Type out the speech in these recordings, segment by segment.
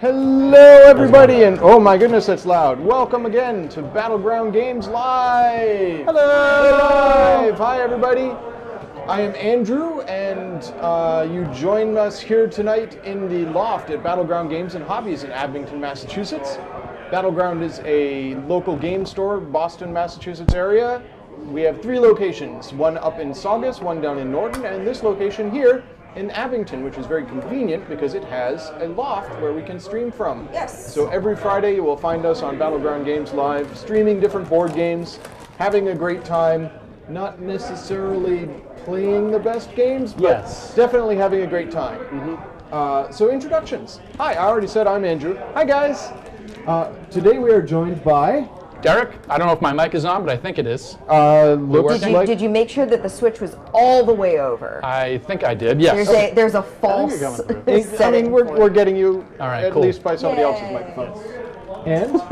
Hello, everybody, and oh my goodness, that's loud. Welcome again to Battleground Games Live. Hello. Live. Hi, everybody. I am Andrew, and you join us here tonight in the loft at Battleground Games and Hobbies in Abington, Massachusetts. Battleground is a local game store, Boston, Massachusetts area. We have 3 locations, one up in Saugus, one down in Norton, and this location here in Abington, which is very convenient because it has a loft where we can stream from. Yes. So every Friday you will find us on Battleground Games Live, streaming different board games, having a great time, not necessarily playing the best games, but definitely having a great time. So introductions. Hi, I already said I'm Andrew. Hi guys. Today we are joined by Derek, I don't know if my mic is on, but I think it is. Did you make sure that the switch was all the way over? I think I did, yes. There's a false I setting. mean, we're getting you at cool. least by somebody else's microphone. And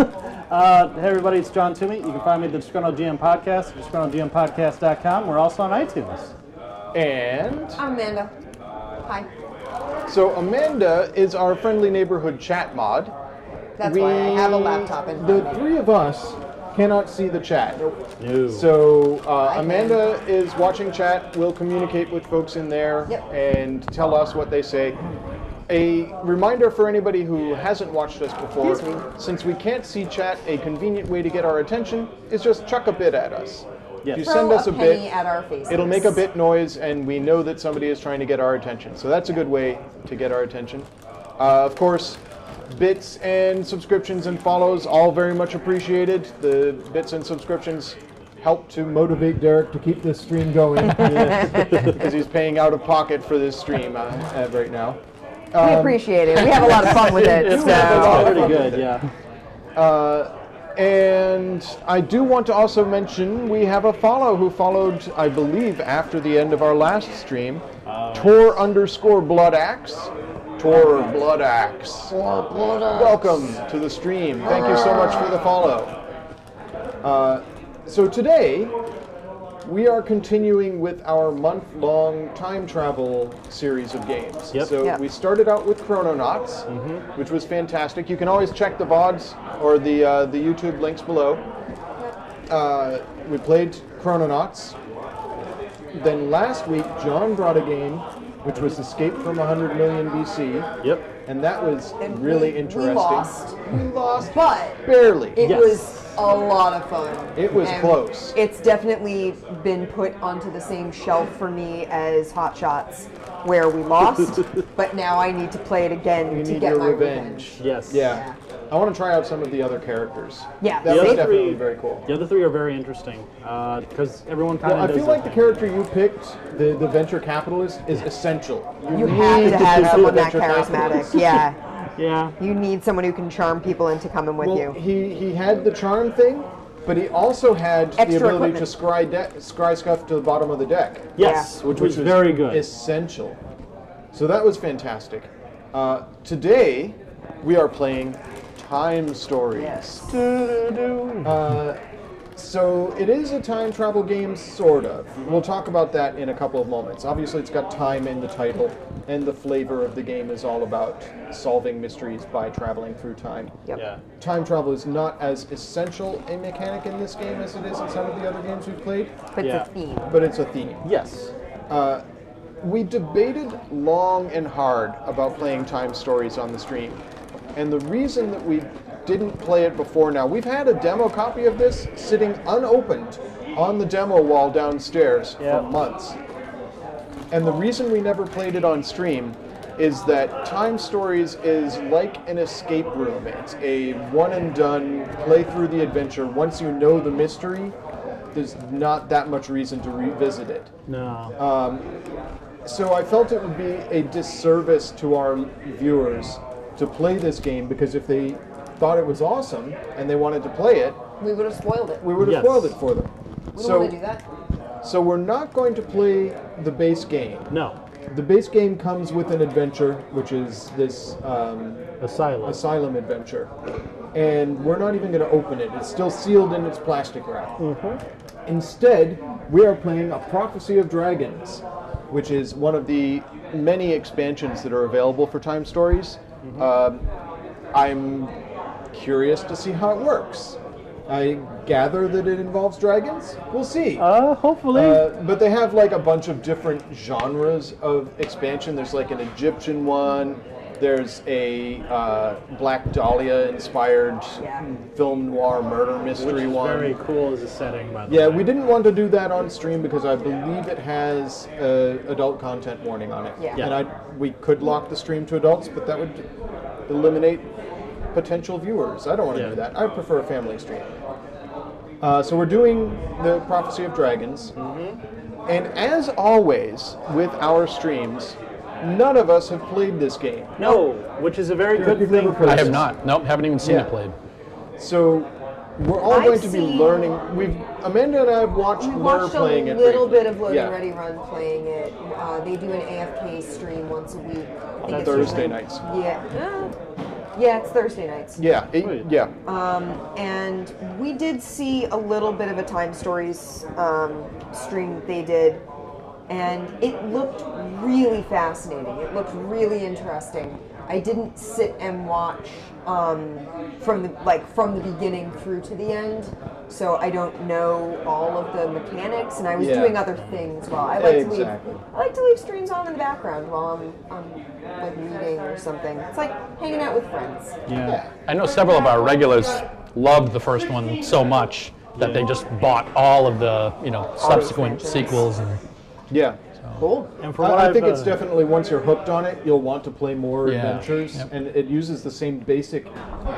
Hey everybody, it's John Toomey. You can find me at the Disgruntled GM Podcast, disgruntledgmpodcast.com. We're also on iTunes. and I'm Amanda. Hi. so Amanda is our friendly neighborhood chat mod. That's why I have a laptop in front The of me. 3 of us cannot see the chat. No. So I Amanda is watching chat. We'll communicate with folks in there and tell us what they say. A reminder for anybody who hasn't watched us before, since we can't see chat, a convenient way to get our attention is just chuck a bit at us. Yes. If you Throw send us a penny bit, at our faces. it'll make a bit noise and we know that somebody is trying to get our attention. So that's a good way to get our attention. Of course, bits and subscriptions and follows, all very much appreciated. The bits and subscriptions help to motivate Derek to keep this stream going because he's paying out of pocket for this stream right now. We appreciate it. We have a lot of fun with it. It's So. pretty good, yeah. And I do want to also mention we have a follow who followed, I believe, after the end of our last stream, Tor_Bloodaxe. Tor Blood Axe. Welcome to the stream. Thank you so much for the follow. So today, we are continuing with our month-long time travel series of games. Yep. So we started out with Chrononauts, which was fantastic. You can always check the VODs or the YouTube links below. We played Chrononauts. Then last week, John brought a game which was Escape from 100 Million BC. Yep. And that was really interesting. We lost, but Barely. it was a lot of fun. It was And close. It's definitely been put onto the same shelf for me as Hot Shots, where we lost, but now I need to play it again You to need get your my revenge. Yes. Yeah. I want to try out some of the other characters. Yeah. That The was other definitely three- very cool. The other 3 are very interesting because everyone kind Well, of I feel like the character you picked, the venture capitalist, is essential. You have need to have a someone that venture capitalist. charismatic. Yeah. Yeah. You need someone who can charm people into coming with Well, you. he had the charm thing, but he also had the Extra ability to equipment. scry stuff to the bottom of the deck. Yes, which was very good. Essential. So that was fantastic. Today, we are playing Time Stories. Yes. So it is a time travel game, sort of. We'll talk about that in a couple of moments. Obviously, it's got time in the title, and the flavor of the game is all about solving mysteries by traveling through time. Yep. Yeah. Time travel is not as essential a mechanic in this game as it is in some of the other games we've played, But Yeah. it's a theme. but it's a theme. Yes. We debated long and hard about playing Time Stories on the stream. And the reason that we didn't play it before now, we've had a demo copy of this sitting unopened on the demo wall downstairs Yeah. for months. And the reason we never played it on stream is that Time Stories is like an escape room. It's a one and done, play through the adventure. Once you know the mystery, there's not that much reason to revisit it. No. So I felt it would be a disservice to our viewers to play this game, because if they thought it was awesome and they wanted to play it, We would have spoiled it. we would have Yes. spoiled it for them. We don't want to do that. So we're not going to play the base game. No. The base game comes with an adventure, which is this Asylum. asylum adventure. And we're not even going to open it. It's still sealed in its plastic wrap. Instead, we are playing A Prophecy of Dragons, which is one of the many expansions that are available for Time Stories. I'm curious to see how it works. I gather that it involves dragons. We'll see. Hopefully. But they have like a bunch of different genres of expansion. There's like an Egyptian one. There's a Black Dahlia inspired film noir murder mystery Which is one. very cool as a setting, by the way. Yeah, we didn't want to do that on stream because I believe it has adult content warning on it. Yeah. And we could lock the stream to adults, but that would eliminate potential viewers. I don't want to do that. I prefer a family stream. So we're doing the Prophecy of Dragons. And as always with our streams, none of us have played this game. No, which is a very good you've thing never for played I us. have not. Nope, haven't even seen it played. So we're all I've going to be seen- learning. Amanda and I have watched We Blur watched a playing it. little briefly. bit of Loading Yeah. Ready Run playing it. They do an AFK stream once a week. I think it's Thursday usually- nights. Yeah, it's Thursday nights. Yeah, yeah. And we did see a little bit of a Time Stories stream that they did, and it looked really fascinating. It looked really interesting. I didn't sit and watch from the beginning through to the end, so I don't know all of the mechanics, and I was Yeah. doing other things while I like Exactly. I like to leave streams on in the background while I'm like reading or something. It's like hanging out with friends. Yeah. I know several of our regulars loved the first one so much that they just bought all of the subsequent expansions. sequels. And Yeah. Cool. And from what I think I've, it's definitely, once you're hooked on it, you'll want to play more Yeah. adventures. Yep. And it uses the same basic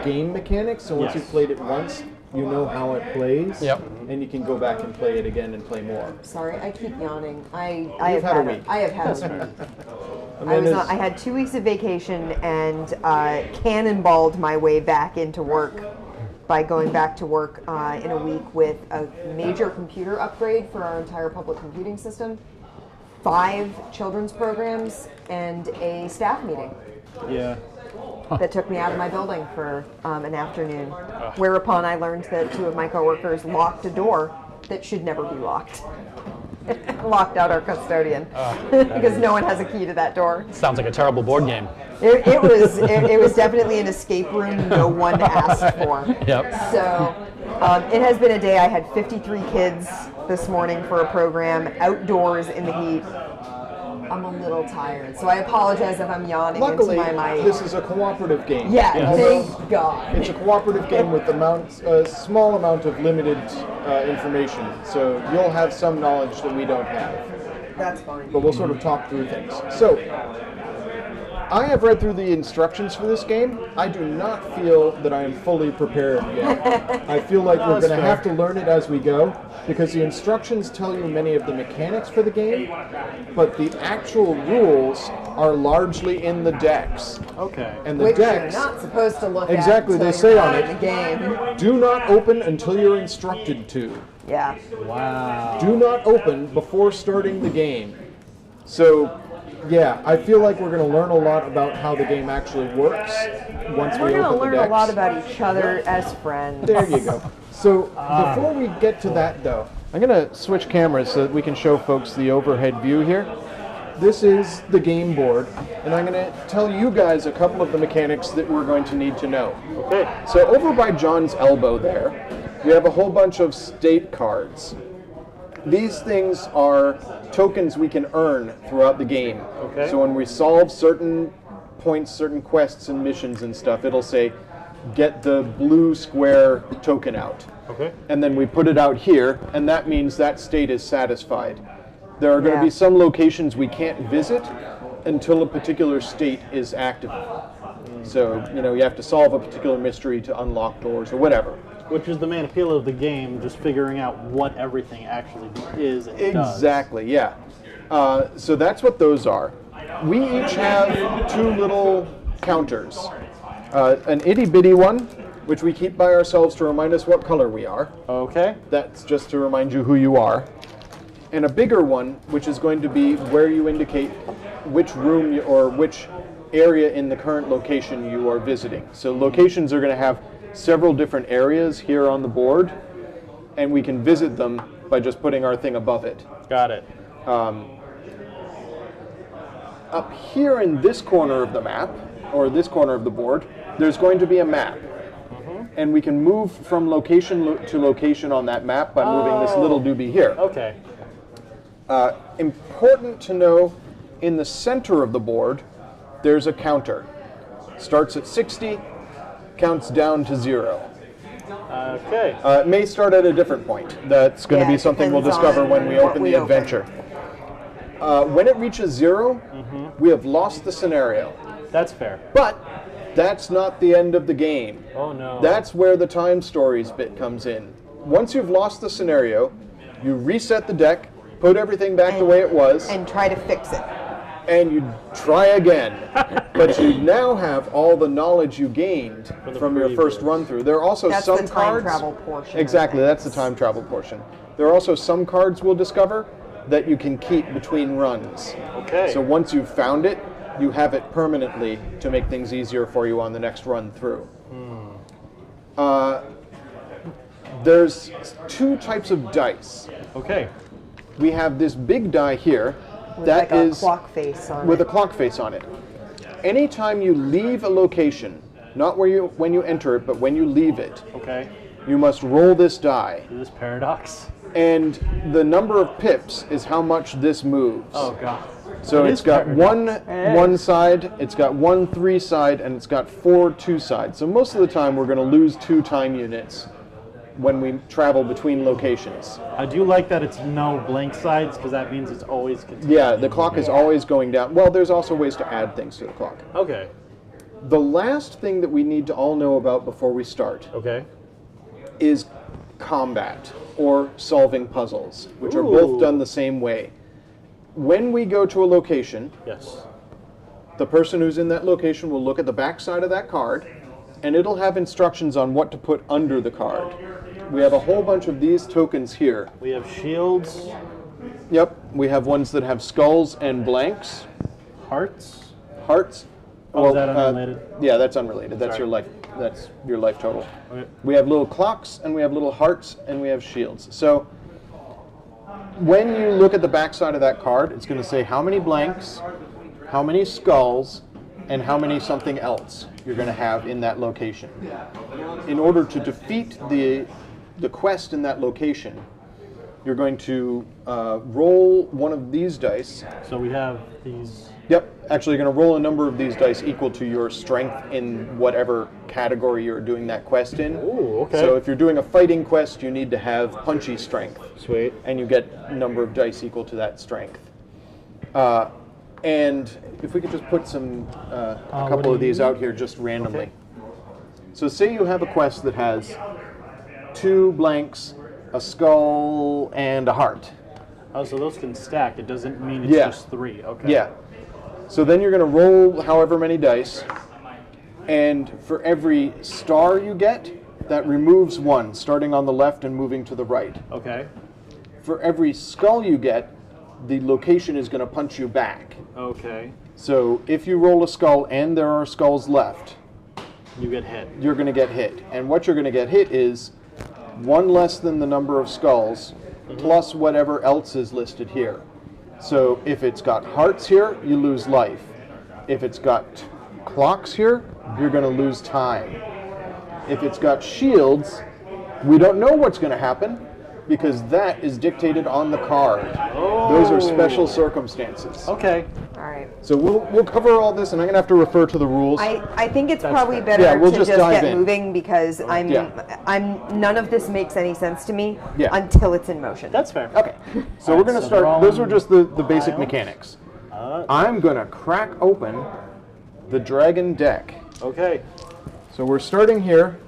game mechanics, so once Yes. you've played it once, you know how it plays. Yep. And you can go back and play it again and play more. Sorry, I keep yawning. I You've have had a week. I have had a week. Amanda's- I had 2 weeks of vacation and cannonballed my way back into work by going back to work in a week with a major computer upgrade for our entire public computing system, 5 children's programs, and a staff meeting Yeah. that took me out of my building for an afternoon. Whereupon I learned that 2 of my coworkers locked a door that should never be locked. Locked out our custodian because no one has a key to that door. sounds like a terrible board game. It was definitely an escape room no one asked for. Yep. So it has been a day. I had 53 kids this morning for a program outdoors in the heat. I'm a little tired, so I apologize if I'm yawning Luckily, into my mic. this is a cooperative game. Yeah, Although thank God. it's a cooperative game with a small amount of limited information, so you'll have some knowledge that we don't have. That's fine. But we'll sort of talk through things. So, I have read through the instructions for this game. I do not feel that I am fully prepared yet. I feel like we're that's going to fair. have to learn it as we go, because the instructions tell you many of the mechanics for the game, but the actual rules are largely in the decks. Okay. And the Which decks you're not supposed to look Exactly, at they until say you're on in it. the game. do not open until you're instructed to. Yeah. Wow. Do not open before starting the game. So, yeah, I feel like we're going to learn a lot about how the game actually works once We're we going to open the learn decks. a lot about each other as friends. There you go. So, before we get to that, though, I'm going to switch cameras so that we can show folks the overhead view here. This is the game board, and I'm going to tell you guys a couple of the mechanics that we're going to need to know. Okay. So over by John's elbow there, we have a whole bunch of state cards. These things are tokens we can earn throughout the game. Okay. So when we solve certain points, certain quests and missions and stuff, it'll say, get the blue square token out. Okay. And then we put it out here, and that means that state is satisfied. There are going to Yeah. be some locations we can't visit until a particular state is active. So, you have to solve a particular mystery to unlock doors or whatever. Which is the main appeal of the game, just figuring out what everything actually is and does. Exactly, yeah. So that's what those are. We each have 2 little counters. An itty-bitty one, which we keep by ourselves to remind us what color we are. Okay. That's just to remind you who you are. And a bigger one, which is going to be where you indicate which room or which area in the current location you are visiting. So locations are going to have several different areas here on the board, and we can visit them by just putting our thing above it. Got it. Up here in this corner of the map, or this corner of the board, there's going to be a map. And we can move from location to location on that map by moving this little doobie here. Okay. Important to know, in the center of the board, there's a counter. Starts at 60, counts down to 0. Okay. It may start at a different point. That's going to Yeah, be it something we'll depends discover on when we what open we the open. adventure. When it reaches 0, we have lost the scenario. That's fair. But that's not the end of the game. Oh no. That's where the time stories bit comes in. Once you've lost the scenario, you reset the deck, put everything back the way it was, And try to fix it. and you try again. But you now have all the knowledge you gained from your first previous. run through. There are also That's some the time cards. travel portion. of Exactly, that's the things. time travel portion. There are also some cards we'll discover that you can keep between runs. Okay. So once you've found it, you have it permanently to make things easier for you on the next run through. There's 2 types of dice. Okay. We have this big die here With that like a is clock face on with it. a clock face on it. Anytime you leave a location, not when you enter it, but when you leave it, Okay. you must roll this die. Is this paradox? And the number of pips is how much this moves. Oh god. So It it's is got paradox. one side, it's got 1 3 side, and it's got 4 2 sides. So most of the time we're going to lose 2 time units when we travel between locations. I do like that it's no blank sides because that means it's always continuing. Yeah, the clock is always going down. Well, there's also ways to add things to the clock. Okay. The last thing that we need to all know about before we start Okay. is combat or solving puzzles, which are Ooh. both done the same way. When we go to a location, Yes. the person who's in that location will look at the back side of that card, and it'll have instructions on what to put under the card. We have a whole bunch of these tokens here. We have shields, Yep, we have ones that have skulls and blanks, hearts. hearts. Oh, is that unrelated? Yeah, that's unrelated. That's Sorry. your life. That's your life total. Okay. We have little clocks, and we have little hearts, and we have shields. So when you look at the back side of that card, it's going to say how many blanks, how many skulls, and how many something else you're going to have in that location. In order to defeat the quest in that location, you're going to roll one of these dice. So we have these. Yep, actually you're going to roll a number of these dice equal to your strength in whatever category you're doing that quest in. Ooh, okay. So if you're doing a fighting quest, you need to have punchy strength. Sweet. And you get a number of dice equal to that strength. And if we could just put some a what couple do of these you- out here just randomly. Okay. So say you have a quest that has 2 blanks, a skull, and a heart. Oh, so those can stack. It doesn't mean it's Yeah. just 3. Okay. Yeah. So then you're going to roll however many dice, and for every star you get, that removes 1, starting on the left and moving to the right. Okay. For every skull you get, the location is going to punch you back. Okay. So if you roll a skull and there are skulls left, You get hit. you're going to get hit. And what you're going to get hit is 1 less than the number of skulls, plus whatever else is listed here. So if it's got hearts here, you lose life. If it's got clocks here, you're going to lose time. If it's got shields, we don't know what's going to happen because that is dictated on the card. Those are special circumstances. Okay. All right. So we'll cover all this, and I'm going to have to refer to the rules. I think it's That's probably fair. better Yeah, we'll to just just dive get in. moving because Yeah. I'm none of this makes any sense to me Yeah. until it's in motion. That's fair. Okay, so we're going to so they're all start. Those are in just the basic piles? mechanics. Uh, I'm going to crack open the dragon deck. okay. So we're starting here,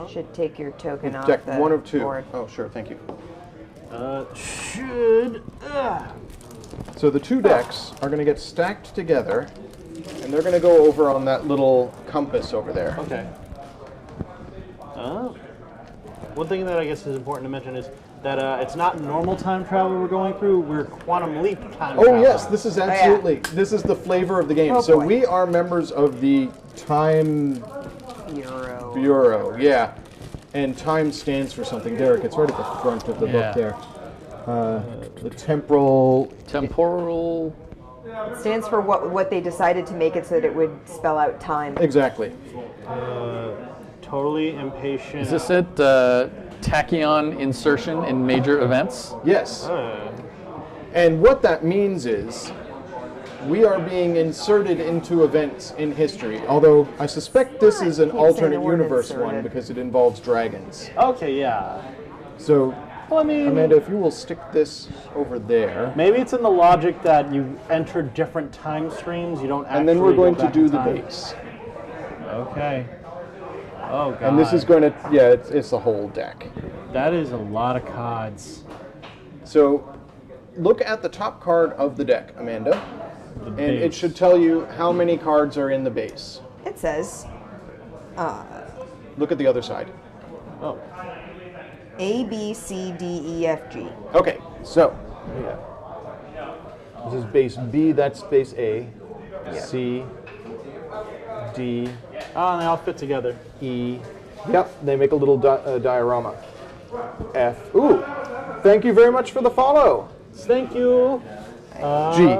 Should take your token off deck the 1 of 2. board. Oh, sure, thank you. Should. So the 2 decks are going to get stacked together, and they're going to go over on that little compass over there. Okay. One thing that I guess is important to mention is that it's not normal time travel we're going through. We're quantum leap time travel. Oh yes, this is absolutely, this is the flavor of the game. Oh, So boy. we are members of the Time Euro. Bureau, yeah. And time stands for something. Derek, it's right at the front of the Yeah. book there. The temporal Temporal It stands for what they decided to make it so that it would spell out time. Exactly. Totally impatient. Is this it? Tachyon insertion in major events? Yes. And what that means is we are being inserted into events in history. Although I suspect this is an Can't say alternate the word universe one inserted. because it involves dragons. Okay, yeah. So, Well, I mean, Amanda, if you will stick this over there. maybe it's in the logic that you enter different time streams. You don't actually. And then we're going go to back do in the time. base. Okay. Oh god. And this is going to, yeah, it's the whole deck. That is a lot of cards. So look at the top card of the deck, Amanda, and it base. should tell you how many cards are in the base. It says Look at the other side. Oh. A, B, C, D, E, F, G. Okay, so this is base B, that's base A, C, D, Oh, and they all fit together. E. Yep, they make a little diorama. F. Ooh, thank you very much for the follow. Thank you. G.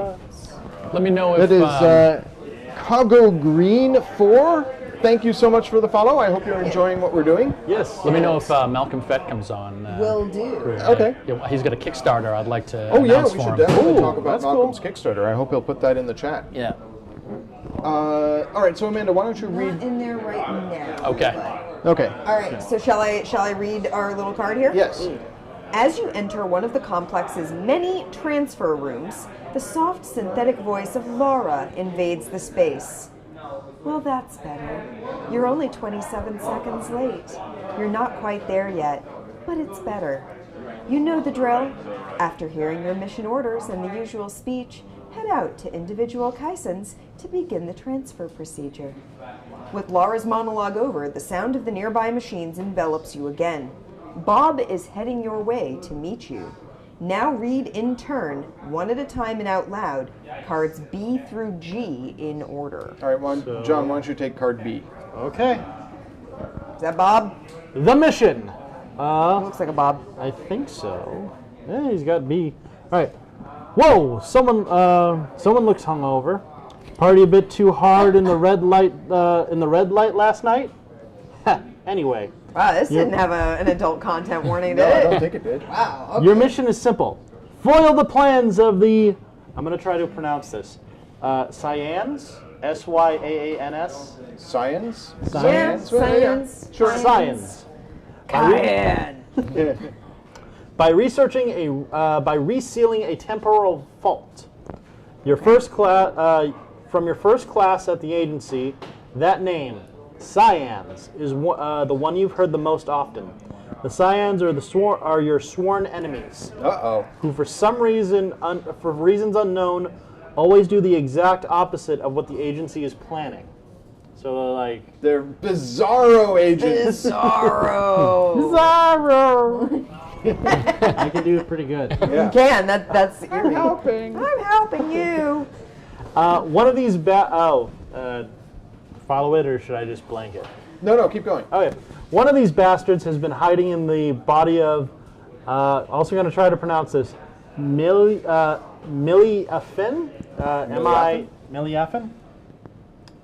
Let me know if That is Cargo Green 4. Thank you so much for the follow. I hope you're enjoying what we're doing. Yes. let me know if Malcolm Fett comes on. Will do. Okay. Yeah, he's got a Kickstarter. I'd like to Oh yeah, announce we for should him. definitely talk about that's Malcolm's Kickstarter. I hope he'll put that in the chat. Yeah. All right, so Amanda, why don't you read? Not in there right now. Okay. Okay. All right. So shall I read our little card here? Yes. As you enter one of the complex's many transfer rooms, the soft synthetic voice of Laura invades the space. Well, that's better. You're only 27 seconds late. You're not quite there yet, but it's better. You know the drill. After hearing your mission orders and the usual speech, head out to individual Kaisens to begin the transfer procedure. With Laura's monologue over, the sound of the nearby machines envelops you again. Bob is heading your way to meet you. Now read in turn, one at a time and out loud, cards B through G in order. All right, John, why don't you take card B? Okay. Is that Bob? The mission. Looks like a Bob. I think so. Yeah, he's got B. All right. Whoa! Someone looks hungover. Party a bit too hard in the red light. Last night. Anyway, Wow, this didn't have an adult content warning, did No, I it? don't think it did. Wow. Okay. your mission is simple: foil the plans of the. I'm gonna try to pronounce this. Cyans. Syaans. Science? Yeah, science. Sure. Science. Cayenne. By resealing a temporal fault. From your first class at the agency, that name, Cyans, is the one you've heard the most often. The Cyans are your sworn enemies, Uh-oh. who for some reason, for reasons unknown, always do the exact opposite of what the agency is planning. So like They're Bizarro agents. Bizarro. Bizarro. I can do it pretty good. You Yeah. can. That's I'm helping. I'm helping you. One of these follow it, or should I just blank it? No, keep going. Okay. One of these bastards has been hiding in the body of. Also going to try to pronounce this. Miliafin. Miliafin?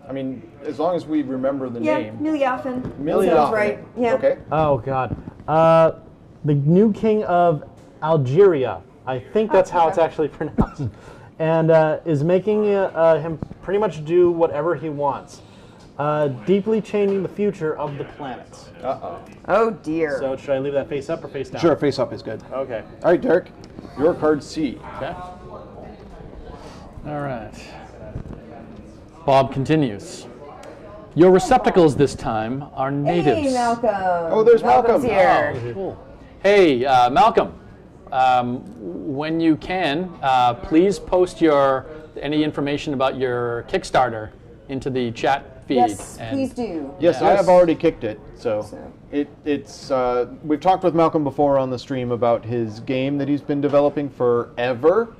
I mean, as long as we remember the Yeah, name. Miliafin. Miliafin. Sounds right. Yeah. Okay. Oh God. The new king of Algeria. I think that's how it's actually pronounced. And is making him pretty much do whatever he wants. Deeply changing the future of the planet. Uh-oh. Oh dear. So should I leave that face up or face down? Sure, face up is good. Okay. All right, Derek, your card C. Okay. All right. Bob continues. Your receptacles this time are natives. Hey, Malcolm. Oh, there's Malcolm's Malcolm. here. Cool. Hey, Malcolm. When you can, please post any information about your Kickstarter into the chat feed. Yes, and please do. Yes, I Yes. have already kicked it. So it's we've talked with Malcolm before on the stream about his game that he's been developing forever,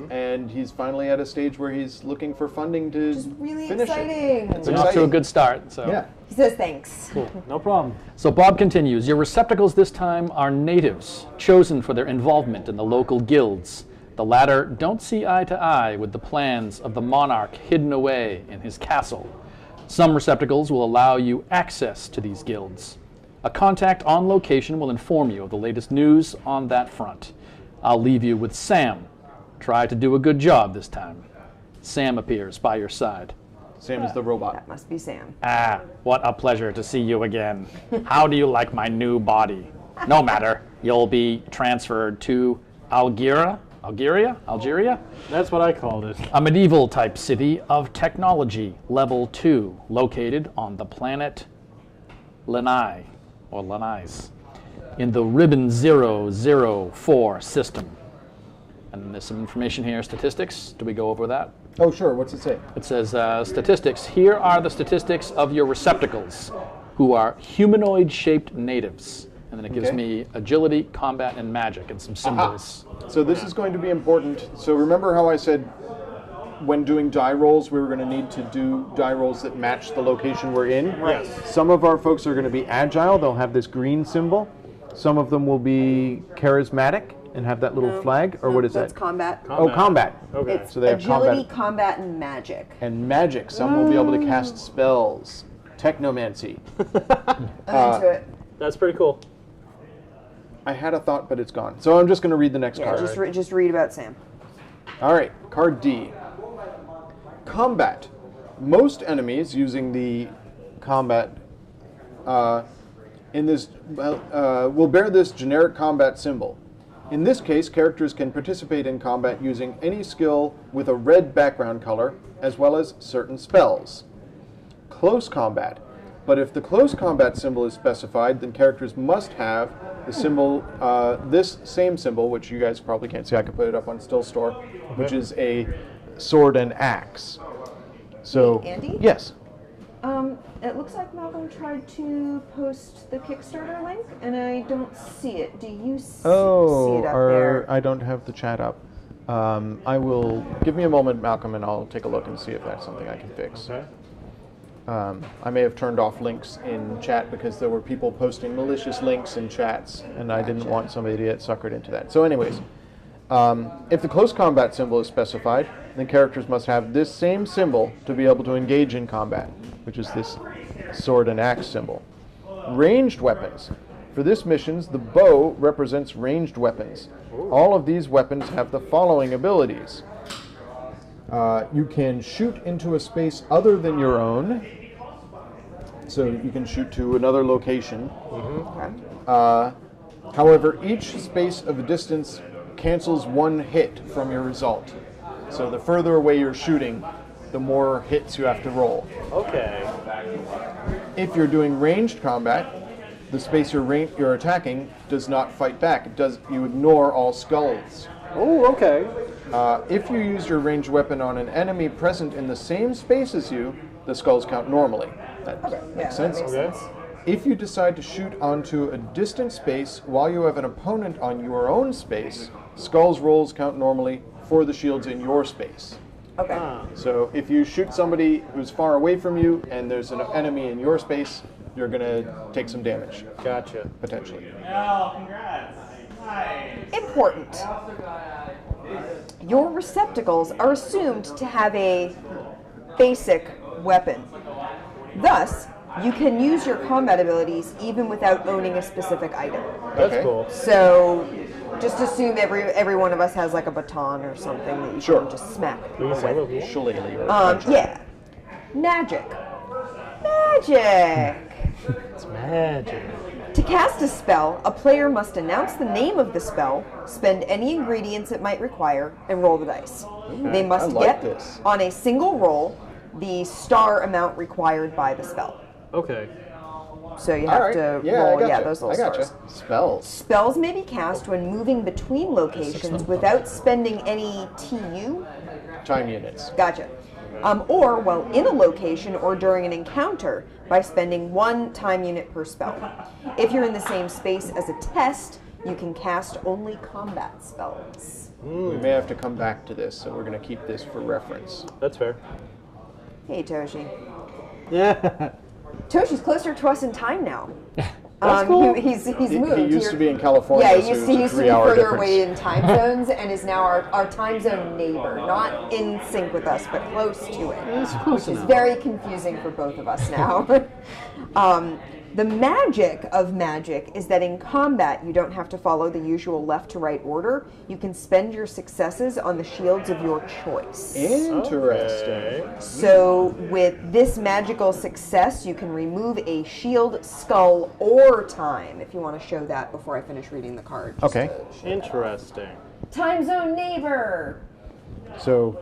and he's finally at a stage where he's looking for funding to Just really finish exciting. it. It's We're off to a exciting. good start. So. Yeah. He says thanks. No problem. So Bob continues, your receptacles this time are natives, chosen for their involvement in the local guilds. The latter don't see eye to eye with the plans of the monarch hidden away in his castle. Some receptacles will allow you access to these guilds. A contact on location will inform you of the latest news on that front. I'll leave you with Sam. Try to do a good job this time. Sam appears by your side. Sam is the robot. That must be Sam. Ah, what a pleasure to see you again. How do you like my new body? No matter. You'll be transferred to Algeria? That's what I called it. A medieval type city of technology, level 2, located on the planet Lanai, or Lanais, in the Ribbon 004 system. And there's some information here, statistics. Do we go over that? Oh, sure. What's it say? It says statistics. Here are the statistics of your receptacles, who are humanoid-shaped natives. And then it gives Okay. me agility, combat, and magic, and some symbols. So this is going to be important. So remember how I said when doing die rolls, we were going to need to do die rolls that match the location we're in? Right. Some of our folks are going to be agile. They'll have this green symbol. Some of them will be charismatic and have that little flag. Or what is That's that? combat. Oh, combat. Okay. It's So they have agility, combat. combat, and magic. And magic. Some will be able to cast spells. Technomancy. I'm into it. That's pretty cool. I had a thought, but it's gone. So I'm just going to read the next Yeah, card. just read about Sam. All right, card D. Combat. Most enemies using the combat will bear this generic combat symbol. In this case, characters can participate in combat using any skill with a red background color, as well as certain spells. Close combat. But if the close combat symbol is specified, then characters must have the symbol, this same symbol, which you guys probably can't see. I could put it up on Still Store, which is a sword and axe. So, Andy? yes. It looks like Malcolm tried to post the Kickstarter link, and I don't see it. Do you see it up there? I don't have the chat up. I will give me a moment, Malcolm, and I'll take a look and see if that's something I can fix. Okay. I may have turned off links in chat because there were people posting malicious links in chats, and I didn't want somebody to get suckered into that. So anyways, if the close combat symbol is specified, then characters must have this same symbol to be able to engage in combat, which is this sword and axe symbol. Ranged weapons. For this missions, the bow represents ranged weapons. All of these weapons have the following abilities. You can shoot into a space other than your own. So you can shoot to another location. Okay. However, each space of a distance cancels one hit from your result. So the further away you're shooting, the more hits you have to roll. Okay. If you're doing ranged combat, the space you're attacking does not fight back. You ignore all skulls. Oh, okay. If you use your ranged weapon on an enemy present in the same space as you, the skulls count normally. That makes sense. That makes Okay. sense. If you decide to shoot onto a distant space while you have an opponent on your own space, skulls rolls count normally for the shields in your space. Okay. So if you shoot somebody who's far away from you and there's an enemy in your space, you're going to take some damage, Gotcha. potentially. Important. Your receptacles are assumed to have a basic weapon. Thus, you can use your combat abilities even without owning a specific item. That's Okay. cool. So, just assume every one of us has like a baton or something that you Sure. can just smack people Please, I with. love you. Shillelagh or Yeah. Magic. Magic. It's magic. To cast a spell, a player must announce the name of the spell, spend any ingredients it might require, and roll the dice. They must I like get this. on a single roll the star amount required by the spell. Okay. So you All have right. to Yeah, roll I gotcha. those I little gotcha. stars. Spells. Spells may be cast when moving between locations without spending any TU. Time units. Gotcha. Or while in a location or during an encounter by spending 1 time unit per spell. If you're in the same space as a test, you can cast only combat spells. We may have to come back to this, so we're going to keep this for reference. That's fair. Hey, Toshi. Yeah. Toshi's closer to us in time now. That's cool. He's He moved. used You're- to be in California. Yeah, so he used it's to, a used to be 3-hour further difference. away in time zones and is now our time zone neighbor. Not in sync with us, but close to it. It's close Which is enough. very confusing for both of us now. The magic of magic is that in combat, you don't have to follow the usual left to right order. You can spend your successes on the shields of your choice. Interesting. So with this magical success, you can remove a shield, skull, or time. If you want to show that before I finish reading the card. just Okay. to- Interesting. Time zone neighbor. So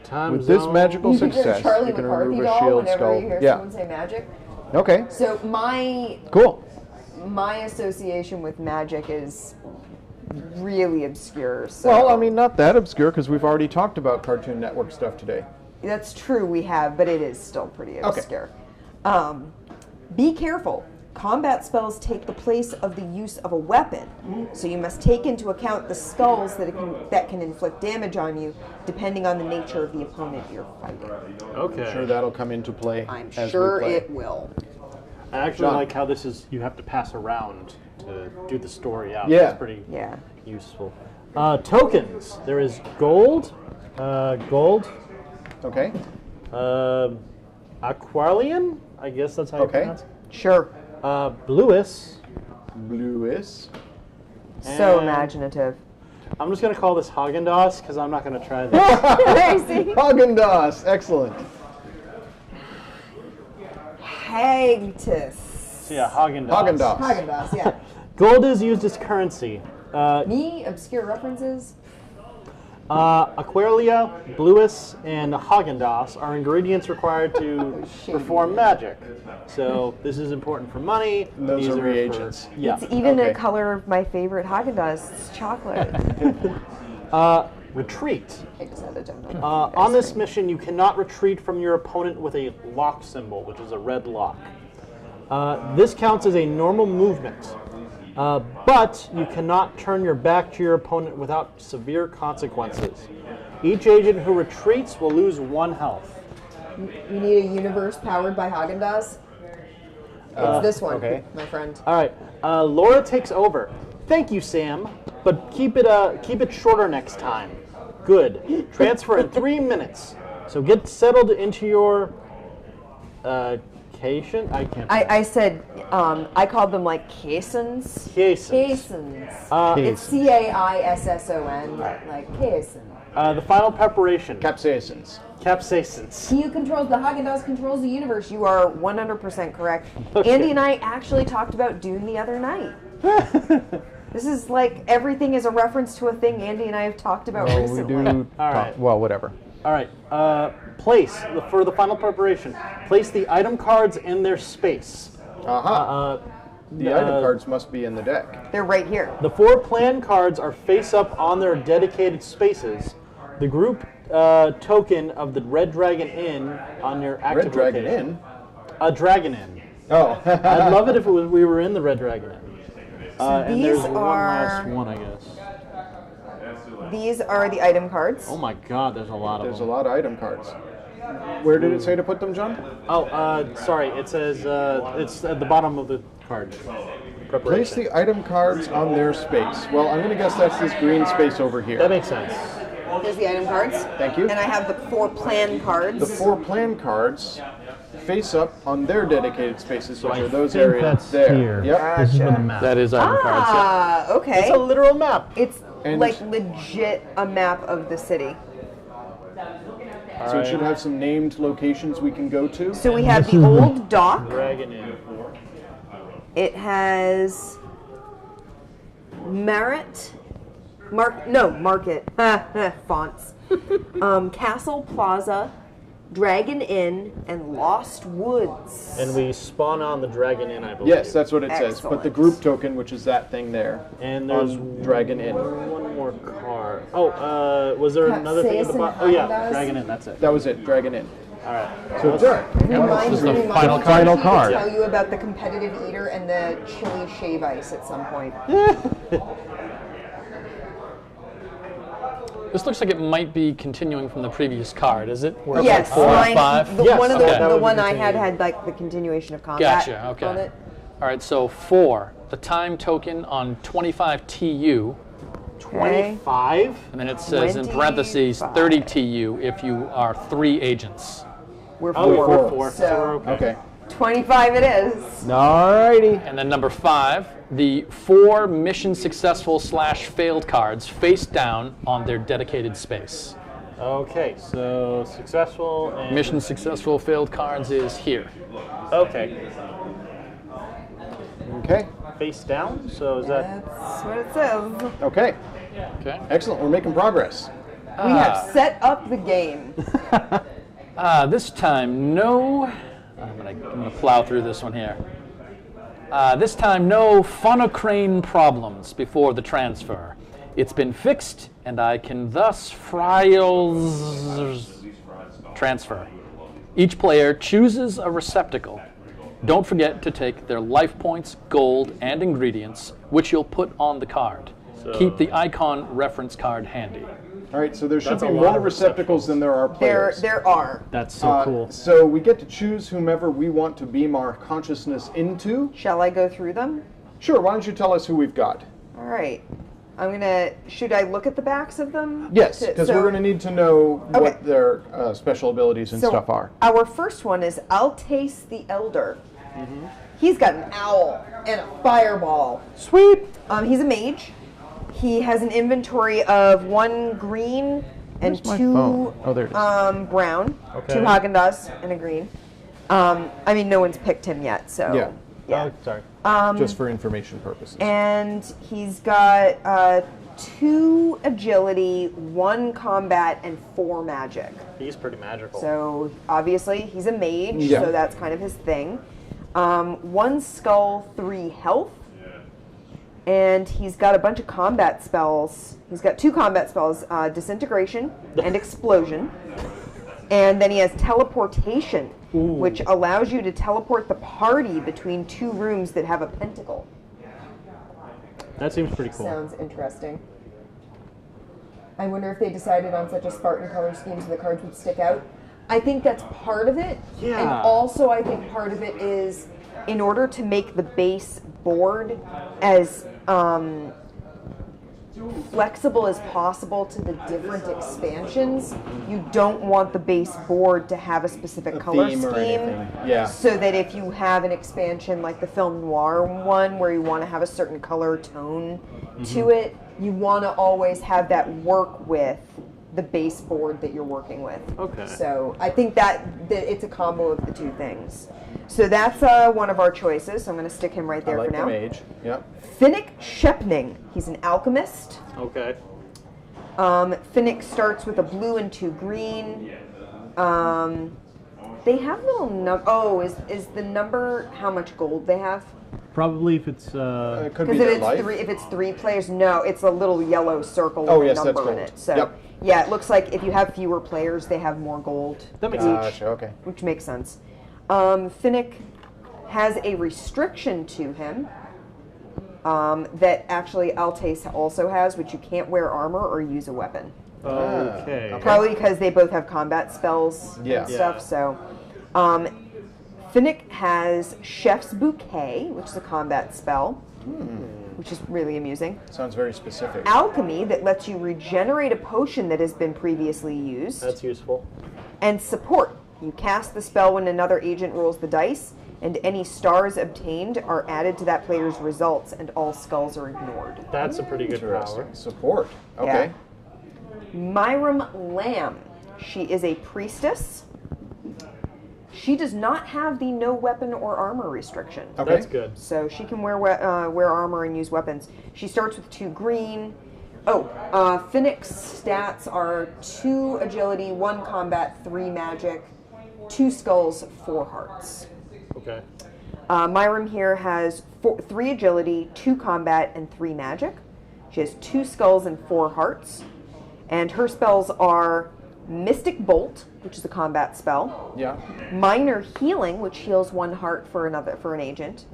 Time with this zone. magical You can hear success, Charlie you can McCarthy remove a doll shield, whenever skull. you hear Yeah. someone say magic. Okay. So my Cool. association with magic is really obscure. So Well, I mean, not that obscure because we've already talked about Cartoon Network stuff today. that's true, we have, but it is still pretty obscure. Be careful. Combat spells take the place of the use of a weapon, so you must take into account the skulls that can inflict damage on you, depending on the nature of the opponent you're fighting. Okay. Sure, that'll come into play. I'm as sure we play. it will. I actually John. like how this is. You have to pass around to do the story out. Yeah. That's pretty Yeah. useful. Tokens. There is gold. Okay. Aquarian. I guess that's how you Okay. pronounce it. Sure. Bluis. Bluis. So And- imaginative. I'm just gonna call this Haagen-Dazs because I'm not gonna try this. Haagen-Dazs. Excellent. Hagtis. Yeah, Haagen-Dazs. Haagen-Dazs. Haagen-Dazs, yeah. Gold is used as currency. Me, obscure references. Aqualia, Bluis, and Haagen-Dazs are ingredients required to perform magic. So this is important for money. And those These are for- reagents. yeah. It's even Okay. a color of my favorite Haagen-Dazs. It's chocolate. Retreat. I just had a donut. On this mission, you cannot retreat from your opponent with a lock symbol, which is a red lock. This counts as a normal movement, but you cannot turn your back to your opponent without severe consequences. Each agent who retreats will lose 1 health. You need a universe powered by Haagen-Dazs? It's this one, okay. my friend. All right, Laura takes over. Thank you, Sam, but keep it shorter next time. Good. Transfer in 3 minutes. So get settled into your cation. I can't. I said, I called them like caissons. Caissons. Caissons. It's C-A-I-S-S-O-N, like caisson. The final preparation. Capsaicins. Capsaicins. He who controls the Haagen-Dazs controls the universe. You are 100% correct. Okay. Andy and I actually talked about Dune the other night. This is like everything is a reference to a thing Andy and I have talked about Well, we recently. do. All right. Well, whatever. All right. Place for the final preparation. Place the item cards in their space. Aha. The item cards must be in the deck. They're right here. The 4 plan cards are face up on their dedicated spaces. The group token of the Red Dragon Inn on your active Red Dragon location. Inn. A Dragon Inn. Oh. I'd love it if we were in the Red Dragon Inn. And these there's one last are- one, I guess. These are the item cards. Oh my God, there's a lot of There's a them. lot of item cards. Where did it say to put them, John? Oh, sorry. It says it's at the bottom of the card. Place Preparation. the item cards on their space. Well, I'm going to guess that's this green space over That here. makes sense. Here's the item cards. Thank you. And I have the 4 plan cards. The 4 plan cards face up on their dedicated spaces, which are those think areas that's there. here. Yep. This is where the Gotcha. map. That is item cards. Ah, okay. It's a literal map. It's And- like legit a map of the city. So it should have some named locations we can go to. So we have the old dock. Dragon Inn. It has Market. Fonts. Castle Plaza, Dragon Inn, and Lost Woods. And we spawn on the Dragon Inn, I believe. Yes, that's what it says. But the Excellent. group token, which is that thing there, And there's on Dragon Inn. one more card. Oh, was there another thing at the Capsaicin bottom? Oh yeah, Haagen-Dazs. Dragon Inn. That's it. That was it, Dragon Inn. All right. So it's there. Remind is the me final Final to card. tell you about the competitive eater and the chili shave ice at some point. This looks like it might be continuing from the previous card, is it? We're up Yes, at 4 and mine, 5. the Yes, one of okay. the That would be one I continuing. had like the continuation of combat Gotcha, okay. on it. All right, so 4, the time token on 25 TU, 25? and then it says in parentheses 30 TU if you are 3 agents. We're Oh, four. we're 4. So we're okay. Okay. 25 it is. Alrighty. And then number 5, the 4 mission successful / failed cards face down on their dedicated space. Okay, so successful and... Mission successful failed cards is here. Okay. Okay. Face down, so is that... That's what it says. Okay. Okay. Excellent. We're making progress. We have set up the game. This time, no. I'm gonna plow through this one here. This time, no phonocrane problems before the transfer. It's been fixed, and I can thus transfer. Each player chooses a receptacle. Don't forget to take their life points, gold, and ingredients, which you'll put on the card. Keep the icon reference card handy. All right, so there should That's be a lot more of receptacles than there are players. There are. That's so cool. So we get to choose whomever we want to beam our consciousness into. Shall I go through them? Sure, why don't you tell us who we've got? All right. Should I look at the backs of them? Yes, because we're going to need to know Okay. what their special abilities and So stuff are. our first one is Altace the Elder. He's got an owl and a fireball. Sweet. He's a mage. He has an inventory of 1 green and Where's my 2 phone? Oh, there it is. brown, Okay. 2 Haagen-Dazs and a green. I mean, no one's picked him yet, so Yeah. Oh, sorry. Just for information purposes. And he's got 2 agility, 1 combat, and 4 magic. He's pretty magical. So obviously he's a mage, Yeah. so that's kind of his thing. 1 skull, 3 health, and he's got a bunch of combat spells. He's got 2 combat spells: disintegration and explosion. And then he has teleportation, which allows you to teleport the party between 2 rooms that have a pentacle. That seems pretty cool. Sounds interesting. I wonder if they decided on such a Spartan color scheme so the cards would stick out. I think that's part of it. Yeah. And also I think part of it is in order to make the base board as flexible as possible to the different expansions, you don't want the base board to have a specific color theme scheme. or anything. Yeah. So that if you have an expansion like the Film Noir one where you want to have a certain color tone to it, you want to always have that work with the base board that you're working with. Okay. So I think that it's a combo of the 2 things. So that's one of our choices. So I'm going to stick him right I there like for the now. mage. Yep. Finnick Shepning. He's an alchemist. Okay. Finnick starts with a blue and 2 green. They have little Oh, is the number how much gold they have? Probably if it's It could be Because their if life. it's 3 players, no, it's a little yellow circle with Oh, a yes, number that's in gold. it. So Yep. yeah, it looks like if you have fewer players, they have more gold. That makes Gotcha, okay. Which makes sense. Finnick has a restriction to him that actually Altace also has, which you can't wear armor or use a weapon. Okay. Okay. Probably because they both have combat spells Yeah. and stuff. So, Finnick has Chef's Bouquet, which is a combat spell, which is really amusing. Sounds very specific. Alchemy, that lets you regenerate a potion that has been previously used. That's useful. And support. You cast the spell when another agent rolls the dice, and any stars obtained are added to that player's results, and all skulls are ignored. That's a pretty good power. Interesting. Support. Okay. Myram Lamb. She is a priestess. She does not have the no weapon or armor restriction. Okay. That's good. So she can wear armor and use weapons. She starts with 2 green. Finnick's stats are 2 agility, 1 combat, 3 magic, 2 skulls, 4 hearts. Okay. Myram here has 3 agility, 2 combat, and 3 magic. She has 2 skulls and 4 hearts. And her spells are Mystic Bolt, which is a combat spell. Yeah. Minor Healing, which heals 1 heart for an agent.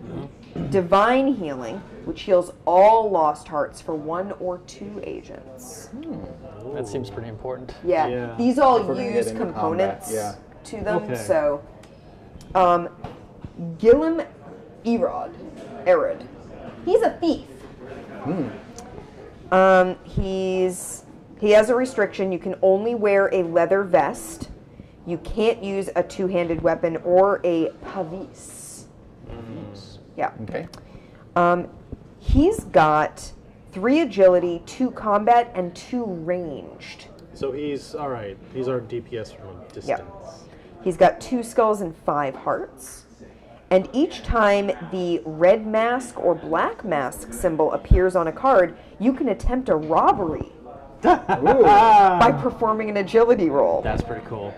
Divine Healing, which heals all lost hearts for 1 or 2 agents. That seems pretty important. Yeah, Yeah. these all If we're gonna use get into components combat, yeah. to them. Okay. So, Gilliam Erod. He's a thief. He has a restriction. You can only wear a leather vest. You can't use a two-handed weapon or a pavis. Yeah. Okay. He's got 3 agility, 2 combat, and 2 ranged. So he's all right. He's our DPS from a distance. Yep. He's got 2 skulls and 5 hearts. And each time the red mask or black mask symbol appears on a card, you can attempt a robbery by performing an agility roll. That's pretty cool.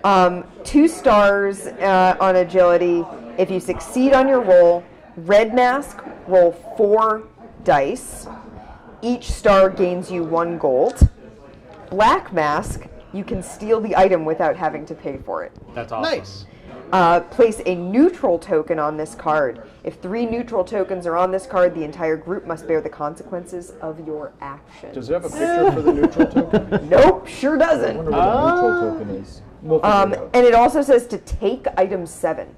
2 stars on agility. If you succeed on your roll, red mask, roll 4 dice. Each star gains you 1 gold. Black mask, you can steal the item without having to pay for it. That's awesome. Nice. Place a neutral token on this card. If 3 neutral tokens are on this card, the entire group must bear the consequences of your actions. Does it have a picture for the neutral token? Nope, sure I doesn't. wonder what the neutral token is. We'll figure it out. And it also says to take item 7.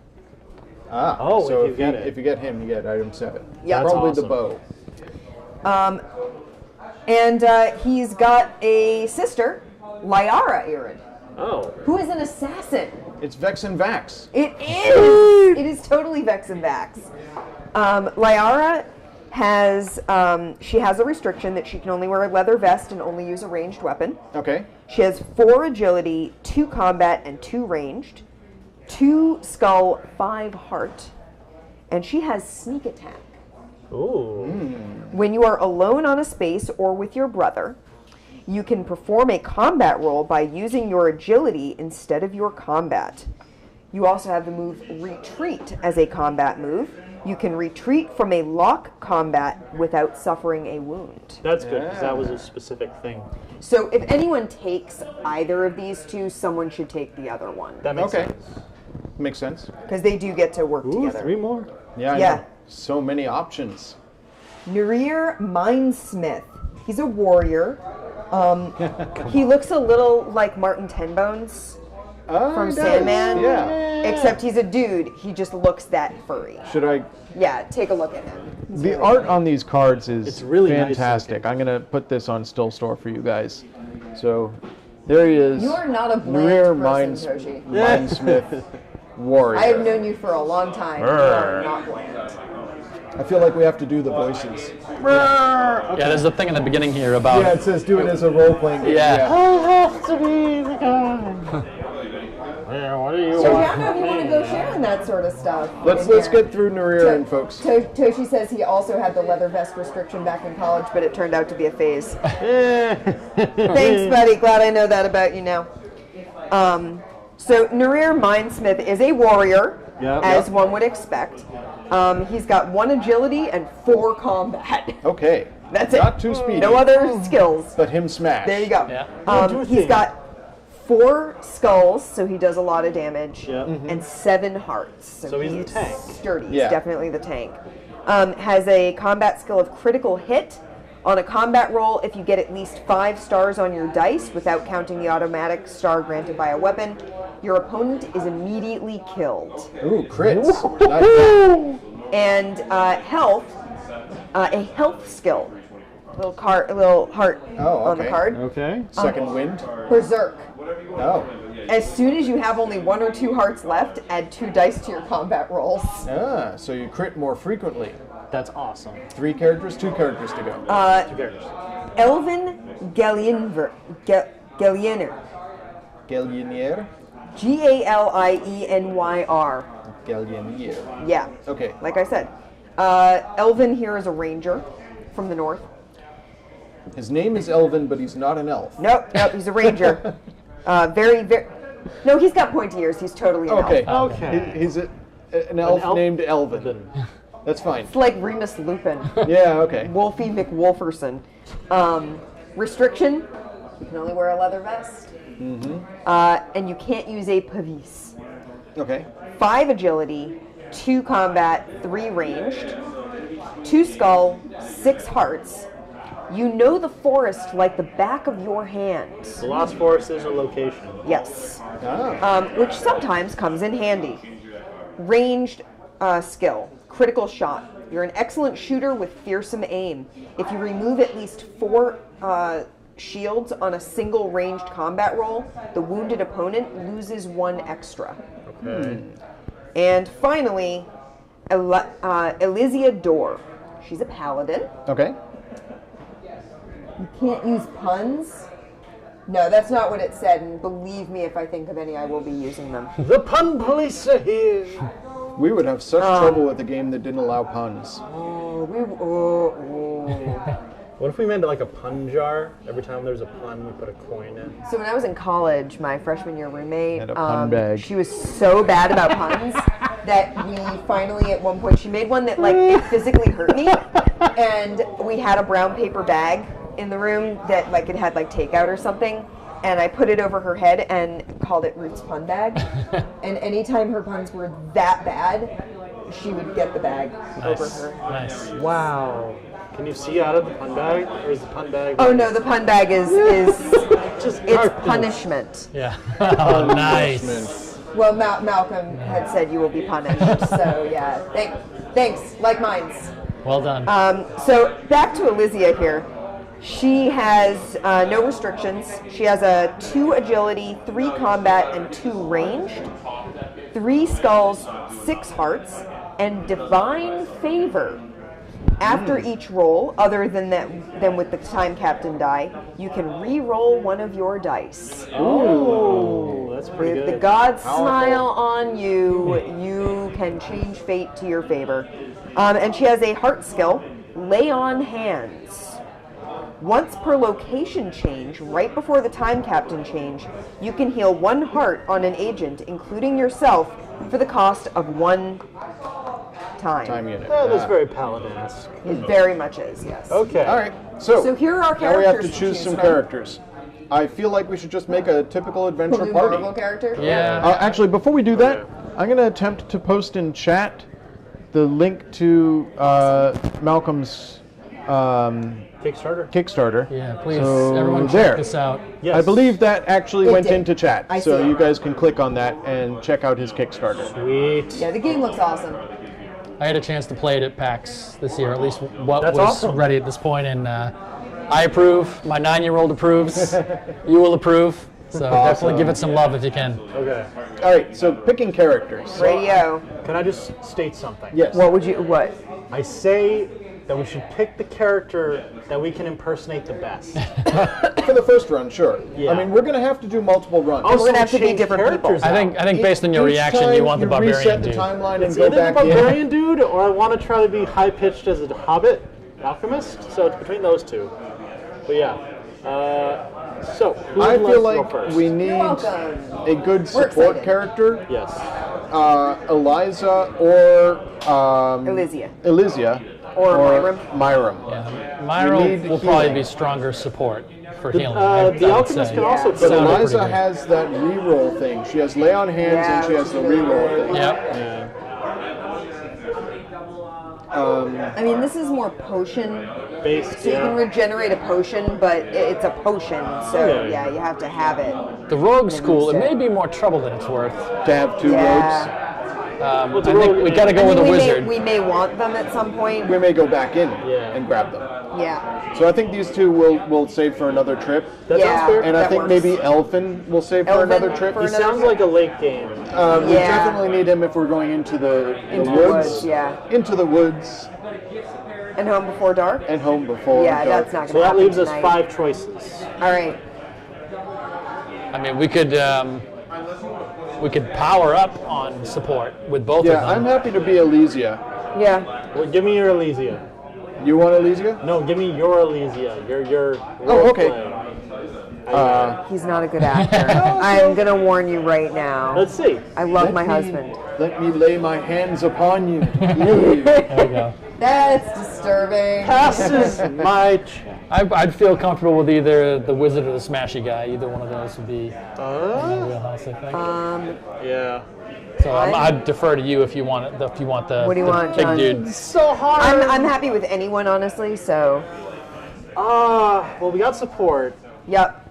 So if you get it. if you get him, you get item 7. Yeah. That's Probably awesome. the bow. And he's got a sister, Lyara Irid, Oh. who is an assassin. It's Vex and Vax. It is! It is totally Vex and Vax. Lyara has, she has a restriction that she can only wear a leather vest and only use a ranged weapon. Okay. She has 4 agility, 2 combat, and 2 ranged, 2 skull, 5 heart, and she has sneak attack. Ooh. When you are alone on a space or with your brother, you can perform a combat roll by using your agility instead of your combat. You also have the move Retreat as a combat move. You can retreat from a lock combat without suffering a wound. That's good because that was a specific thing. So if anyone takes either of these 2, someone should take the other one. That makes Okay. sense. Makes sense. Because they do get to work Ooh, together. 3 more. Yeah. I Yeah. know. So many options. Nurir Mindsmith. He's a warrior. He looks a little like Martin Tenbones from He does. Sandman. Yeah. Except he's a dude. He just looks that furry. Should I? Yeah, take a look at him. He's The really art funny. on these cards is It's really nice fantastic. I'm gonna put this on Still Store for you guys. So there he is. You are not a Nurir bland person, Toshi. Mindsmith warrior. I have known you for a long time. You are not bland. I feel like we have to do the voices. Yeah, there's a thing in the beginning here about. Yeah, it says do it as a role playing game. Yeah. I have to be the guy. Yeah, what do you So want? I don't know if you want to go sharing that sort of stuff. Let's in here. get through Nurir and folks. Toshi says he also had the leather vest restriction back in college, but it turned out to be a phase. Thanks, buddy. Glad I know that about you now. So Nurir Mindsmith is a warrior, Yep. as one would expect. He's got 1 agility and 4 combat. Okay. That's it. Not too speedy. No other skills. But him smash. There you go. Yeah. do a He's thing. got 4 skulls, so he does a lot of damage, Yeah. and 7 hearts. So he's the tank. Sturdy. Yeah. He's definitely the tank. Has a combat skill of critical hit. On a combat roll, if you get at least 5 stars on your dice, without counting the automatic star granted by a weapon, your opponent is immediately killed. Ooh, crits. Nice. And health, a health skill. Little heart on the okay. card. Okay. Second wind. Berserk. Oh. As soon as you have only 1 or 2 hearts left, add 2 dice to your combat rolls. So you crit more frequently. That's awesome. 3 characters, 2 characters to go. 2 characters. Elvin Galiener. Gallienier. Galienyr. Gallienier. Yeah. Okay. Like I said. Elvin here is a ranger from the north. His name is Elvin, but he's not an elf. Nope, he's a ranger. Very. No, he's got pointy ears. He's totally an Okay. elf. Okay. He's an elf elf? named Elvin. That's fine. It's like Remus Lupin. Yeah, okay. Wolfie McWolferson. Restriction, you can only wear a leather vest. And you can't use a pavis. Okay. 5 agility, 2 combat, 3 ranged, 2 skull, 6 hearts. You know the forest like the back of your hand. The Lost Forest is a location. Yes. Ah. Which sometimes comes in handy. Ranged, skill, critical shot. You're an excellent shooter with fearsome aim. If you remove at least 4 shields on a single ranged combat roll, the wounded opponent loses 1 extra. Okay. And finally, Elysia Dor. She's a paladin. Okay. You can't use puns. No, that's not what it said, and believe me, if I think of any, I will be using them. The pun police are here. We would have such trouble with a game that didn't allow puns. What if we made like a pun jar? Every time there's a pun, we put a coin in. So when I was in college, my freshman year roommate, Had a pun bag. she was so bad about puns that we finally, at one point, she made one that like it physically hurt me, and we had a brown paper bag in the room that like it had like takeout or something, and I put it over her head and called it Roots Pun Bag. And anytime her puns were that bad, she would get the bag over her. Nice. Wow. Can you see out of the pun bag? Or is the pun bag? Oh no, the pun bag is Just it's darkness. punishment. Yeah. Oh, nice. Well, Malcolm had said you will be punished, so yeah. Thanks, like mines. Well done. So back to Elysia here. She has no restrictions. She has a 2 agility, 3 combat, and 2 ranged, 3 skulls, 6 hearts, and divine favor. After each roll, other than with the Time Captain die, you can re-roll one of your dice. Oh, that's pretty With good. the gods smile on you, you can change fate to your favor. And she has a heart skill, Lay on Hands. Once per location change, right before the Time Captain change, you can heal 1 heart on an agent, including yourself, for the cost of 1 Time unit. Oh, that's very paladin-esque. It very much is, yes. Okay. All right. So So here are our now characters. we have to choose some from. characters. I feel like we should just make a typical adventure Blue party. Marvel character? Yeah. Actually, before we do that, I'm going to attempt to post in chat the link to Malcolm's Kickstarter? Kickstarter. Yeah, please, So everyone there. check this out. Yes. I believe that actually It went did. into chat, I so see it. you guys can click on that and check out his Kickstarter. Sweet. Yeah, the game looks awesome. I had a chance to play it at PAX this year, at least what That's was awesome. ready at this point, and I approve. My 9-year-old approves. You will approve. So definitely give it some love if you can. Okay. All right, so picking characters. Radio. Can I just state something? Yes. What? I say that we should pick the character that we can impersonate the best. For the first run, sure. Yeah. I mean, we're going to have to do multiple runs. Also, gonna have to be change different people. characters I think out. based on your Each reaction, time you want the barbarian reset the dude. timeline and It's go either the back in. barbarian dude, or I want to try to be high-pitched as a hobbit alchemist. So it's between those two. But yeah. So who I would feel like to like go first? we need welcome. a good We're support excited. character. Yes. Eliza or Elysia. Or Myram. Yeah. We Myro need will probably healing. be stronger support for healing. I The would alchemist say. can also But put Sounded pretty Eliza good. has that reroll thing. She has lay on hands Yeah, and she has which the is really reroll good. thing. Yep. I mean, this is more potion, based. so you can Yeah. regenerate a potion, but it's a potion, so Okay. yeah, you have to have it. The rogue school, it set. may be more trouble than it's worth. To have 2 rogues. Yeah. I the think rogue- we got to go I with mean, a we wizard. we may want them at some point. We may go back in Yeah. and grab them. Yeah. So I think these 2 we'll save for another trip. That Yeah. sounds fair. And I That think works. maybe Elfin we'll save for Elfin another trip. for He another sounds trip. like a late game. We Yeah. definitely need him if we're going into the Into the woods. woods, yeah. Into the woods And home before dark? and home before Yeah, dark. that's not So going to that happen leaves us tonight. 5 choices. All right. I mean, we could power up on support with both Yeah, of I'm them. happy to be Elysia. Yeah. Well, give me your Elysia. You want Elysia? No, give me your Elysia. Your Oh, okay. roleplay. He's not a good actor. I'm going to warn you right now. Let's see. I love Let my me- husband. Let me lay my hands upon you. There we go. That's disturbing. Passes my check. I'd feel comfortable with either the wizard or the smashy guy. Either one of those would be in the wheelhouse, I think. Yeah. So I'd defer to you if you want it. If you want the, What do you the want, big John? dude. So hard. I'm happy with anyone, honestly, so. Well, we got support. Yep.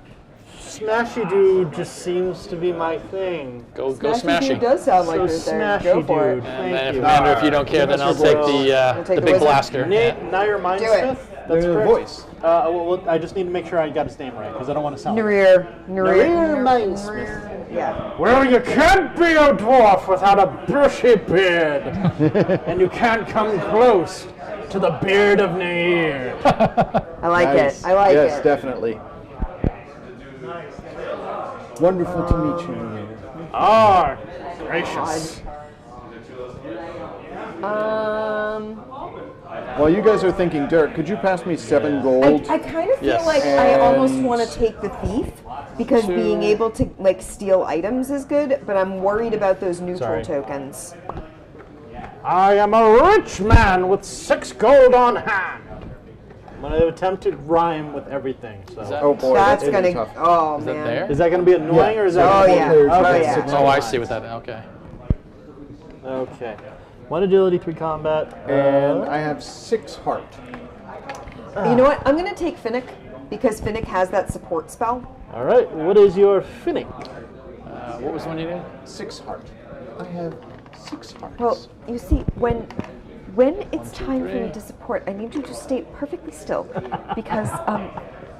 Smashy Dude just seems to be my thing. Go Smashy Smashy. Dude does sound like So your thing. Smashy Go for Dude. it. And then Thank you. Commander, if you don't care, then I'll take Take the the big wizard. blaster. Now you're Mindsmith? That's The correct. voice. Well, I just need to make sure I got his name right, because I don't want to sound Narir Mindsmith. Yeah. Well, you can't be a dwarf without a bushy beard. And you can't come close to the beard of Nair. I like Nice. it. I like yes, it. definitely. Wonderful to meet you. Ah, gracious. While you guys are thinking, Dirk, could you pass me 7 gold? I kind of feel Yes. like I almost And- want to take the thief because being able to like steal items is good, but I'm worried about those neutral Sorry. tokens. I am a rich man with 6 gold on hand. I'm going to attempt to rhyme with everything. So. that- Oh boy, That's gonna be gonna. tough. Oh Is that man. there? Is that going to be annoying, or is that Oh, gonna be yeah. Players Oh, get yeah. 6 Oh, I gold. see what that. Okay. Okay. 1 agility, 3 combat. And I have 6 heart. You know what? I'm gonna take Finnick because Finnick has that support spell. All right. What is your Finnick? What was the one you did? 6 heart. I have 6 hearts. Well, you see, when it's time for me to support, I need you to stay perfectly still because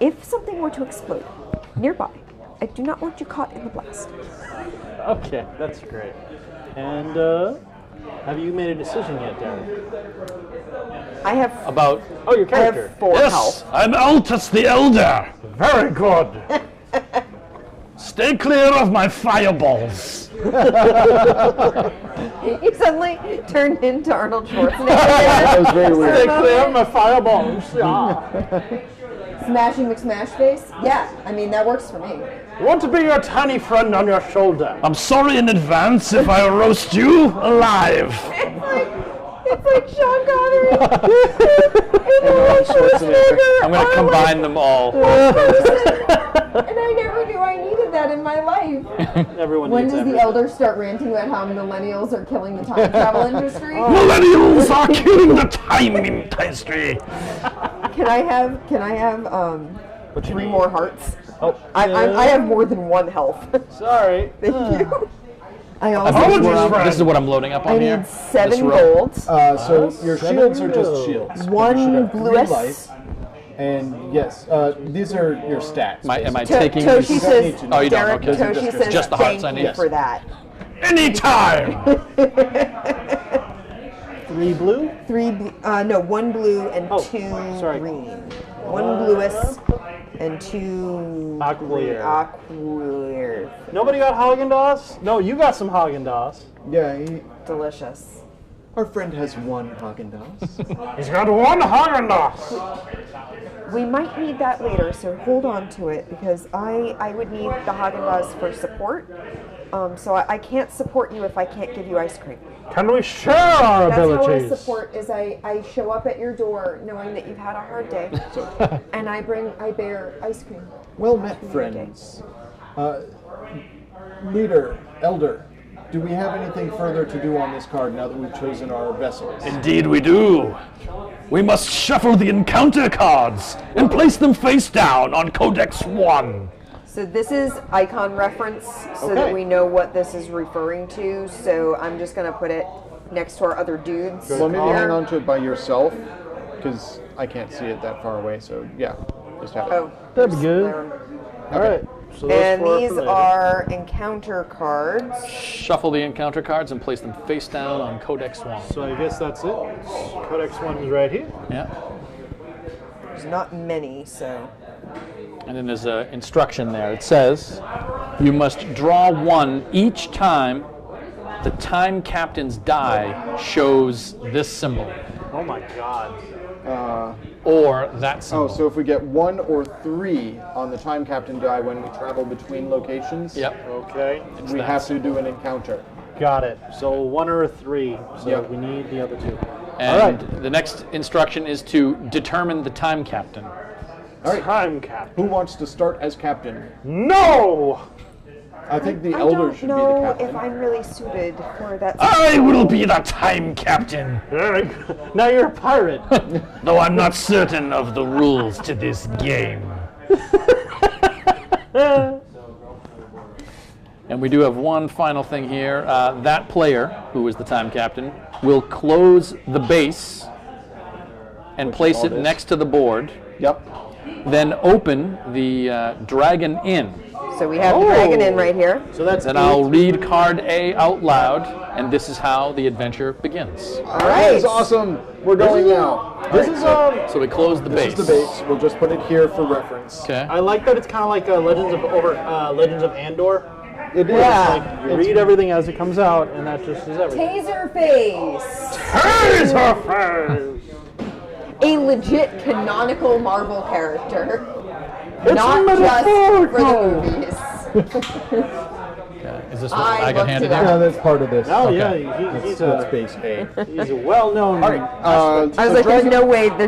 if something were to explode nearby, I do not want you caught in the blast. Okay, that's great. And have you made a decision yet, Darren? I have About. Oh, your I character. have 4 health. I'm Altus the Elder. Very good. Stay clear of my fireballs. You suddenly turned into Arnold Schwarzenegger. That was very weird. Stay clear of my fireballs. Smashing McSmash face? Yeah, I mean, that works for me. Want to be your tiny friend on your shoulder. I'm sorry in advance if I roast you alive. It's like Sean Connery. I'm going to combine them all. And I never knew I needed that in my life. Everyone When needs does the everything. elder start ranting about how millennials are killing the time travel industry? Millennials are killing the time industry. Can I have 3 more hearts? Oh, I have more than 1 health. sorry. Thank you. I also This is what I'm loading up on I here. need 7 This row. gold, So your 7 shields are just gold. shields. You should 1 have 3 blue life. And yes, these are your stats. Am I To- taking Toshi these? says, need to know. Oh, you don't, Derek, okay. Those are Toshi just- says just the hearts I thank need. you for that. Anytime. 3 blue? 1 blue and Oh, 2 sorry. green. 1 bluest and 2 Aqualir. aqualir. Nobody got Haagen-Dazs? No, you got some Haagen-Dazs. Yeah, Delicious. our friend has 1 Haagen-Dazs. He's got 1 Haagen-Dazs. We might need that later, so hold on to it because I would need the Haagen-Dazs for support. So I can't support you if I can't give you ice cream. Can we share our That's how I abilities? support. Is I show up at your door knowing that you've had a hard day, and I bear ice cream. Well met, friends. Leader, Elder, do we have anything further to do on this card now that we've chosen our vessels? Indeed we do. We must shuffle the encounter cards and place them face down on Codex 1. So this is icon reference, so that Okay. we know what this is referring to. So I'm just gonna put it next to our other dudes. Well, maybe here. hang on to it by yourself, because I can't see it that far away, so yeah, just have it. Oh, That'd be good. there. All right. So those And 4 these for later. are encounter cards. Shuffle the encounter cards and place them face down on Codex 1. So I guess that's it. Codex 1 is right here. Yeah. There's not many, so And then there's an instruction there. It says, you must draw 1 each time the time captain's die shows this symbol Oh my god. or that symbol. Oh, so if we get 1 or 3 on the time captain die when we travel between locations, Yep. Okay. we have to do an encounter. Got it. So 1 or a 3. So Yep. we need the other 2. And All right. the next instruction is to determine the time captain. All right, Time cap. who wants to start as captain? No! I think the I Elder don't should be the know captain. if I'm really suited for that. I will be the time captain, Now you're a pirate. though I'm not certain of the rules to this game. And we do have one final thing here. That player, who is the time captain, will close the base and place it next to the board. Yep. Then open the Dragon Inn. So we have the Dragon Inn right here. So that's Then I'll read card A out loud, and this is how the adventure begins. All That right. is awesome. We're going now. This is So we close the base. This is the base. We'll just put it here for reference. Okay. I like that it's kind of like Legends of Andor. It is. Yeah. Like you read everything as it comes out, and that just is everything. Taser Face. A legit canonical Marvel character. Not just for the movies. Okay. Is this what I I got looked handed it up. here? Yeah, that's part of this. Oh Okay. yeah, he's That's a base A. he's a well-known. All right. I was like, there's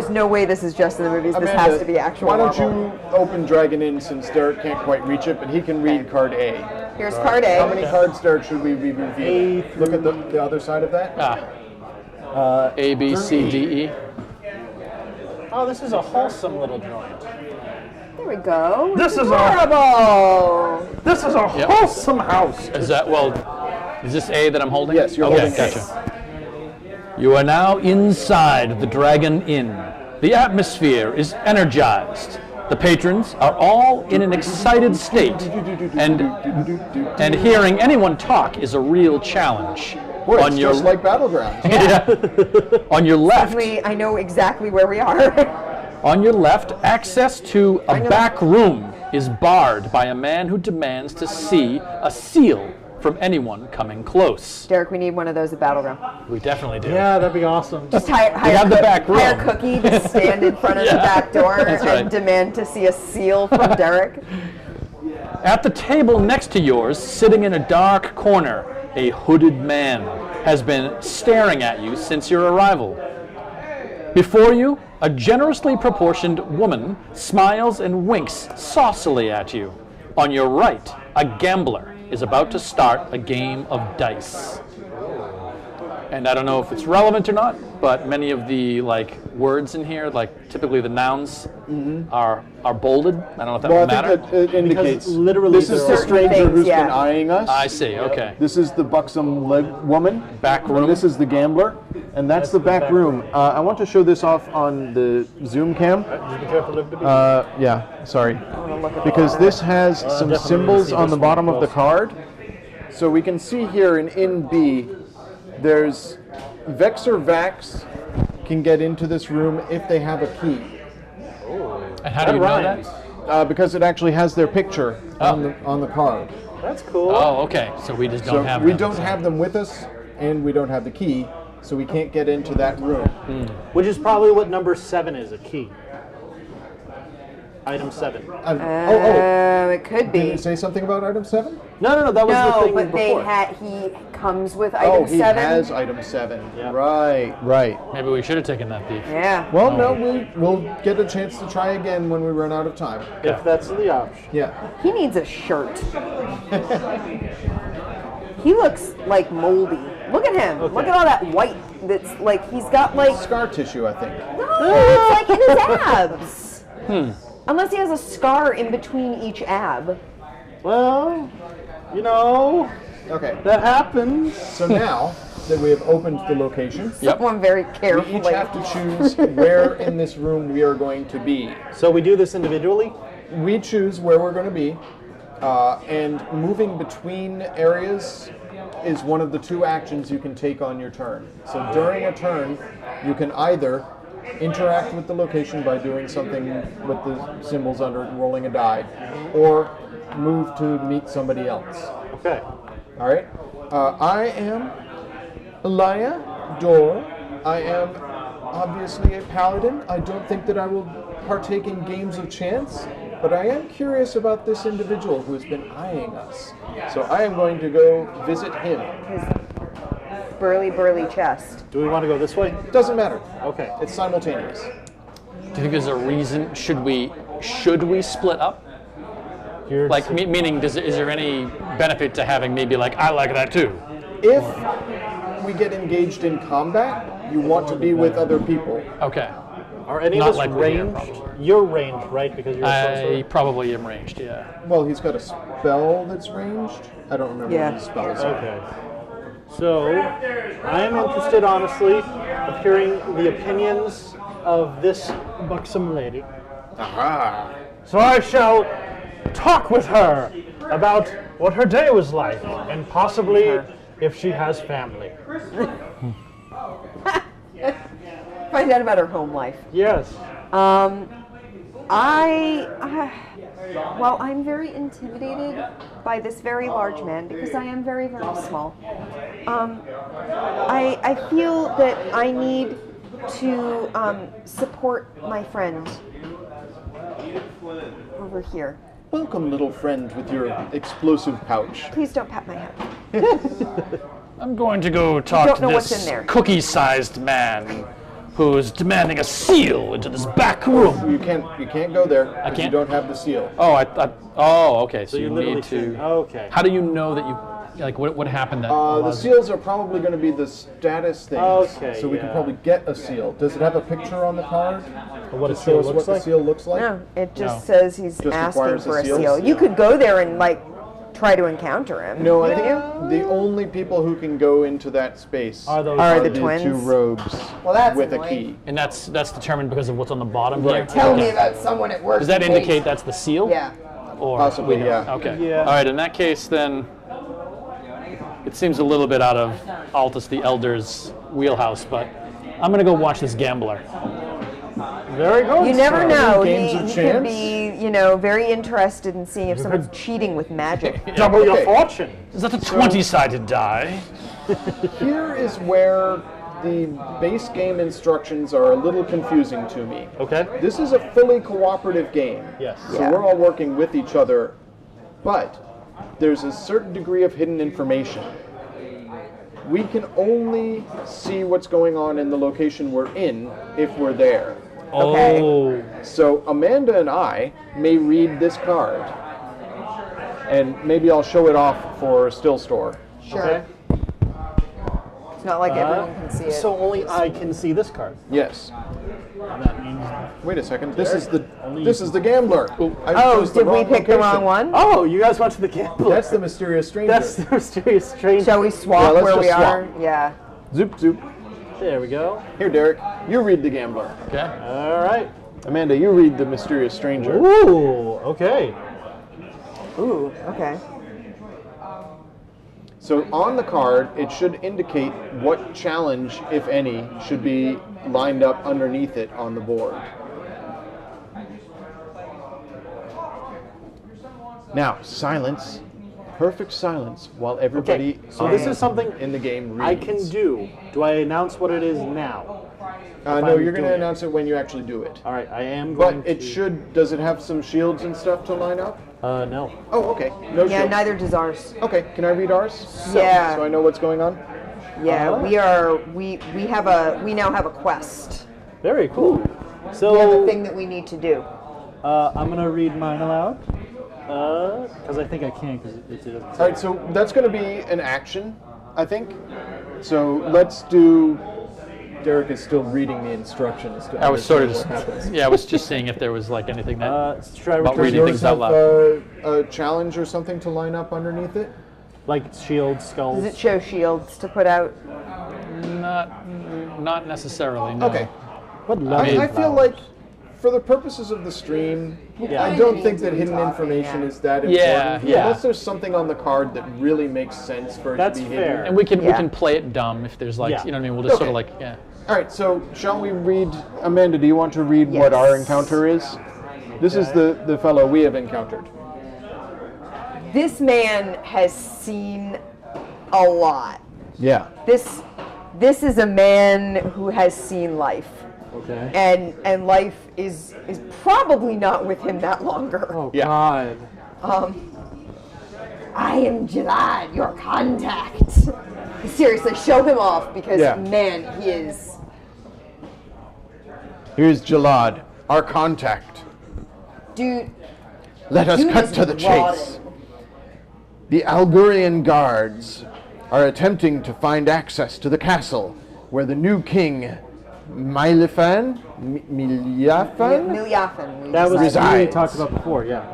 no way this is just in the movies. This has to be actual Why don't Marvel. you open Dragon Inn since Derek can't quite reach it, but he can read card A. Here's card A. How many cards, Derek, should we be reviewing? Look at the other side of that. A, B, C, D, E. Oh, this is a wholesome little joint. There we go. This is Adorable. This is a Yep. wholesome house. Is that, well, is this A that I'm holding? Yes, you're okay, holding A. gotcha. You are now inside the Dragon Inn. The atmosphere is energized. The patrons are all in an excited state, and hearing anyone talk is a real challenge. Boy, On it's your just like Battlegrounds. on your left, I know exactly where we are. on your left, access to a back room is barred by a man who demands to see a seal from anyone coming close. Derek, we need one of those at Battleground. We definitely do. Yeah, that'd be awesome. Just hire have the back hire room. Cookie to stand in front of the back door That's and right. demand to see a seal from Derek. At the table next to yours, sitting in a dark corner, a hooded man has been staring at you since your arrival. Before you, a generously proportioned woman smiles and winks saucily at you. On your right, a gambler is about to start a game of dice. And I don't know if it's relevant or not, but many of the words in here, typically the nouns, are bolded. I don't know if that Well, would I matter. think that it indicates literally this is they're the all- stranger Certain who's things, been yeah. eyeing us. I see. Okay. This is the buxom woman. Back room. And this is the gambler. And that's the back room. I want to show this off on the Zoom cam. Just be careful, look to be. Yeah, sorry. Because this has some definitely symbols see on this the one bottom of the close. card. So we can see here in B, there's Vex or Vax can get into this room if they have a key. And how do you know rhymes. that? Because it actually has their picture on the card. That's cool. Oh, okay. So we just don't So have we them. don't have them with us, and we don't have the key, so we can't get into that room. Which is probably what number 7 is, a key. Item 7. It could Did be. it say something about item 7? No, that was the No, thing but before. he comes with Oh, item he 7. has item 7. Yeah. Right. Maybe we should have taken that thief. Yeah. Well, no, we'll get a chance to try again when we run out of time. If that's the option. Yeah. He needs a shirt. He looks like moldy. Look at him. Look at all that white. That's he's got Scar tissue, I think. no, it's like in his abs. Unless he has a scar in between each ab. Well, Okay. that happens. So now that we have opened the location, Someone very we carefully. each have to choose where in this room we are going to be. So we do this individually? We choose where we're going to be, and moving between areas is one of the 2 actions you can take on your turn. So during a turn, you can either interact with the location by doing something with the symbols under it and rolling a die, or move to meet somebody else. Okay. All right. I am Elia Dor. I am obviously a paladin. I don't think that I will partake in games of chance, but I am curious about this individual who has been eyeing us. So I am going to go visit him. burly chest. Do we want to go this way? Doesn't matter. Okay. It's simultaneous. Do you think there's a reason? Should we split up? You're Meaning, is there any benefit to having maybe I like that too? If we get engaged in combat, you want to be with other people. Okay. Are any Not of us likely to hear, ranged? probably. You're ranged, right? Because you're a I sorcerer. probably am ranged, yeah. Well, he's got a spell that's ranged. I don't remember Yeah. what his spells are. Okay. So, I am interested, honestly, of hearing the opinions of this buxom lady. Aha! So I shall talk with her about what her day was like, and possibly if she has family. Find out about her home life. Yes. Well, I'm very intimidated by this very large man because I am very, very small. I feel that I need to support my friend over here. Welcome, little friend with your explosive pouch. Please don't pat my head. I'm going to go talk don't to know what's this in there. cookie-sized man who's demanding a seal into this back room. You can't go there because you can't? don't have the seal. Oh, okay. So, you literally need to. can't- okay. How do you know that you like? What happened? That The allows- seals are probably going to be the status things. Okay, So we can yeah. probably get a seal. Does it have a picture on the card? What a To show seal us looks what the like? seal looks like? No, it just No. says he's Just asking requires for a a seal? seal. You could go there and try to encounter him. No, I couldn't think you? the only people who can go into that space Are those Are the the twins? two robes Well, that's with a annoying. key. And that's determined because of what's on the bottom Right. here. Tell Okay. me about someone at work. Does that indicate that's the seal? Yeah. Or Possibly, we don't- yeah. Okay. Yeah. All right. In that case, then it seems a little bit out of Altus the Elder's wheelhouse, but I'm gonna go watch this gambler. Very good. You never sir. know. games He of could chance? be, very interested in seeing if someone's cheating with magic. Double your Okay. fortune. Is that a 20-sided die? Here is where the base game instructions are a little confusing to me. Okay. This is a fully cooperative game. Yes. So Yeah. we're all working with each other, but there's a certain degree of hidden information. We can only see what's going on in the location we're in if we're there. Okay. Oh. So Amanda and I may read this card, and maybe I'll show it off for Still Store. Sure. Okay. It's not like everyone can see it. So only I can see this card. Yes. That means. Wait a second. This is the Only this you is the gambler. I Oh, chose the did we wrong pick the wrong location. one? Oh, you guys went to the gambler. That's the mysterious stranger. That's the mysterious stranger. Shall we swap Yeah, let's where just we are? swap. Yeah. Zoop zoop. There we go. Here, Derek. You read the gambler. Okay. All right. Amanda, you read the mysterious stranger. Ooh. Okay. Ooh, okay. So on the card, it should indicate what challenge, if any, should be lined up underneath it on the board. Now, silence. Perfect silence while everybody So this is something in the game reads. I can do. Do I announce what it is now? No, I'm you're going to doing it. announce it when you actually do it. All right. I am going But it to. should. Does it have some shields and stuff to line up? No. Oh, okay. No Yeah, shields. neither does ours. Okay, can I read ours? Yeah. So I know what's going on. Yeah, Uh-huh. we now have a quest. Very cool. We have a So thing that we need to do. I'm gonna read mine aloud. Because I think I can. Because it doesn't. All right, so that's going to be an action, I think. So let's do. Derek is still reading the instructions. To I was sort of understand just, what happens. yeah, I was just seeing if there was like anything that Should I about return reading Yours things out have loud. a challenge or something to line up underneath it? like shields, skulls? Does it show shields to put out? Not necessarily. No. Okay. What lovely I feel flowers. like, for the purposes of the stream, Yeah. I don't think that hidden information is that important. Yeah, yeah. Unless there's something on the card that really makes sense for it That's to be fair. hidden. And we can Yeah. play it dumb if there's like Yeah. you know what I mean. We'll just sort of Okay. like yeah. All right, so shall we read? Amanda, do you want to read what our Yes. encounter is? This is the fellow we have encountered. This man has seen a lot. Yeah. This is a man who has seen life. Okay. And life is probably not with him that longer. Oh Yeah. God. I am Jalad, your contact. Seriously, show him off because Yeah. man, he is. Here's Jalad, our contact. Dude, Let us Dude cut is to the rotted. chase. The Algurian guards are attempting to find access to the castle where the new king Milifan, Milyafin. we That was decided. what we Resides. talked about before, yeah.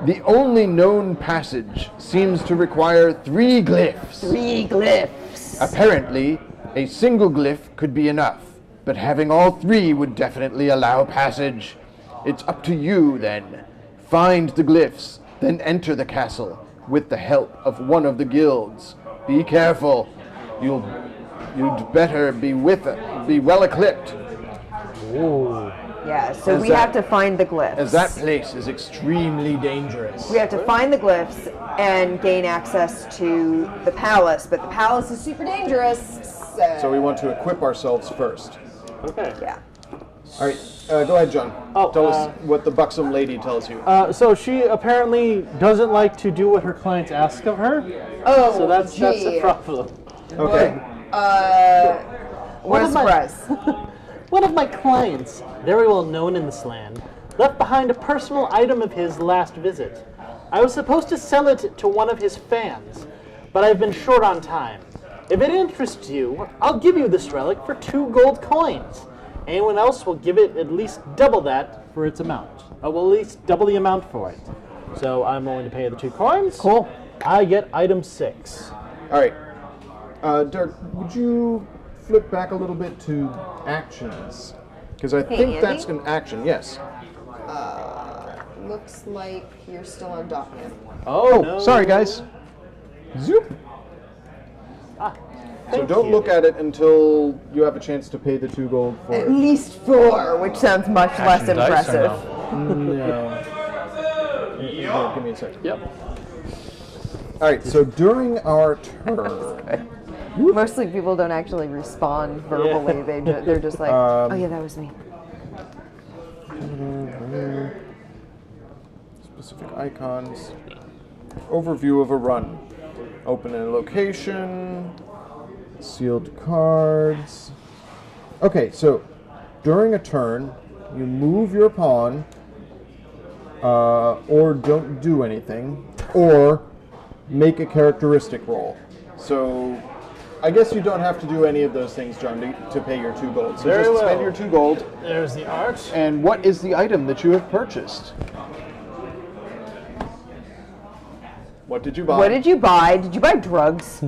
The only known passage seems to require 3 glyphs. 3 glyphs. Apparently, a single glyph could be enough, but having all 3 would definitely allow passage. It's up to you then. Find the glyphs, then enter the castle with the help of one of the guilds. Be careful. You'd better be well equipped, Ooh. Yeah, so As we that- have to find the glyphs. as that place is extremely dangerous. We have to find the glyphs and gain access to the palace, but the palace is super dangerous. So we want to equip ourselves first. Okay. Yeah. All right, go ahead, John. Oh, Tell us what the buxom lady tells you. So she apparently doesn't like to do what her clients ask of her. Oh, So that's a gee. problem. Okay. What a of my- surprise. One of my clients, very well known in this land, left behind a personal item of his last visit. I was supposed to sell it to one of his fans, but I've been short on time. If it interests you, I'll give you this relic for 2 gold coins. Anyone else will give it at least double that for its amount. Well, at least double the amount for it. So I'm willing to pay the 2 coins. Cool. I get item 6. All right. Dirk, would you flip back a little bit to actions? Because I think that's Andy? an action, yes. Looks like you're still on document. Oh, no. sorry, guys. Zoop. So Thank don't you. look at it until you have a chance to pay the 2 gold for At it. least 4, which sounds much less Action dice or impressive. no? No. Give me a second. Yep. All right, so during our turn, Mostly people don't actually respond verbally. They're just like, oh yeah, that was me. specific icons, overview of a run, open a location, sealed cards. Okay, so during a turn, you move your pawn, or don't do anything, or make a characteristic roll. So I guess you don't have to do any of those things, John, to pay your 2 gold. So Very just well. spend your 2 gold. There's the art. And what is the item that you have purchased? What did you buy? What did you buy? Did you buy drugs?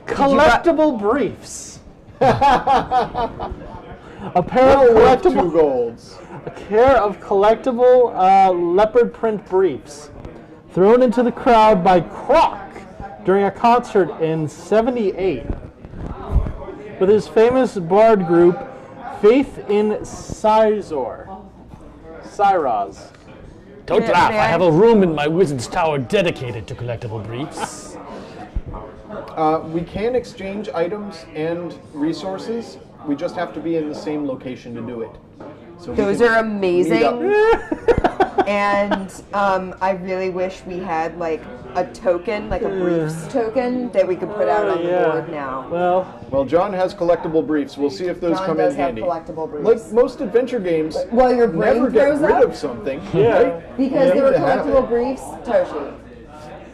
Collectible briefs. A pair of Worth 2 collectible, golds. a pair of collectible leopard print briefs, thrown into the crowd by Croc during a concert in '78 with his famous bard group, Faith in Sizor. Cyroz. Don't May- laugh. may I I- have a room in my wizard's tower dedicated to collectible briefs. We can exchange items and resources. We just have to be in the same location to do it. So we Those can are meet amazing. up. And I really wish we had like a token, like a briefs token that we could put out on the board now. Well, Well, John has collectible briefs. We'll see if those John come does in have handy. collectible briefs. Like most adventure games, Well, your brain never get throws rid up? of something. Yeah. Right? Because You they were need to have collectible it. briefs, Toshi.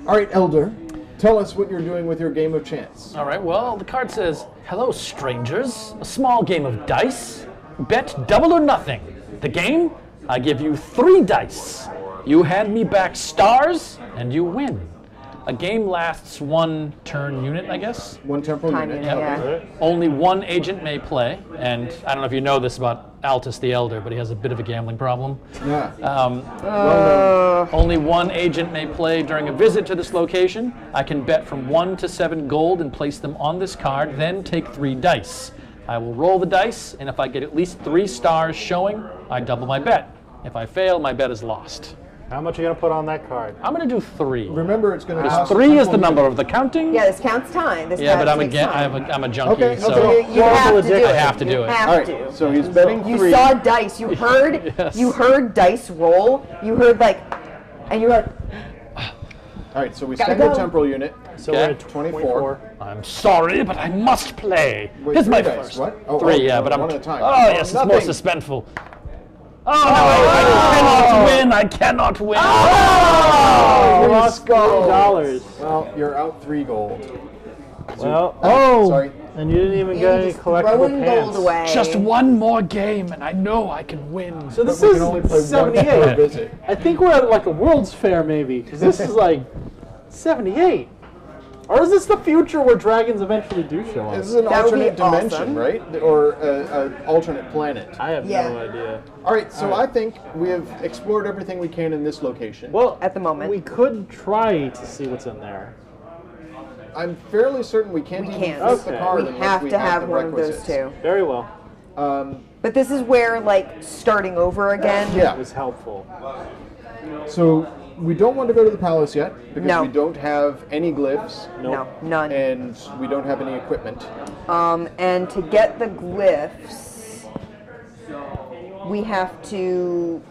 All right, Elder, tell us what you're doing with your game of chance. All right, well, the card says, "Hello, strangers. A small game of dice. Bet double or nothing. The game? I give you 3 dice. You hand me back stars, and you win. A game lasts 1 turn unit, I guess. 1 temporal Time unit. unit, yeah. Only 1 agent may play, and I don't know if you know this about Altus the Elder, but he has a bit of a gambling problem. Yeah. Well Only 1 agent may play during a visit to this location. I can bet from 1 to 7 gold and place them on this card, then take 3 dice. I will roll the dice, and if I get at least 3 stars showing, I double my bet. If I fail, my bet is lost. how much are you gonna put on that card? I'm going to do 3. remember, it's going to Because cost 3 is the temporal number unit. of the counting. Yeah, this counts time. This Yeah, but I'm takes time. I'm a junkie, Okay, so okay. You have to do addiction. it. I have to do You it. have All right, to. so he's betting You 3. saw dice. You heard. Yes. You heard dice roll. You heard like, and you heard. All right, so we Gotta spend your go. temporal unit. So Okay. we're at 24. I'm sorry, but I must play. Wait, Here's 3 my dice, first. what? Oh, 3, oh, yeah, no, but I'm. one at a time. Oh, yes, it's more nothing. suspenseful. Oh, no, I cannot win. I cannot win. Oh, lost $3. Well, you're out 3 gold. Well, oh, Sorry. And you didn't even get And any just collectible throwing pants. gold away. Just one more game, and I know I can win. So this we is can only play one 78. per visit. I think we're at like a World's Fair maybe, because this is like 78. Or is this the future where dragons eventually do show up? This is an That would be alternate dimension, awesome. right? Or an alternate planet. I have Yeah. no idea. All right, so All right. I think we have explored everything we can in this location. Well, At the moment. we could try to see what's in there. I'm fairly certain we can't We even can't. flip the Okay. card We unless have we to have the one of those requisites. two. Very well. But this is where, like, starting over again. Yeah. It was helpful. So we don't want to go to the palace yet because No. we don't have any glyphs Nope. No, none. and we don't have any equipment. And to get the glyphs, we have to.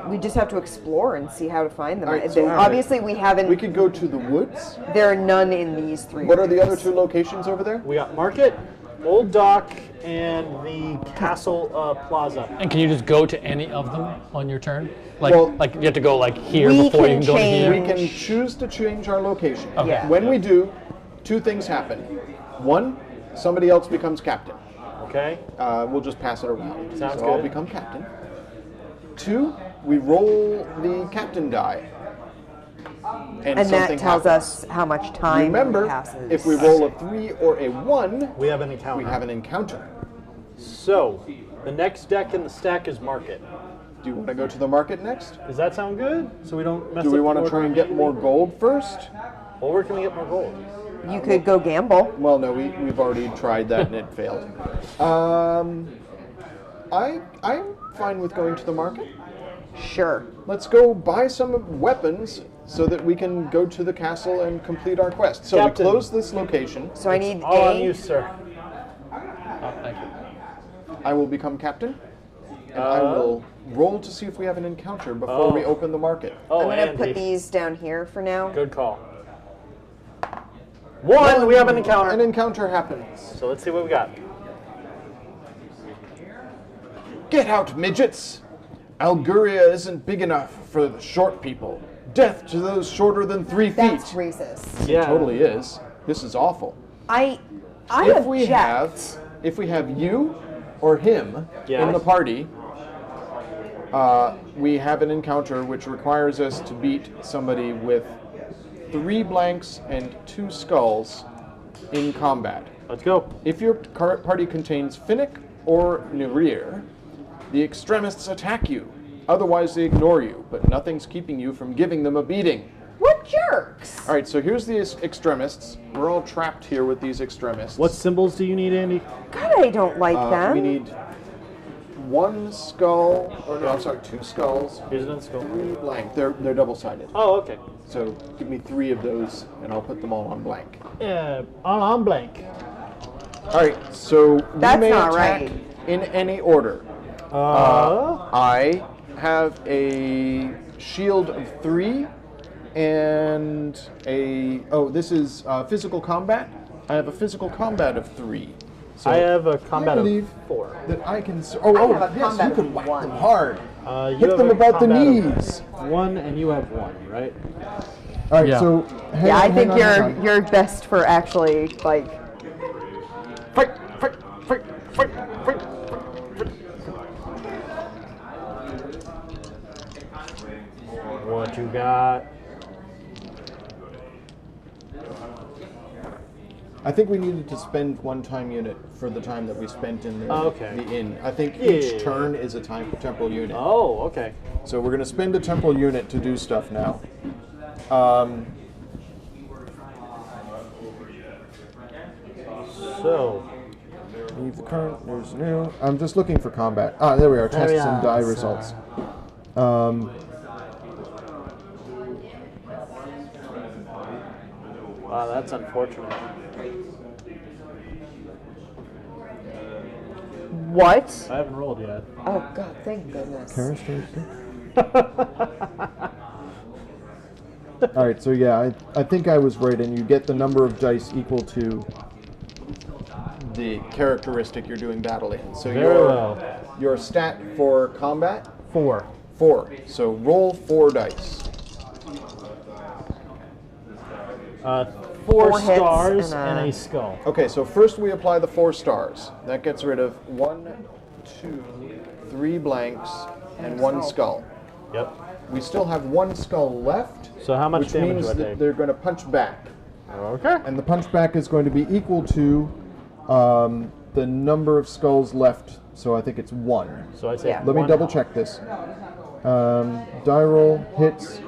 We just have to explore and see how to find them. All right, so- Obviously, we haven't. We could go to the woods. There are none in these three. What are the other rooms. two locations over there? We got Market, Old Dock, and the Castle Plaza. And can you just go to any of them on your turn? Well- Like you have to go like here We before you can can go to change- here. We can choose to change our location. Okay. Yeah. When we do, two things happen. One, somebody else becomes captain. Okay. We'll just pass it around. Sounds so I'll good. become captain. Two, we roll the captain die. And And that something tells happens. us how much time Remember, passes. if we roll a 3 or a 1, We have an encounter. we have an encounter. So, the next deck in the stack is Market. Do you want to go to the market next? Does that sound good? So we don't mess Do up we the want to order try and get more immediately? gold first? Well, where can we get more gold? You could go gamble. Well, no, we've already tried that and it failed. I'm fine with going to the market. Sure. Let's go buy some weapons so that we can go to the castle and complete our quest. So Captain. we close this location. So I need All on A. you, sir. Oh, thank you. I will become captain, and I will roll to see if we have an encounter before we open the market. Oh, I'm gonna Andy. put these down here for now. Good call. One, we have an encounter. An encounter happens. So let's see what we got. Get out, midgets! Alguria isn't big enough for the short people. Death to those shorter than 3 feet. That's racist. Yeah. Totally is. This is awful. I If we object. have you or him Yeah. in the party, we have an encounter which requires us to beat somebody with 3 blanks and 2 skulls in combat. Let's go. If your party contains Finnick or Nirir, the extremists attack you. Otherwise, they ignore you, but nothing's keeping you from giving them a beating. What jerks? All right, so here's the extremists. We're all trapped here with these extremists. What symbols do you need, Andy? God, I don't like them. We need 1 skull, or no, I'm sorry, 2 skulls, Here's another skull. 3 blank. They're double-sided. Oh, okay. So give me 3 of those, and I'll put them all on blank. Yeah, on blank. All right, so That's we may not attack right. in any order. I have a shield of 3 and this is physical combat. I have a physical combat of 3. So I have a combat of believe 4. that I can. have a Yes, combat you can of whack 1. them hard. You Hit have them a about the combat of knees. 1, and you have 1, right? All right, Yeah. so hang Yeah, on, I think hang on. you're best for actually like. Fight, fight, fight, fight, fight. What you got? I think we needed to spend 1 time unit for the time that we spent in the, Okay. the inn. I think Yeah. each turn is a temple unit. Oh, okay. So we're going to spend a temple unit to do stuff now. So, Leave the current. There's new. I'm just looking for combat. Ah, there we are. There we Tests and are. die So- results. wow, that's unfortunate. What? I haven't rolled yet. Oh God, thank goodness. All right. So yeah, I think I was right, and you get the number of dice equal to the characteristic you're doing battle in. So Very well. your stat for combat 4. 4. So roll 4 dice. 4 4 hits stars and and a skull. Okay, so first we apply the 4 stars. That gets rid of 1, 2, 3 blanks, and 1 skull. Yep. We still have 1 skull left. So how much which damage means do I that take? they're going to punch back. Okay. And the punch back is going to be equal to the number of skulls left. So I think it's 1. So I say Yeah. Let me 1 double health. check this. Die roll, hits,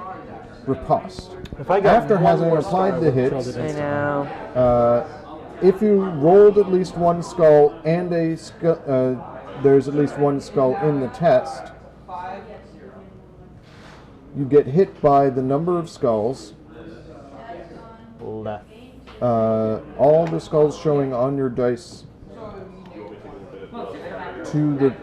riposte. If I got After one having more applied star, the I would hits, kill it I instantly. know. if you rolled at least 1 skull and there's at least 1 skull in the test, you get hit by the number of skulls. Left. All the skulls showing on your dice to the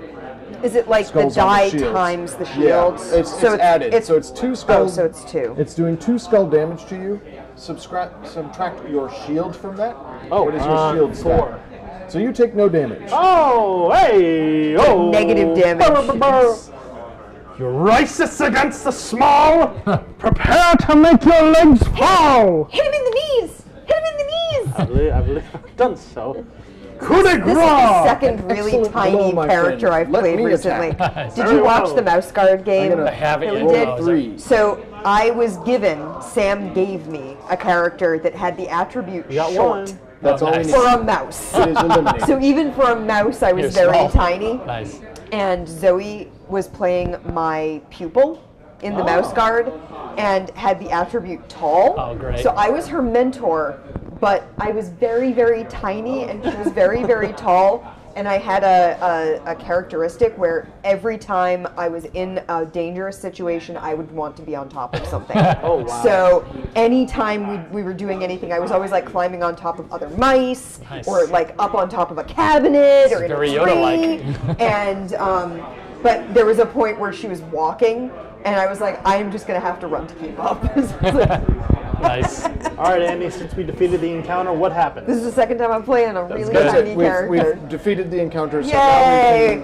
Is it like the skulls on die the shields. times the Yeah, shields? it's added. So it's 2 Oh, skulls. so it's 2. It's doing 2 skull damage to you. Subtract your shield from that. Oh, what is your shield stat? 4. So you take no damage. Oh, hey! Oh! Negative damage. Brr, brr, brr. Your righteous against the small. Prepare to make your legs fall. Hit him in the knees! Hit him in the knees! I believe I've done so. Coup de This is the second really Excellent blow, tiny my character friend. I've Let played me recently. attack. Did you watch the Mouse Guard game? I'm gonna I haven't that we yet. did? No, 3. So I was given, Sam gave me a character that had the attribute You got short 1. That's all we nice. need. for a mouse. It is eliminated. So even for a mouse, I was You're very small. tiny. Nice. And Zoe was playing my pupil in the Mouse Guard and had the attribute tall. Oh, great. So I was her mentor, but I was very, very tiny and she was very, very tall. And I had a characteristic where every time I was in a dangerous situation, I would want to be on top of something. Oh, wow. So anytime we were doing anything, I was always like climbing on top of other mice Nice. or like up on top of a cabinet or in very a tree. Yoda-like. And but there was a point where she was walking, and I was like, I'm just gonna have to run to keep up. Nice. All right, Andy, since we defeated the encounter, what happened? This is the second time I'm playing a really That's tiny it. character. We've defeated the encounter. So now Yay!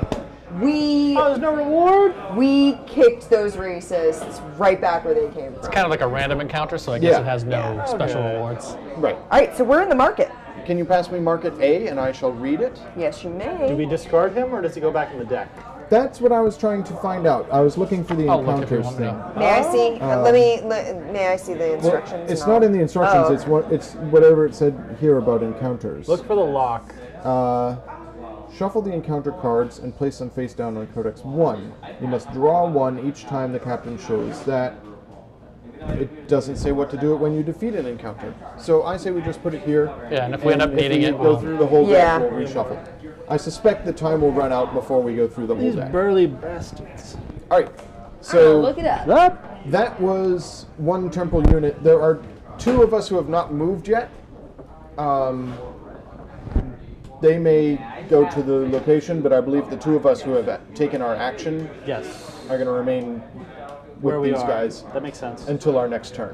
we Oh, there's no reward? We kicked those racists right back where they came from. Kind of like a random encounter, so I guess Yeah. it has no Yeah. special Okay. rewards. can, right. All right, so we're in the market. Can you pass me market A and I shall read it? Yes, you Do may. we discard him, or does he go back in the deck? That's what I was trying to find out. I was looking for the I'll look if you encounters want me thing. to. May I see? May I see the Well, instructions? it's and not I'll- in the instructions. Oh, okay. It's whatever it said here about encounters. Look for the lock. Shuffle the encounter cards and place them face down on Codex 1. You must draw 1 each time the captain shows that. It doesn't say what to do it when you defeat an encounter. So I say we just put it here. Yeah, and if we end up needing it, go we'll- through the whole Yeah. deck, we'll reshuffle. I suspect the time will run out before we go through the whole These deck. burly bastards. All right. So Look it up. Up. that was one temple unit. There are 2 of us who have not moved yet. They may go to the location, but I believe the 2 of us who have taken our action Yes. are going to remain with Where we these are. guys That makes sense. until our next turn.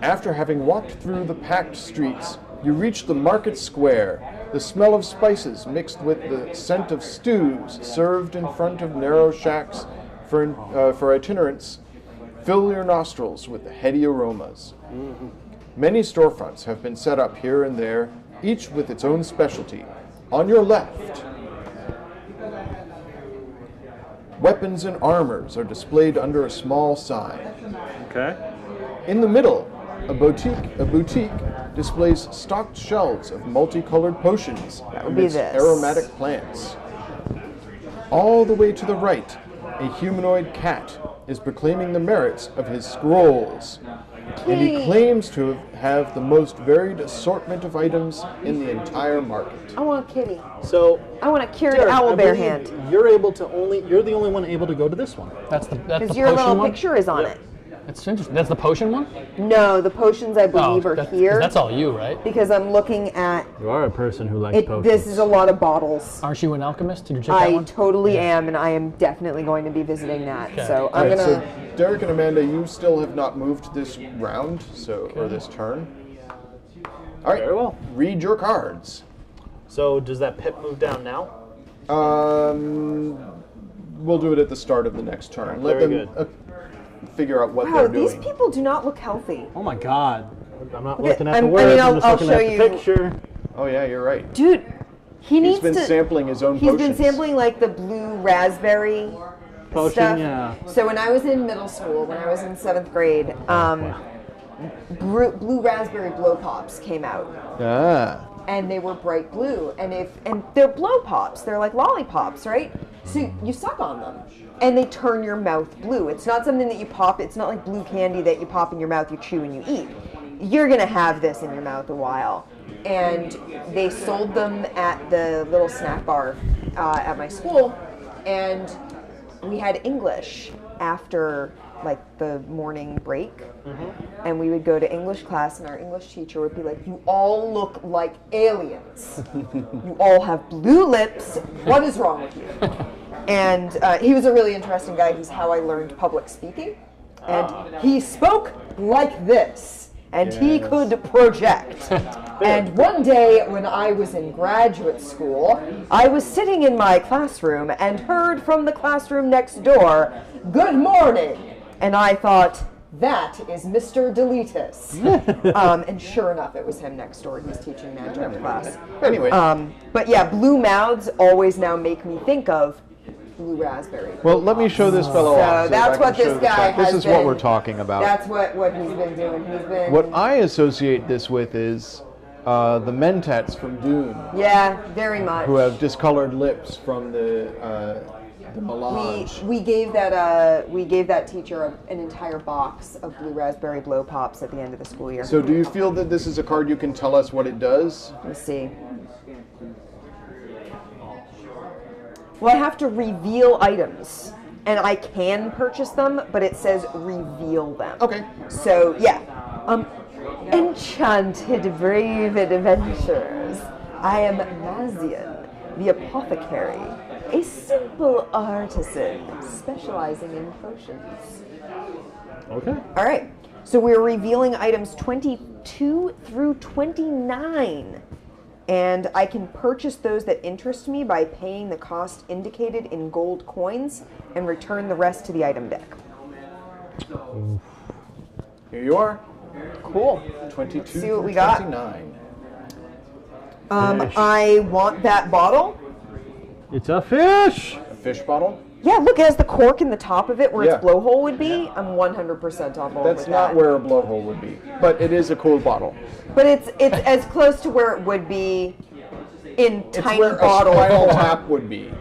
After having walked through the packed streets, you reach the market square. The smell of spices mixed with the scent of stews served in front of narrow shacks for itinerants fill your nostrils with the heady aromas. Many storefronts have been set up here and there, each with its own specialty. On your left, weapons and armors are displayed under a small sign. Okay. In the middle, a boutique displays stocked shelves of multicolored potions would be amidst this. aromatic plants. All the way to the right, a humanoid cat is proclaiming the merits of his scrolls. And he Kitty. claims to have the most varied assortment of items in the entire market. I want a kitty. So, I want a cured Derek, owl I bear believe hand. You're the only one able to go to this one. That's the Because your potion little one. picture is on it. It's interesting. That's the potion one. No, the potions I believe are 'cause here. That's all you, right? Because I'm looking at You are a person who likes it. This is a lot of bottles. Aren't you an alchemist? Did you check that I one? totally am, and I am definitely going to be visiting that. Okay. So I'm Alright, gonna. so Derek and Amanda, you still have not moved this round, or this turn. All right, Very well. read your cards. So, does that pip move down now? We'll do it at the start of the next turn. Very good. figure out what Wow, they're these doing. people do not look healthy. Oh my God. I'm not Look looking at- at the I words. mean, I'm just I'll looking show at the you- picture. Oh yeah, you're right. Dude, he He's needs been to. sampling his own He's potions. been sampling like the blue raspberry Potion, stuff. yeah. So when I was in middle school, when I was in 7th grade, blue raspberry blow pops came out. Ah. And they were bright blue, and they're blow pops. They're like lollipops, right? So you suck on them, and they turn your mouth blue. It's not something that you pop. It's not like blue candy that you pop in your mouth, you chew, and you eat. You're gonna have this in your mouth a while. And they sold them at the little snack bar at my school, and we had English after like the morning break, and we would go to English class, and our English teacher would be like, "You all look like aliens. You all have blue lips. What is wrong with you?" And he was a really interesting guy. He's how I learned public speaking, and he spoke like this, and he could project. And one day when I was in graduate school, I was sitting in my classroom and heard from the classroom next door, "Good morning." And I thought, that is Mr. Deletus. And sure enough, it was him next door. He was teaching that gym class. Anyway, But yeah, blue mouths always now make me think of blue raspberry. well, let me show this fellow So off. that's if I what can show this guy back. This has is what been- we're talking about. That's what he's been doing. He's been What I associate this with is the Mentats from Dune, yeah, very much. who have discolored lips from the melange. We gave that teacher an entire box of blue raspberry blow pops at the end of the school year. So do you feel that this is a card you can tell us what it does? Let me see. Well, I have to reveal items, and I can purchase them, but it says reveal them. Okay. So yeah, enchanted brave adventures. I am Mazian, the apothecary, a simple artisan specializing in potions. Okay. All right, so we're revealing items 22 through 29. And I can purchase those that interest me by paying the cost indicated in gold coins and return the rest to the item deck. Here you are. Cool. 22 See what through we got. 29. I want that bottle. It's a fish. A fish bottle? Yeah, look, it has the cork in the top of it where Yeah. its blowhole would be. I'm 100% on board That's with not that. where a blowhole would be, but it is a cool bottle. But it's as close to where it would be in It's tiny where bottle a spinal form. tap would be.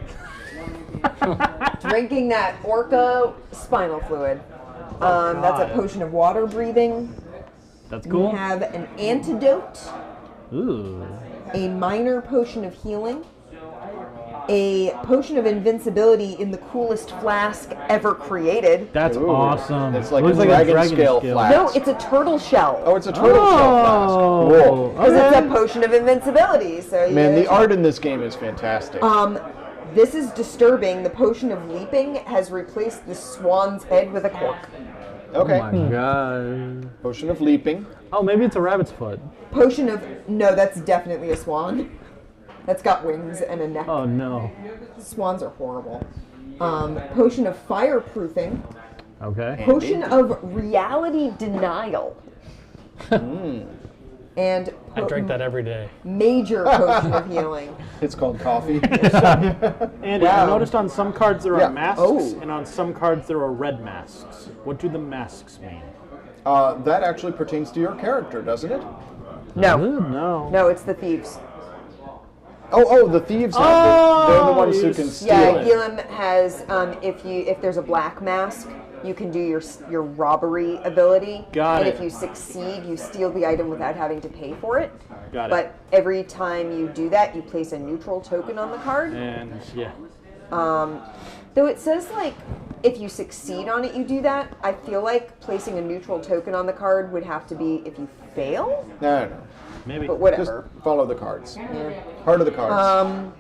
Drinking that orca spinal fluid. That's a God. potion of water breathing. That's We cool. have an antidote, Ooh. a minor potion of healing, a potion of invincibility in the coolest flask ever created. That's Ooh. awesome. It's like Looks a dragon scale scale. flask. No, it's a turtle shell. Oh, it's a turtle shell flask. Cool. Because it's a potion of invincibility. So Man, you the art in this game is fantastic. This is disturbing. The potion of leaping has replaced the swan's head with a cork. Okay. Oh my god. Potion of leaping. Oh, maybe it's a rabbit's foot. Potion of no, that's definitely a swan. That's got wings and a neck. Oh no. Swans are horrible. Potion of fireproofing. Okay. Potion of reality denial. And I drink that every day. major potion of healing. It's called coffee. And I Wow. noticed on some cards there Yeah. are masks, Oh. and on some cards there are red masks. What do the masks mean? That actually pertains to your character, doesn't it? No, No. no, it's the thieves. Oh, the thieves have it. They're the ones who can steal Yeah, it. Gilliam has. If there's a black mask, you can do your robbery ability. Got and it. if you succeed, you steal the item without having to pay for it. Got it. But every time you do that, you place a neutral token on the card. And yeah. Though it says like if you succeed on it, you do that. I feel like placing a neutral token on the card would have to be if you fail. No. Maybe. But Just whatever. follow the cards. Yeah. Heart of the cards.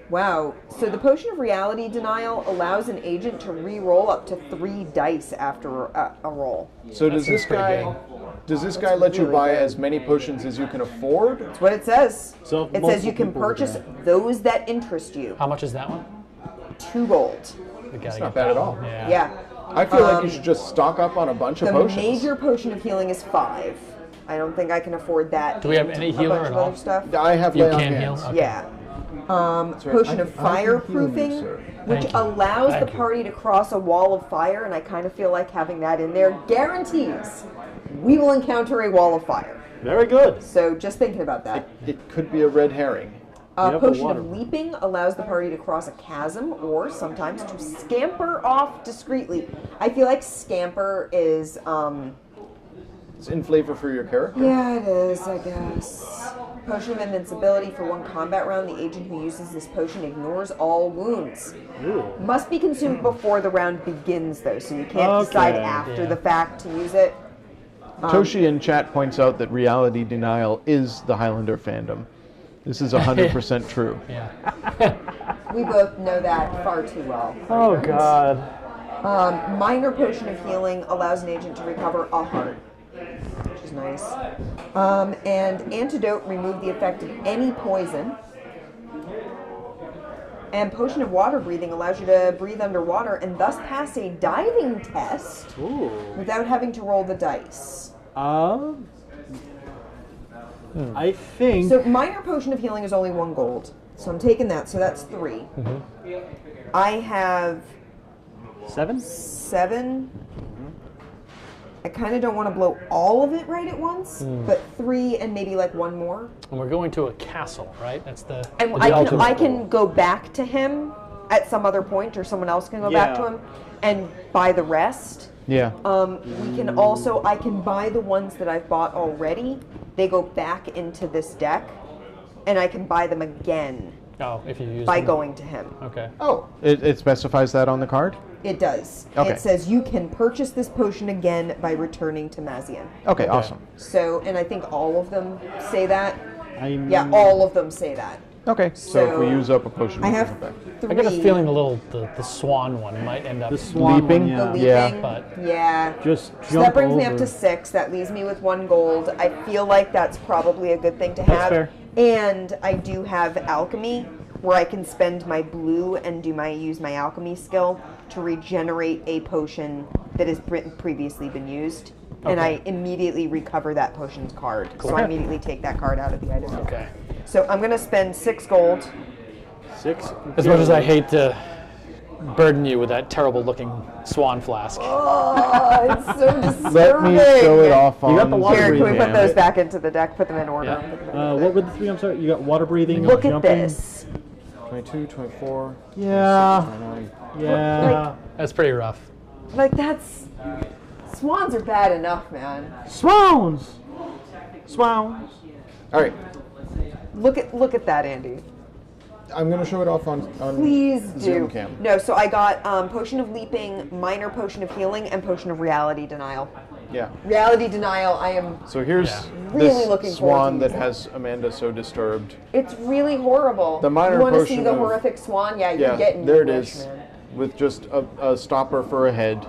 Wow. So the potion of reality denial allows an agent to re-roll up to 3 dice after a roll. So does this seems pretty guy? Does this guy let you really buy good. as many potions as you can afford? That's what it says. So It says multiple you can people purchase can- those that interest you. How much is that one? 2 gold. We gotta not get bad that at all. one. Yeah. Yeah. I feel like you should just stock up on a bunch of The potions. major potion of healing is 5. I don't think I can afford that. Do we have and any a healer bunch at of all? other stuff. I have You lay on can hands. heal? Okay. Yeah. Potion of fireproofing, which Thank you. allows Thank the you. party to cross a wall of fire, and I kind of feel like having that in there guarantees we will encounter a wall of fire. Very good. So just thinking about that. It could be a red herring. have the Potion water of one. leaping allows the party to cross a chasm or sometimes to scamper off discreetly. I feel like scamper is, It's in flavor for your character. yeah, it is, I guess. Potion of invincibility for 1 combat round. The agent who uses this potion ignores all wounds. Ooh. Must be consumed before the round begins, though, so you can't decide Okay. after Yeah. the fact to use it. Toshi in chat points out that reality denial is the Highlander fandom. This is 100% true. Yeah. We both know that far too well. Oh God. Minor potion of healing allows an agent to recover a heart, which is nice. And antidote, remove the effect of any poison. And potion of water breathing allows you to breathe underwater and thus pass a diving test Ooh. without having to roll the dice. I think. So minor potion of healing is only 1 gold. So I'm taking that, so that's 3. I have 7. 7. I kind of don't want to blow all of it right at once, but 3 and maybe like 1 more. And we're going to a castle, right? That's the. And the I ultimate can goal. go back to him at some other point, or someone else can go back to Yeah. him and buy the rest. Yeah. We can also, I can buy the ones that I've bought already. They go back into this deck, and I can buy them again Oh, if you use by them. going to him. Okay. Oh, it specifies that on the card? It does. Okay. It says you can purchase this potion again by returning to Mazian. Okay, awesome. So, and I think all of them say that. I'm, Yeah, all of them say that. Okay, so if we So, use up a potion, I we have can go back. 3. I get a feeling the swan one might end up. The swan Leaping? one, The yeah. leaping, But- yeah. Just So jump that brings me up over. to 6. That leaves me with 1 gold. I feel like that's probably a good thing to That's have. fair. And I do have alchemy, where I can spend my blue and use my alchemy skill to regenerate a potion that has previously been used. And I Okay. immediately recover that potion's card. So I immediately take that card out of the item. Okay. So I'm going to spend 6 gold. 6. As much as I hate to burden you with that terrible looking swan flask. Oh, it's so disturbing. Let me show it off on You got the water Here, can we breathing. put those back into the deck? Put them in order. Yeah. What were the 3? I'm sorry. You got water breathing. Look at jumping. this. 22, 24, Yeah. 29. Yeah. That's pretty rough. Like that's swans are bad enough, man. Swans. Swans. All right, Look at that, Andy. I'm going to show it off on Please Zoom do. cam. No, so I got potion of leaping, minor potion of healing, and potion of reality denial. Yeah. Reality denial. I am. So here's Yeah. Really this looking forward swan to that using has Amanda so disturbed. It's really horrible. The minor You want to see potion the of- horrific swan? Yeah, Yeah, you're getting there it English, is, man. with just a stopper for a head.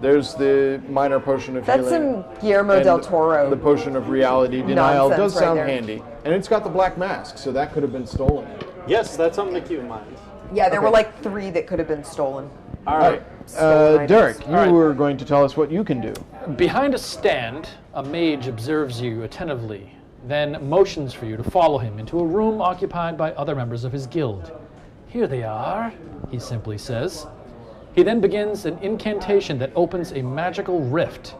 There's the minor potion of That's healing. some Guillermo and del Toro. The potion of reality denial Nonsense does right sound there. handy, and it's got the black mask, so that could have been stolen. Yes, that's something to keep in mind. Yeah, there Okay. were like 3 that could have been stolen. All right, Stolen items. Derek, you All right. were going to tell us what you can do. Behind a stand, a mage observes you attentively, then motions for you to follow him into a room occupied by other members of his guild. Here they are, he simply says. He then begins an incantation that opens a magical rift.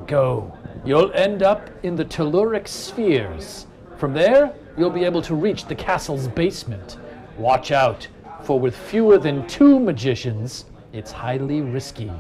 Go. You'll end up in the telluric spheres. From there, you'll be able to reach the castle's basement. Watch out, for with fewer than 2 magicians, it's highly risky.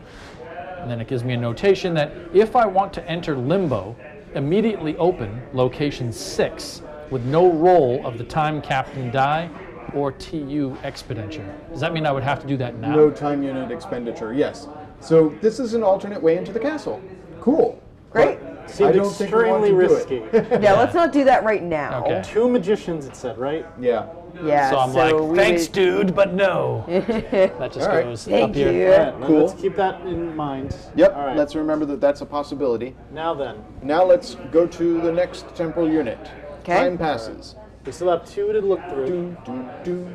And then it gives me a notation that if I want to enter Limbo, immediately open location 6 with no roll of the Time Captain die or TU expenditure. Does that mean I would have to do that now? No time unit expenditure. Yes. So this is an alternate way into the castle. Cool. Great. But Seemed I don't think we want extremely to do risky. it. Yeah, let's not do that right now. Okay. 2 magicians, it said, right? Yeah. Yeah. So I'm we like, thanks, would- dude, but no. That just All right. goes Thank up here. you. All right, Cool. Let's keep that in mind. Yep. All right. Let's remember that that's a possibility. Now then, Now let's go to the next temporal unit. 'Kay. Time passes. we still have 2 to look through. Do.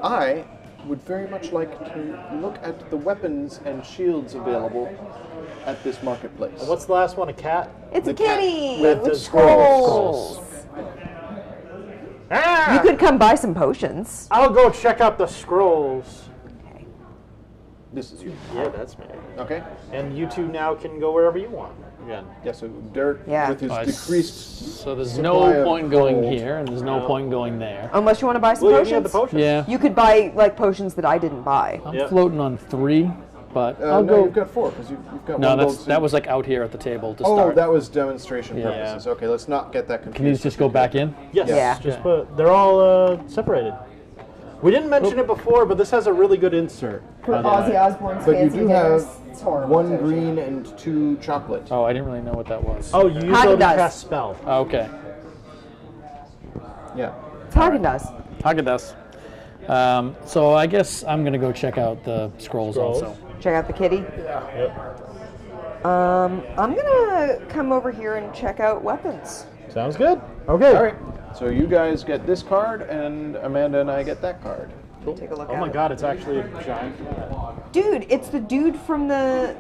I would very much like to look at the weapons and shields available at this marketplace. What's the last one? A cat? It's a The cat kitty with with the scrolls. Ah! You could come buy some potions. I'll go check out the scrolls. This is you. Yeah, that's me. Okay. And you two now can go wherever you want. Again. Yeah, so Derek, Yeah. with his decreased So there's supply no of point going gold. here, and there's no point going there. Unless you want to buy some Well, you can get the potions. potions. Yeah. You could buy like potions that I didn't buy. I'm Yep. floating on 3, but I'll no, go. you've got 4 because you've got No, one gold. that was like out here at the table to Oh, start. that was demonstration Yeah. purposes. Okay, let's not get that confused. Can these just go back in? Yes. Yeah. Just put. They're all separated. We didn't mention it before, but this has a really good insert. by the way. Osbourne's But you do have It's horrible. 1 green and 2 chocolate. Oh, I didn't really know what that was. Oh, you use those to Haagen-Dazs. cast spell. Okay. Yeah. It's Haagen-Dazs. Haagen-Dazs. So I guess I'm gonna go check out the scrolls also. Check out the kitty. Yep. I'm gonna come over here and check out weapons. Sounds good. Okay. All right. So you guys get this card, and Amanda and I get that card. Take a look Oh at my it. god, it's actually a giant. Dude, it's the dude from the.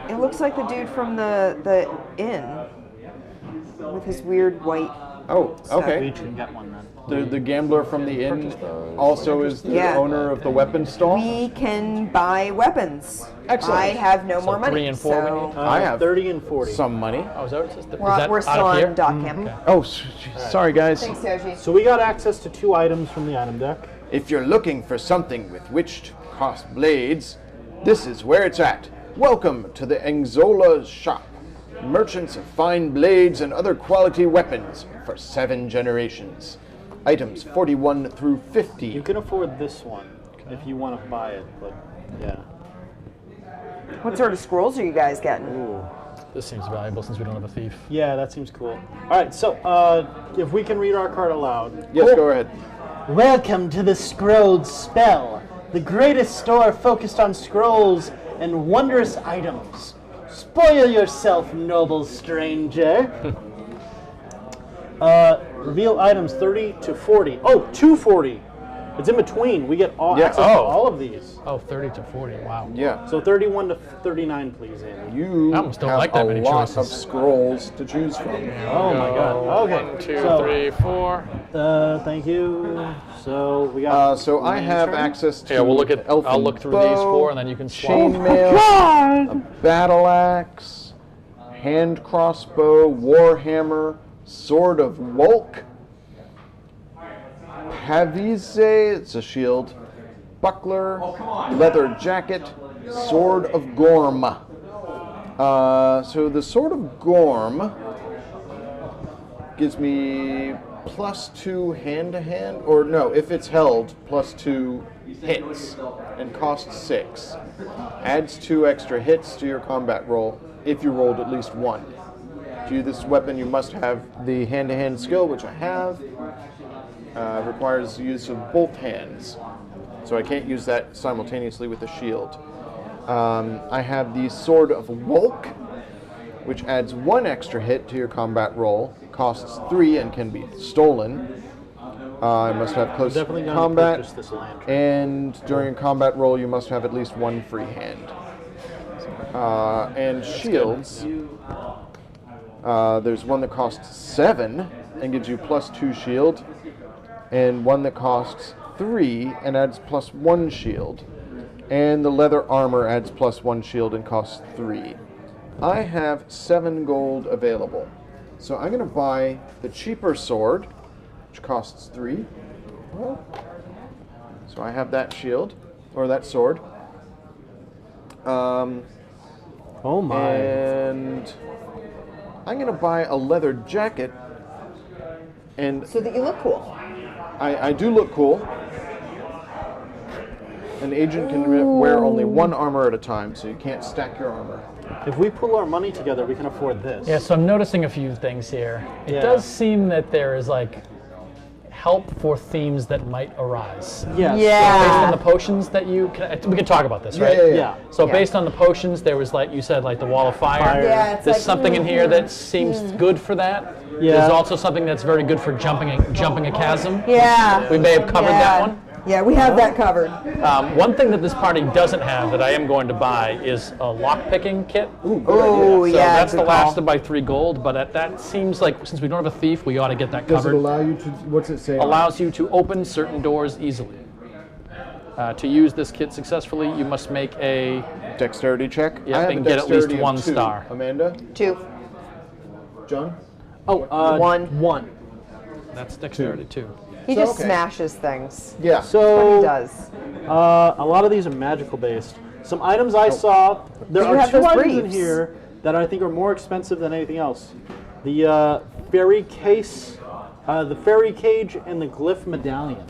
It looks like the dude from the inn with his weird white. Oh, We okay. each can get one then. The gambler from the inn also is the Yeah. owner of the weapon stall. We can buy weapons. Excellent. I have no more money. 3 and 4 we need? I have 30 and 40. some money. Oh, is that what it says? We're is that still out of here? on Dock Camp. Oh, sorry guys. Thanks, Yoshi. So we got access to 2 items from the item deck. If you're looking for something with which to cross blades, this is where it's at. Welcome to the Engzola shop. Merchants of fine blades and other quality weapons for 7 generations. Items 41 through 50. You can afford this one if you want to buy it, but yeah. What sort of scrolls are you guys getting? Ooh. This seems valuable since we don't have a thief. Yeah, that seems cool. All right, so if we can read our card aloud. Yes, go ahead. Welcome to the Scrolled Spell, the greatest store focused on scrolls and wondrous items. Spoil yourself, noble stranger. Reveal items 30 to 40. Oh, 240. It's in between. We get Yeah, access to all of these. Oh, 30 to 40. Wow. Yeah. So 31 to 39, please, Andy. You I almost don't have like that a many lot choices. of scrolls to choose from. Oh my god. Okay. 1, 2, so, 3, 4. Thank you. So we got. So I have access to Here, we'll look at. elfin I'll look through bow, these 4, and then you can swap. chainmail, a battle axe, hand crossbow, warhammer, sword of Wolk, Pavise, it's a shield, buckler, leather jacket, sword of Gorm. So the sword of Gorm gives me +2 hand-to-hand, or no, if it's held, +2 hits, and costs 6. Adds 2 extra hits to your combat roll if you rolled at least 1. To use this weapon, you must have the hand-to-hand skill, which I have. Requires the use of both hands, so I can't use that simultaneously with the shield. I have the Sword of Wolk, which adds 1 extra hit to your combat roll, costs 3 and can be stolen. I must have close Definitely gonna combat, purchase this lantern. and during a combat roll you must have at least 1 free hand. And shields, there's one that costs 7 and gives you +2 shield, and one that costs 3 and adds +1 shield. And the leather armor adds +1 shield and costs 3. I have 7 gold available. So I'm going to buy the cheaper sword, which costs 3. So I have that shield, or that sword. Oh my. And I'm going to buy a leather jacket. And So that you look cool. I do look cool. An agent can wear only 1 armor at a time, so you can't stack your armor. If we pull our money together, we can afford this. Yeah, so I'm noticing a few things here. It Yeah. does seem that there is like help for themes that might arise. Yes. Based on Yeah. the potions that you can, we can talk about this, right? Yeah. So Yeah. based on the potions, there was like you said, like the wall of fire. Fire. Yeah, it's There's like, something in here that seems good for that. Yeah. There's also something that's very good for jumping a chasm. Yeah. We may have covered that Yeah. one. Yeah, we have that covered. One thing that this party doesn't have that I am going to buy is a lock-picking kit. Oh, So yeah. that's the good last call. to buy 3 gold, but that seems like, since we don't have a thief, we ought to get that Does it covered. allow you to? What's it say? Allows you to open certain doors easily. To use this kit successfully, you must make a... Dexterity check. Yeah, I have and a get at least dexterity of 1 2. star. Amanda, 2. John. Oh, 1. 1. That's dexterity, too. He So, just okay. smashes things. Yeah. What he So does. a lot of these are magical based. Some items I saw, there You are have 2 those items in briefs. here that I think are more expensive than anything else. The fairy case, the fairy cage, and the glyph medallion.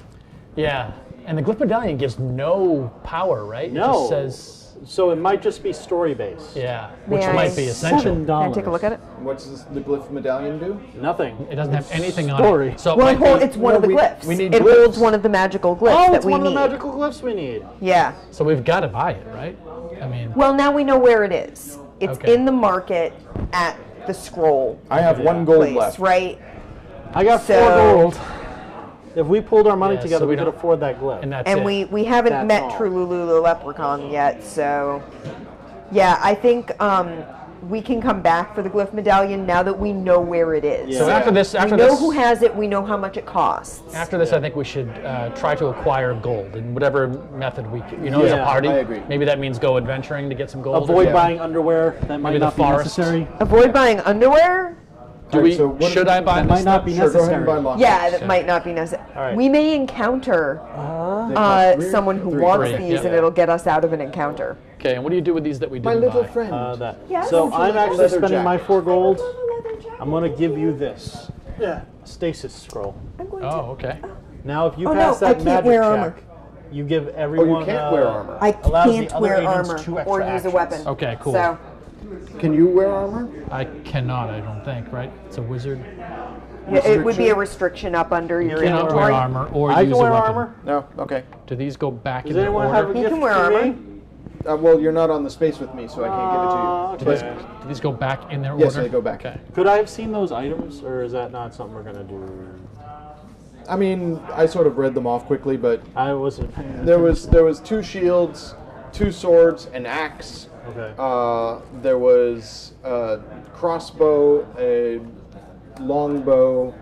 Yeah, and the glyph medallion gives no power, right? No. It just says... So it might just be story based. Yeah, May which I- might be essential. $7. Can I take a look at it? What's the glyph medallion do? Nothing. It doesn't have anything on story. it. So it Well, might be- it's one of the we- glyphs. we need it glyphs. holds one of the magical glyphs Oh, that it's we one need. of the magical glyphs we need. Yeah. So we've got to buy it, right? I mean, Well, now we know where it is. It's Okay. in the market at the scroll I have 1 gold place, left. right? I got 4 So- gold. If we pulled our money Yeah, together, so we we could don't- afford that glyph. and that's And it. we haven't That's met all. Trululu the leprechaun yet, so yeah, I think we can come back for the glyph medallion now that we know where it is. So Yeah. after this, we know who has it. We know how much it costs. After this, I think we should try to acquire gold in whatever method we can. You know, as a Yeah, party, I agree. maybe that means go adventuring to get some gold. Avoid Yeah. buying underwear that might Maybe the not be forest. necessary. Avoid buying underwear. Do Alright, we? so what- Should I buy That this? might not be Sure, go ahead and necessary. buy lock. Yeah, that might not be necessary. All right. We may encounter They cost 3 or someone who 3? wants 3, these, yeah. and it'll get us out of an encounter. Okay, and what do you do with these that we My didn't little buy? friend. That. Yes. So Would you I'm like a actually leather spending my jacket? 4 gold. I'm going to give you this. Yeah. Stasis scroll. I'm going Oh, okay. Now, if you Oh, pass no, I that can't magic wear check, armor. you give Oh, everyone. you can't wear armor. I allows the can't other wear agents armor 2 or extra use a actions. weapon. Okay, cool. So Can you wear armor? I cannot. I don't think. Right? It's a wizard. yeah, it would be a restriction up under your Cannot wear inventory. armor or I use can a wear weapon. armor. No. Okay. Do these go back Does in the anyone order? have a He gift can wear for armor. me? Well, you're not on the space with me, so I can't give it to you. Okay. Do these go back in their Yes, order? they go back. Okay. Could I have seen those items, or is that not something we're gonna do? I mean, I sort of read them off quickly, but I wasn't. paying there attention. was 2 shields, 2 swords, an axe. Okay. There was a crossbow, a longbow.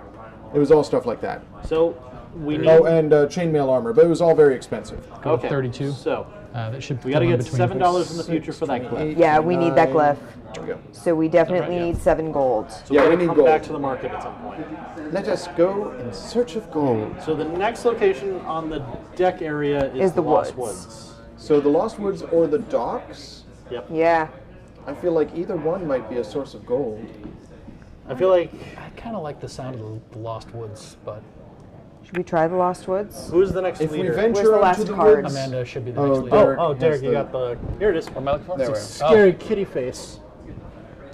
It was all stuff like that. So we need. Oh, and chainmail armor, but it was all very expensive. Go with 32. So That should. we got to come in get between $7 in the future for that glyph. Yeah, we need that 9. glyph. Here we go. So we definitely yeah. need 7 gold. So Yeah, we're we gonna need come gold. back to the market at some point. Let us go in search of gold. So the next location on the deck area is, Is the Lost woods. Woods. So the Lost Woods or the docks? Yep. Yeah. I feel like either one might be a source of gold. I feel like I kind of like the sound of the Lost Woods, but Should we try the Lost Woods? who's the next If we leader? Where's venture the onto last the card? woods, Amanda should be the Oh, next leader. Derek Oh, has Derek, you the- got the. Here it is. Am I looking for it? There we are. Scary kitty face.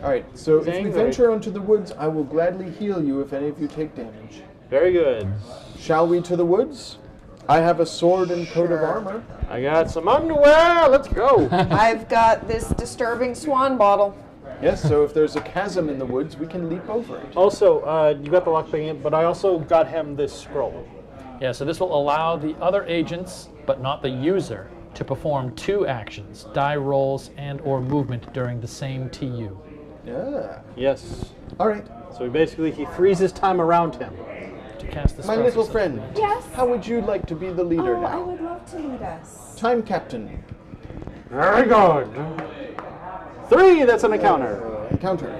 All right, so if we Angry. venture onto the woods, I will gladly heal you if any of you take damage. Very good. Shall we to the woods? I have a sword and coat of armor. I got some underwear. Let's go. I've got this disturbing swan bottle. Yes, so if there's a chasm in the woods, we can leap over it. Also, you got the lockpicking, but I also got him this scroll. Yeah, so this will allow the other agents, but not the user, to perform 2 actions, die rolls and or movement during the same TU. Yeah. Yes. All right. So he freezes time around him. To cast the My spell little successfully. friend. Yes. How would you like to be the leader Oh, I now? would love to lead us. Time captain. Very good. 3, that's an encounter. Encounter.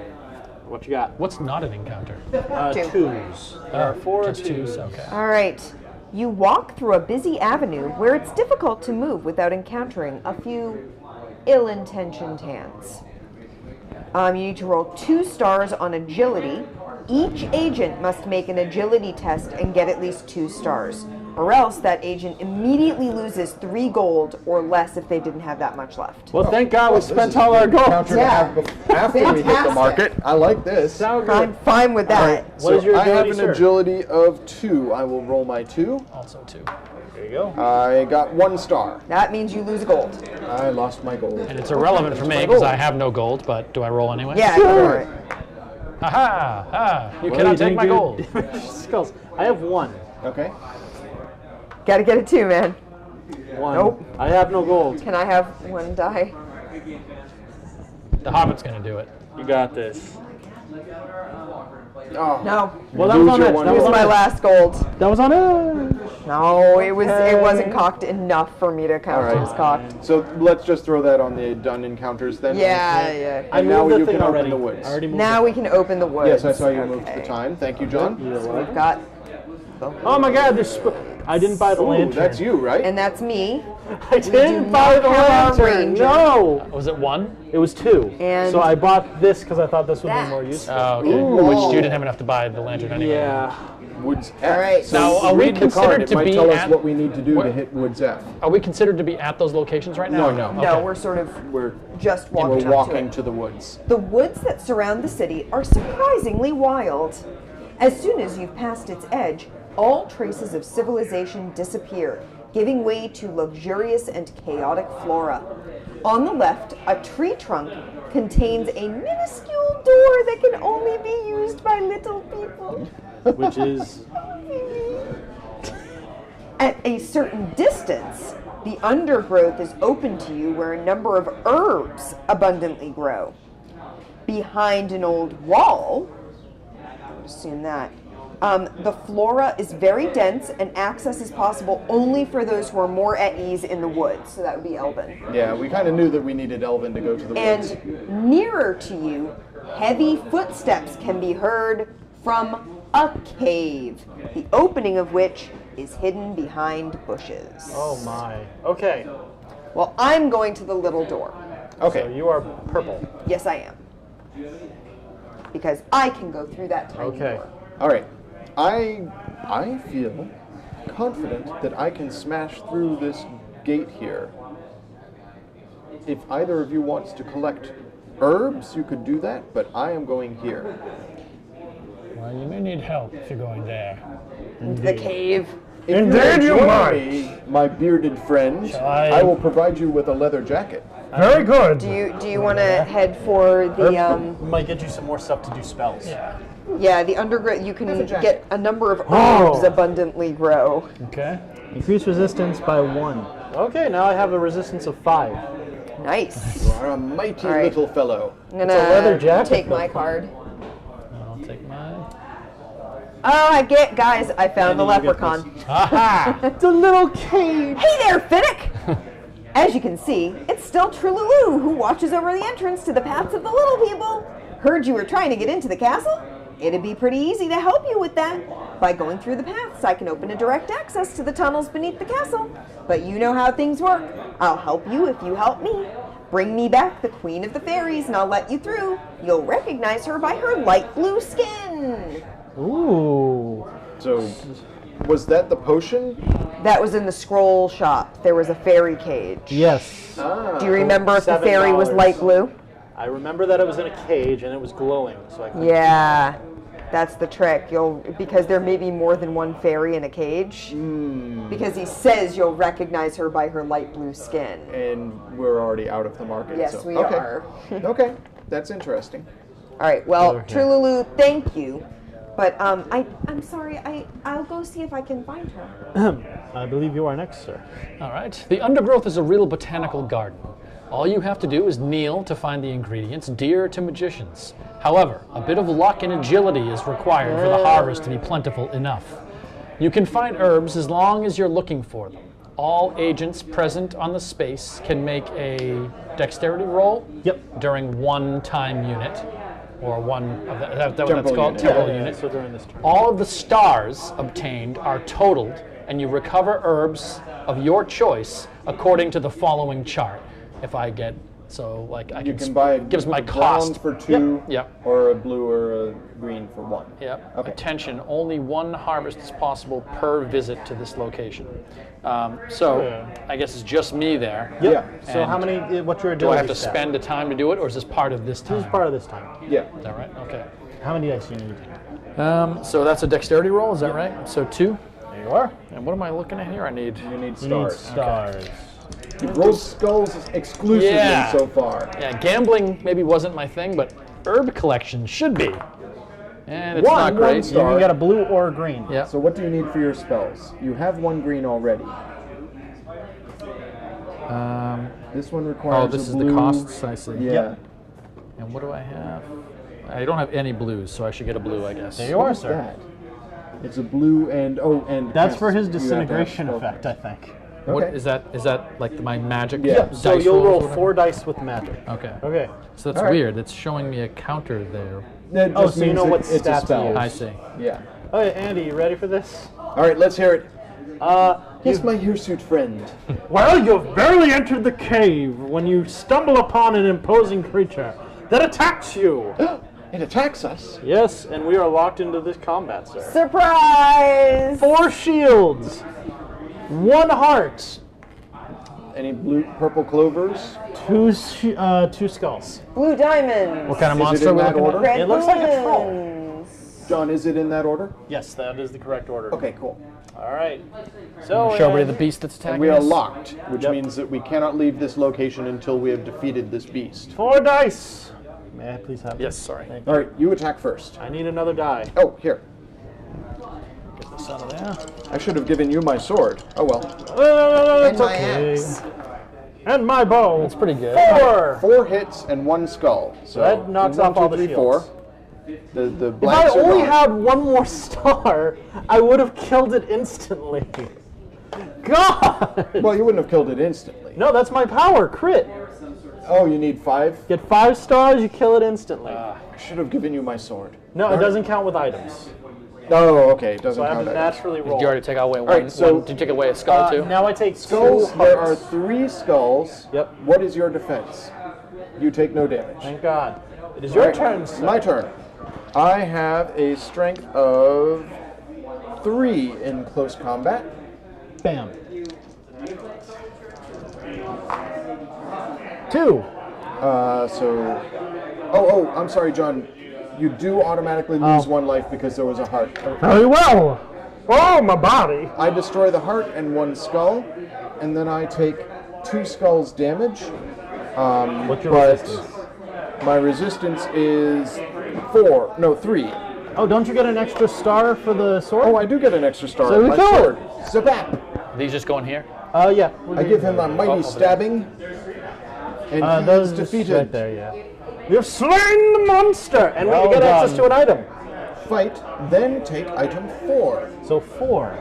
What you got? What's not an encounter? 2s. There are 4 Just 2s, twos. okay. All right. You walk through a busy avenue where it's difficult to move without encountering a few ill-intentioned hands. You need to roll 2 stars on agility. Each agent must make an agility test and get at least 2 stars, or else that agent immediately loses 3 gold or less if they didn't have that much left. Well, thank God we This spent is all a our good gold. encounter to Yeah. have after we hit the Fantastic. market. I like this. Sound I'm good. fine with that. What So is your I have agility, an sir? agility of 2. I will roll my 2. Also 2. There you go. I got 1 star. That means you lose gold. I lost my gold. And it's irrelevant for me because I have no gold, but do I roll anyway? Yeah, Sure. all right. Ha! You Well, cannot you take didn't my do gold. Skulls. I have 1. Okay. Gotta get it too, man. 1. Nope. I have no gold. Can I have one die? The Hobbit's going to do it. You got this. Oh. No. Well, that was on your edge. one That It was was on my edge. last gold. That was on edge. No, it wasn't cocked enough for me to count it Alright. as cocked. So let's just throw that on the done encounters then. Yeah. I And now moved the you thing can open already. the woods. I already moved Now we can open the woods. Yes, I saw you moved the Okay. time. Thank you, John. So we've got, Oh my God! I didn't buy the Ooh, lantern. that's you, right? and that's me. I didn't buy the have our lantern. ranger. No. Was it 1? It was 2. And so I bought this because I thought this would be more that. useful. Oh, okay. Which you didn't have enough to buy the lantern anyway. Yeah. Woods F. All right. So Now, are we read the considered card. It to might be tell us at- what we need to do What- to hit Woods F. Are we considered to be at those locations right now? No. No, Okay. we're sort of We're just walking we're up walking to to it. the woods. The woods that surround the city are surprisingly wild. As soon as you've passed its edge, all traces of civilization disappear, giving way to luxurious and chaotic flora. On the left, a tree trunk contains a minuscule door that can only be used by little people. Which is At a certain distance, the undergrowth is open to you where a number of herbs abundantly grow. Behind an old wall, I would assume that, the flora is very dense and access is possible only for those who are more at ease in the woods. So that would be Elven. Yeah, we kind of knew that we needed Elvin to go to the woods. And nearer to you, heavy footsteps can be heard from a cave, the opening of which is hidden behind bushes. oh my. Okay. Well, I'm going to the little door. So Okay. you are purple. Yes, I am. Because I can go through that tiny Okay. door. All right. I feel confident that I can smash through this gate here. If either of you wants to collect herbs, you could do that, but I am going here. Well, you may need help if you're going there. Into the cave. If Indeed you you join might. me, my bearded friend, I- I will provide you with a leather jacket. Very good. Do you want to head for the Might get you some more stuff to do spells. Yeah. the undergrowth? You can jacket. get a number of Oh. herbs abundantly grow. Okay. Increase resistance by 1. Okay, now I have a resistance of 5. Nice. You are a mighty All right. little fellow. I'm a leather gonna jacket, take though. my card. I'll take mine. Oh, guys, I found the leprechaun. Aha! It's a little cave. Hey there, Finnick! As you can see, it's still Trululu who watches over the entrance to the paths of the little people. Heard you were trying to get into the castle? It'd be pretty easy to help you with that. By going through the paths, I can open a direct access to the tunnels beneath the castle. But you know how things work. I'll help you if you help me. Bring me back the Queen of the Fairies and I'll let you through. You'll recognize her by her light blue skin. Ooh. So, was that the potion? That was in the scroll shop. There was a fairy cage. Yes. Do you remember if the fairy was $7. light blue? I remember that it was in a cage and it was glowing, so I could Yeah, that's the trick. Because there may be more than one fairy in a cage. Because he says you'll recognize her by her light blue skin. And we're already out of the market. Yes, so. we okay. are. Okay, that's interesting. All right. Well, Okay. Trululu, thank you. But I'm sorry. I'll go see if I can find her. I believe you are next, sir. All right. The undergrowth is a real botanical garden. All you have to do is kneel to find the ingredients dear to magicians. However, a bit of luck and agility is required for the harvest to be plentiful enough. You can find herbs as long as you're looking for them. All agents present on the space can make a dexterity roll Yep. during one time unit, or one of the, is that what that's Temporal called? unit. Temporal Yeah, unit. so during this turn. All of the stars obtained are totaled, and you recover herbs of your choice according to the following chart. If I get, so like I You can, can buy gives my a brown cost. for 2, Yep. or a blue or a green for 1. Yep. Okay. Attention, only one harvest is possible per visit to this location. So I guess it's just me there. Yep. Yeah. So And how many? What's your Do I have ability to stat? spend a time to do it, or is this part of this time? This is part of this time. Yeah. Is that right? Okay. How many dice do you need? So that's a dexterity roll, is that right? So 2. There you are. And what am I looking at here? I need. You need You need stars. stars. You've rolled skulls exclusively Yeah. so far. Yeah, gambling maybe wasn't my thing, but herb collection should be. And it's One not great. star. You can get a blue or a green. Yeah, it's not One great. You star. can get a blue or a green. Yeah. So what do you need for your spells? You have one green already. This one requires Oh, this a is blue. the costs, I see. Yeah. Yep. And what do I have? I don't have any blues, so I should get a blue, I guess. There you are, What's sir. that? It's a blue and That's for his you have to have disintegration spell effect, I think. What Okay. is that? Is that like my magic? Yeah. Yep. So dice you'll rolls or roll whatever? 4 dice with magic. Okay. Okay. So that's All right. weird. It's showing me a counter there. That Oh, just so you means know what it's a stats to spell. use. I see. Yeah. Okay, Andy, you ready for this? All right, let's hear it. Yes, You- my hirsute friend. Well, you've barely entered the cave when you stumble upon an imposing creature that attacks you. It attacks us. Yes, and we are locked into this combat, sir. Surprise! 4 shields, 1 heart, Any purple clovers? 2 skulls. Blue diamonds. What kind of Is it monster in we're that looking order? at? Red It looks like a troll. balloons. John, is it in that order? Yes, that is the correct order. Okay, cool. All right. So Show everybody the beast that's attacking And we are us. locked, which Yep. means that we cannot leave this location until we have defeated this beast. 4 dice. May I please have? Yes, sorry. Thank All right, you attack first. I need another die. Oh, here. Get this out of there. I should have given you my sword. Oh well. It's my okay. axe. And my bow. That's pretty good. 4. 4 hits and 1 skull. So That knocks one, off two, all the three, shields. 4. The If I blacks are only gone. had 1 more star, I would have killed it instantly. God! Well, you wouldn't have killed it instantly. No, that's my power. Crit. Oh, you need 5? Get 5 stars, you kill it instantly. I should have given you my sword. No, it doesn't count with items. Oh, okay. It doesn't So I have count to that. naturally Did roll. you already take away one? right, so- Did you take away a skull too? Now I take Skulls, 2 there are hearts. 3 skulls. Yep. What is your defense? You take no damage. Thank God. It is your Right, turn, sir. My turn. I have a strength of 3 in close combat. Bam. 2. Oh, I'm sorry, John. You do automatically lose 1 life because there was a heart. Very well. Oh, my body. I destroy the heart and 1 skull, and then I take 2 skulls damage. What's your but resistance? my resistance is 3. Oh, don't you get an extra star for the sword? Oh, I do get an extra star. So we my go. sword. Zabap! These just go in here. Yeah. I give him a mighty stabbing, and he Those is just defeated. right there, yeah. We have slain the monster, and Well we get access done. to an item. Fight, then take item 4. So 4.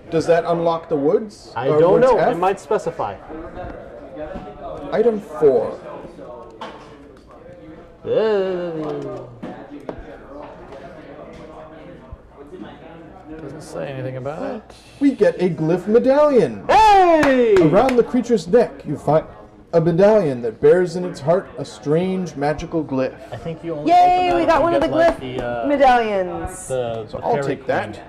Does that unlock the woods? I Or don't woods know. F? It might specify. Item 4. Doesn't say anything about it. We get a glyph medallion. Hey! Around the creature's neck, you find a medallion that bears in its heart a strange magical glyph. I think you only Yay, open that we if got you one of the get, like, glyph medallions. the I'll fairy take that. queen,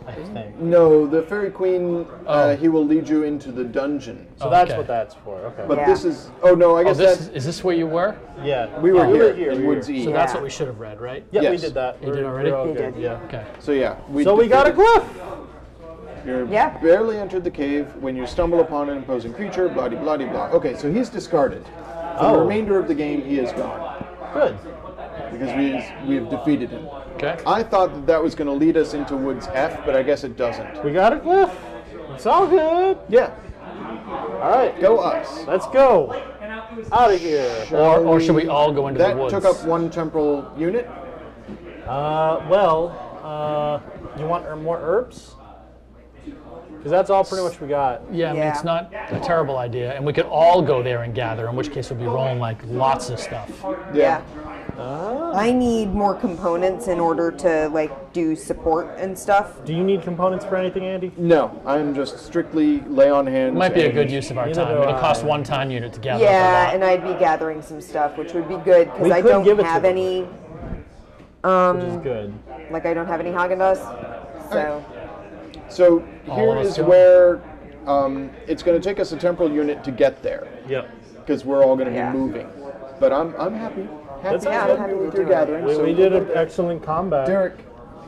I think. No, the Fairy Queen, Oh. he will lead you into the dungeon. So that's okay. what that's for. Okay. But Yeah. this is, oh no, I Oh, guess this is this where you were? yeah. we were we here, in Woods E. So that's Yeah. what we should have read, right? Yeah, we Yes. did that. You did already? We're all You good, did. Yeah. Okay. So yeah, So we got a defeated- glyph. You're Yeah. barely entered the cave when you stumble upon an imposing creature, blah blah blah blah. Okay, so he's discarded. For the Oh. remainder of the game, he is gone Good. because we have defeated him. Okay. I thought that that was going to lead us into Woods F, but I guess it doesn't. We got a glyph. It's all good. Yeah, All right. go us. Let's go. Out of here. Or should we all go into That the woods? took up 1 temporal unit. You want more herbs? Because that's all pretty much we got. Yeah, I mean, Yeah. it's not a terrible idea, and we could all go there and gather. In which case, we'll be rolling like lots of stuff. Yeah. I need more components in order to like do support and stuff. Do you need components for anything, Andy? No, I'm just strictly lay on hands. Might be a and- good use of our Neither time. do It'll I. cost 1 time unit to gather up Yeah, a lot. and I'd be gathering some stuff, which would be good because We I could don't give it to have them. any. Which is good. Like I don't have any Haagen-Dazs, so So All here of us is go? where it's going to take us a temporal unit to get there Yep. because we're all going to Yeah. be moving. But I'm happy. That's Happy Yeah, to I'm help happy you to with your do it. gathering. We, so we did an excellent combat. Derek,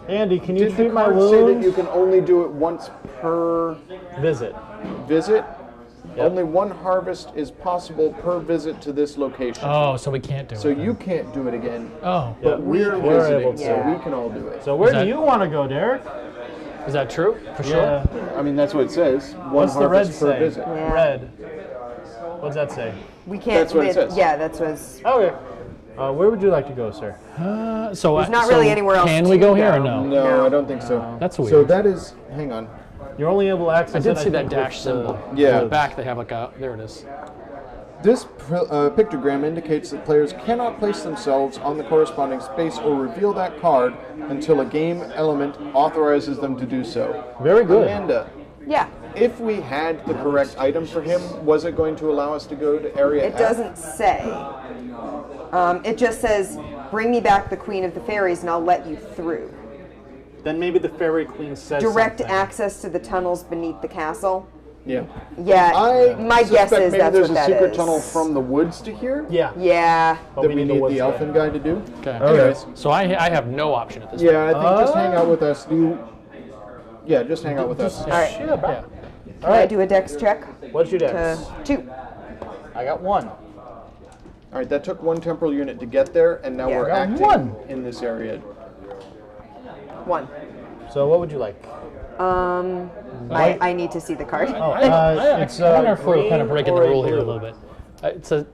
Andy, can you did the treat my card say that wounds? you can only do it once per Visit. visit? Only one harvest is possible per visit to this location. Oh, so we can't do it. So then. you can't do it again, Oh, but we're we're visiting, able to. so Yeah. we can all do it. So where Is do that- you want to go, Derek? is that true? For sure. Yeah. I mean, that's what it says. One What's the red harvest per say? visit. Yeah. Red. What's that say? We can't. That's what it says. Yeah, that's what's. Okay. Where would you like to go, sir? So There's not really anywhere else Can to we go here or go. no? No, No. I don't think so. That's So weird. that is. Hang on. You're only able to access I did it, see that think, dash with symbol. Yeah. On the back they have like a, there it is. This pictogram indicates that players cannot place themselves on the corresponding space or reveal that card until a game element authorizes them to do so. Very good. Amanda, Yeah. if we had the correct item for him, was it going to allow us to go to area It F? doesn't say. It just says, "Bring me back the Queen of the Fairies, and I'll let you through." Then maybe the Fairy Queen says Direct something. access to the tunnels beneath the castle. Yeah. Yeah, my guess suspect is maybe that's there's what a that secret is. tunnel from the woods to here Yeah. Yeah. But that we the need woods the there. elfin guy to do. Okay. Anyways, So I have no option at this yeah, I think just Oh. hang out with us. Yeah, just hang out with us. All right. Shit, bro. point. Can I do a dex check? What's your To dex? 2. I got 1. All right, that took one temporal unit to get there, and now Yeah. we're Got acting one. in this area. 1. So what would you like? I need to see the card. Oh, it's I wonder if we're kind of green breaking the or rule here a blue. little bit. It's a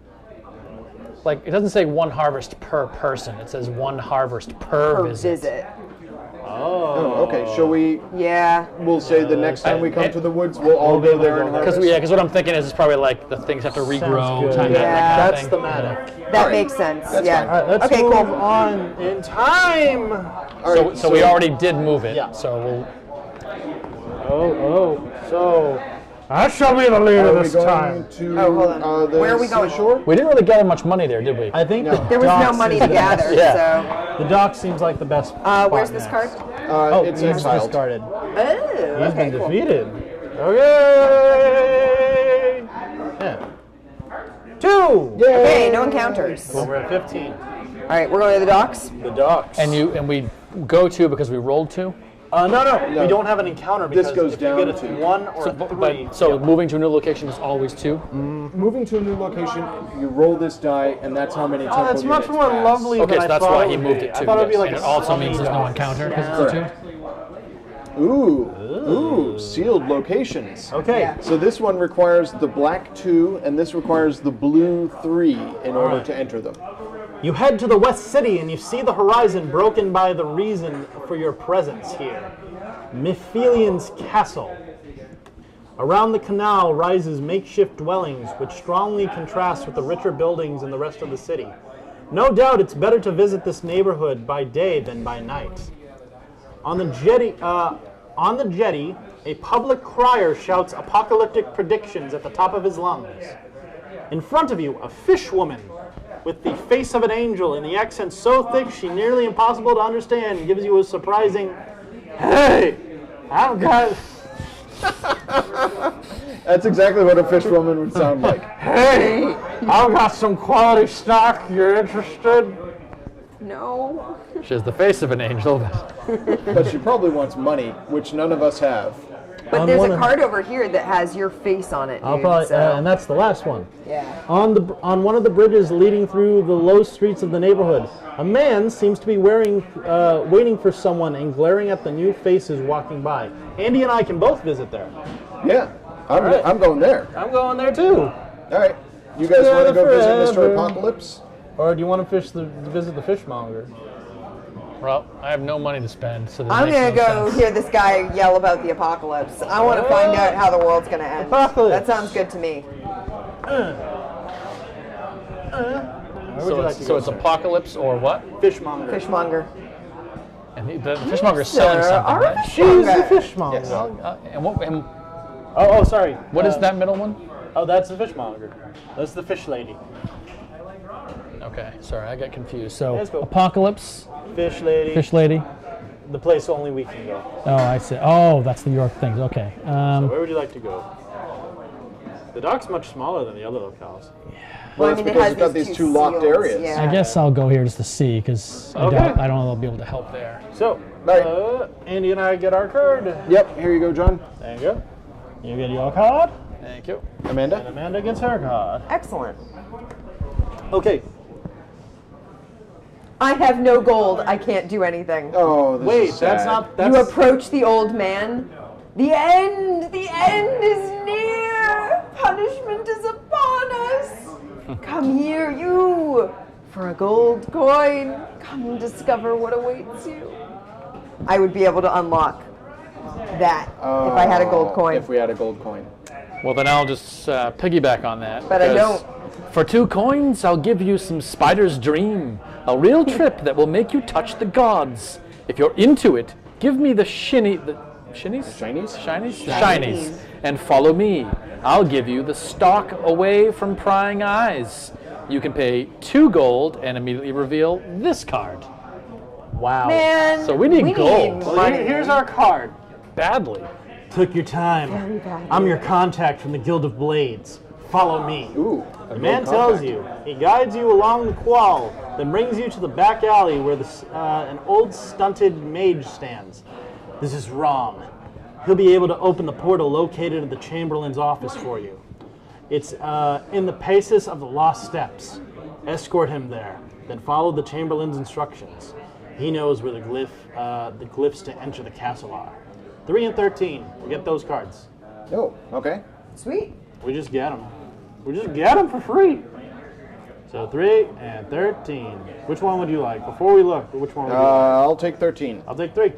like it doesn't say one harvest per person. It says one harvest per, Per visit. visit. Oh, okay. Shall we? Yeah. We'll say the next time we come to the woods, we'll all We'll go be there able and to go harvest. Because what I'm thinking is it's probably like the things have to regrow. good. Time Yeah. that That's kind the of thing. matter. That All right. makes sense. That's yeah. fine. All right, let's Okay, move cool. on in time. All right, So we already did move it. Yeah. So we'll. So I shall be the leader Are we this going time. to Oh, hold on. the Where are we going? seashore? We didn't really gather much money there, did we? I think No. the There was no docks money is to the gather, best. Yeah. The dock seems like the best. Where's spot this next. card? It's he's exiled. discarded. Oh, He's okay, been cool. defeated. Okay. Yeah. 2. Okay, no encounters. Well, we're at 15. All right, we're going to the docks. The docks. And we go to because we rolled two. No. We don't have an encounter because This goes if you down get a to- 1 or a 3. So moving to a new location is always two. Moving to a new location, you roll this die, and that's how many temple Oh, that's much units more pass. lovely Okay, than so I that's thought why it he would moved be. it I to. thought it would be yes. like And a it also sunny means there's no dock. encounter because it's a two. Ooh, sealed locations. Okay. Yeah. So this one requires the black 2, and this requires the blue 3 in order right. to enter them. You head to the West City and you see the horizon broken by the reason for your presence here. Mephileon's castle. Around the canal rises makeshift dwellings which strongly contrast with the richer buildings in the rest of the city. No doubt it's better to visit this neighborhood by day than by night. On the jetty, a public crier shouts apocalyptic predictions at the top of his lungs. In front of you, a fish woman with the face of an angel and the accent so thick she nearly impossible to understand gives you a surprising, "Hey, I've got, That's exactly what a fish woman would sound like. hey, I've got some quality stock. You're interested?" No. She has the face of an angel. But she probably wants money, which none of us have. But On there's one a of- card over here that has your face on it. I'll dude, probably, so. and that's the last one. Yeah. On one of the bridges leading through the low streets of the neighborhood, a man seems to be waiting for someone and glaring at the new faces walking by. Andy and I can both visit there. Yeah, right. I'm going there. I'm going there too. All right, you guys want to go visit Mr. Forever. Apocalypse? Or do you want to visit the fishmonger? Well, I have no money to spend, so this I'm makes gonna no go sense. hear this guy yell about the apocalypse. I want to find out how the world's gonna end. Apocalypse. That sounds good to me. Where would you like to So go, it's sir? apocalypse or what? Fishmonger. Fishmonger. And the fishmonger is selling Sir, something, our right? She's the fishmonger. fishmonger. Yes. And Oh, sorry. what is that middle one? Oh, that's the fishmonger. That's the fish lady. Okay, sorry, I got confused. So Let's go. apocalypse, Fish lady. fish lady. The place only we can go. Oh, I see. Oh, that's the York things. Okay. Where would you like to go? The dock's much smaller than the other locales. Well, I that's mean, it because has you've got these these two two locked seals, areas. yeah. I guess I'll go here just to see because Okay. I don't know they'll be able to help there. So, Right. Andy and I get our card. Yep, here you go, John. There you go. You get your card. Thank you. And Amanda? Amanda gets her card. Excellent. Okay. I have no gold. I can't do anything. Oh, this Wait, is sad. that's not. You That's approach the old man. The end! The end is near! Punishment is upon us! Come here, you! For a gold coin, come discover what awaits you. I would be able to unlock that if I had a gold coin. If we had a gold coin. Well, then I'll just piggyback on that. But I because don't. For 2 coins, I'll give you some Spider's Dream, a real trip that will make you touch the gods. If you're into it, give me the shinies? Shinies? Shinies. And follow me. I'll give you the stalk away from prying eyes. You can pay 2 gold and immediately reveal this card. wow. Man, So we need gold. Well, money. here's our card. Badly. Took your time. Very bad. I'm your contact from the Guild of Blades. Follow me. Ooh. a The man gold tells compact. you. He guides you along the qual, then brings you to the back alley where an old stunted mage stands. This is Rom. He'll be able to open the portal located at the Chamberlain's office for you. It's in the Paces of the Lost Steps. Escort him there, then follow the Chamberlain's instructions. He knows where the glyphs to enter the castle are. 3 and 13. We get those cards. Oh, okay. Sweet. We just get them. We just get them for free. So 3 and 13. Which one would you like? Before we look, which one would you like? I'll take 13. I'll take 3.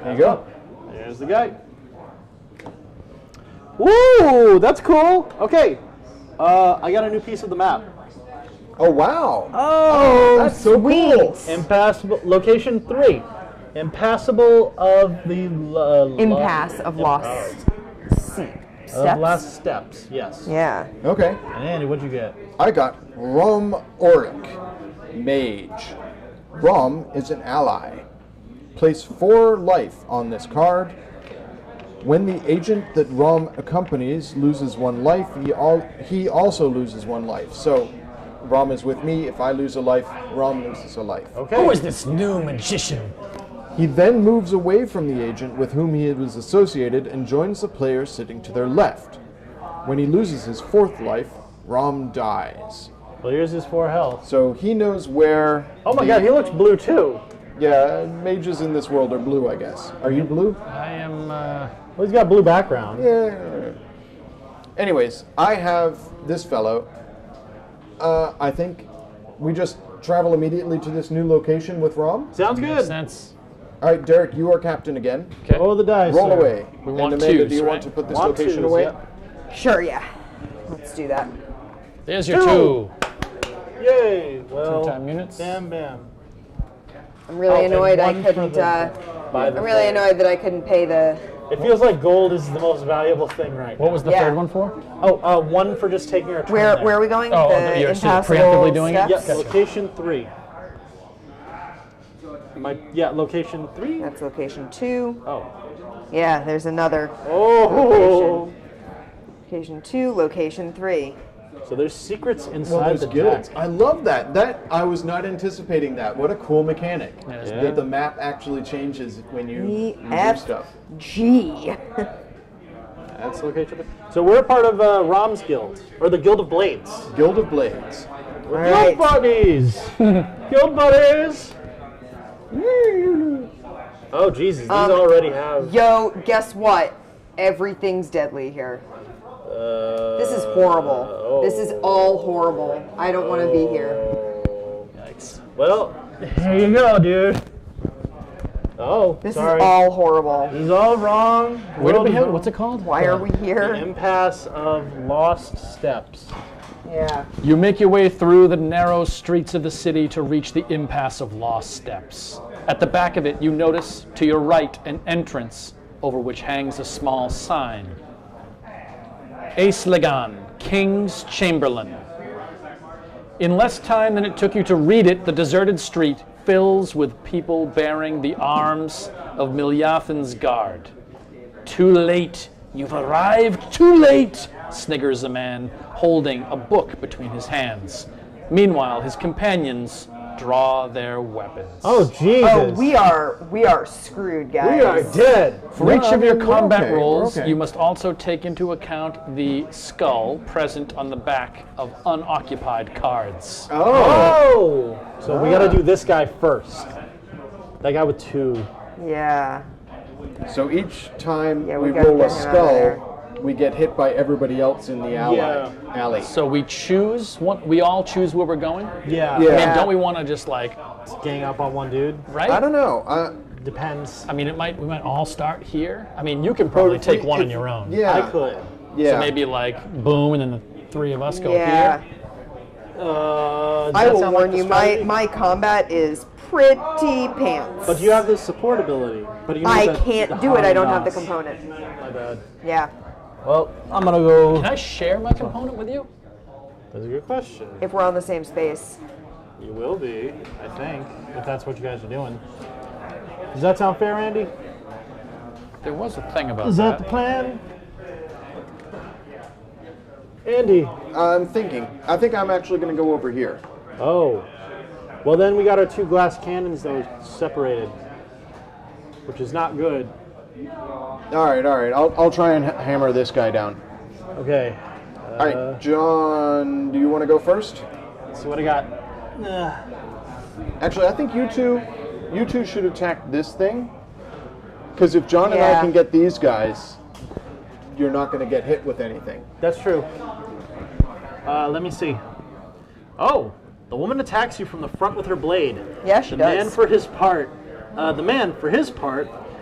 There you go. There's the guy. Woo! That's cool. Okay. I got a new piece of the map. Oh, wow. Oh, That's so cool. impassable. Location 3. Impassable of the Impasse of lost steps. last steps. Yes. Yeah. Okay. And Andy, what'd you get? I got Rom Auric, Mage. Rom is an ally. Place 4 life on this card. When the agent that Rom accompanies loses 1 life, he also loses 1 life. So Rom is with me. If I lose a life, Rom loses a life. Okay. Who is this new magician? He then moves away from the agent with whom he was associated and joins the player sitting to their left. When he loses his 4th life, Rom dies. Well, here's his 4 health. So he knows where. Oh my God, he looks blue too. Yeah, mages in this world are blue, I guess. Are you blue? I am. Well, he's got blue background. Yeah. Anyways, I have this fellow. I think we just travel immediately to this new location with Rom. Sounds good. Sense. All right, Derek, you are captain again. Okay. Roll the dice. Roll sir. away. We want and Amanda, twos, do you want right? to put this Want location twos, away? yeah. Sure, yeah. Let's do that. There's your 2. Yay! Well, Two-time units. Bam, bam. I'm really and annoyed I one for couldn't. the- Buy the I'm really thing. annoyed that I couldn't pay the. It feels like gold is the most valuable thing right now. What was the Yeah. 3rd one for? Oh, 1 for just taking our turn Where there. are we going? Oh, the you're just impassable preemptively doing it? steps? Yes, location 3. Location 3? That's location 2. Oh. Yeah, there's another. Oh! Location 2, location 3. So there's secrets Well, inside there's the guilds. deck. I love that. I was not anticipating that. What a cool mechanic. Yeah. That the map actually changes when you do stuff. EFG. That's location 3. So we're part of Rom's Guild, or the Guild of Blades. Guild of Blades. All right. Guild buddies! Guild buddies! Oh, Jesus, these already have... Yo, guess what? Everything's deadly here. This is horrible. This is all horrible. I don't want to be here. Yikes. Well, here you go, dude. Oh, This sorry. is all horrible. He's all wrong. Where did we World have? is What's it called? Why are we The here? impasse of lost steps. Yeah. You make your way through the narrow streets of the city to reach the impasse of Lost Steps. At the back of it, you notice to your right an entrance over which hangs a small sign. Aeslegan, King's Chamberlain. In less time than it took you to read it, the deserted street fills with people bearing the arms of Milyathan's guard. Too late. You've arrived too late, sniggers a man holding a book between his hands. Meanwhile, his companions draw their weapons. Oh, Jesus. Oh, we are screwed, guys. We are dead. For each of your combat okay, we're rolls, okay. you must also take into account the skull present on the back of unoccupied cards. Oh! So we gotta do this guy first. That guy with 2. Yeah. So each time Yeah, we we gotta roll a get him out of there. skull, we get hit by everybody else in the alley. So we choose one. We all choose where we're going. Yeah. I mean, Yeah. don't we want to just like, Gang up on one dude. right? I don't know. Depends. I mean, we might all start here. I mean, you can probably if we- take one on if- your own. Yeah. I could. Yeah. So maybe like boom, and then the 3 of us go Yeah. here. Does I that will sound warn like you, the my strategy? my combat is pretty pants. But you have the support ability. But you need I the can't do it. I don't have the Hamas. component. My bad. Yeah. Well, I'm gonna go. Can I share my component with you? That's a good question. If we're on the same space. You will be, I think, if that's what you guys are doing. Does that sound fair, Andy? There was a thing about Is that the plan? Andy. I'm thinking. I think I'm actually going to go over here. Oh. Well, then we got our 2 glass cannons, though, separated. Which is not good. All right. I'll try and hammer this guy down. Okay. All right, John, do you want to go first? So what I got? Actually, I think you two should attack this thing. Because if John and I Yeah. can get these guys, you're not going to get hit with anything. That's true. Let me see. Oh, the woman attacks you from the front with her blade. Yeah, she The man, does. for his part,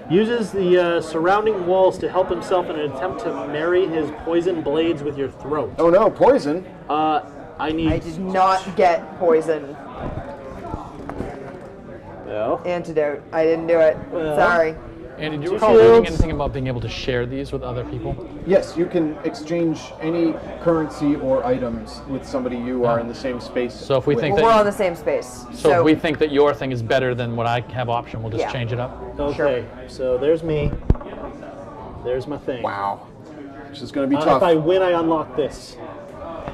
uses the surrounding walls to help himself in an attempt to marry his poison blades with your throat. Oh no, poison. I need. I did not get poison Well, antidote. I didn't do it. Well. Sorry. Andy, do you 2 recall reading shields. anything about being able to share these with other people? Yes, you can exchange any currency or items with somebody you are in the same space. So if we with. think Well, we're on that, the same space. so if we think that your thing is better than what I have option, we'll just Yeah. change it up. okay. So there's me. There's my thing. Wow, this is going to be If tough. I win, I unlock this.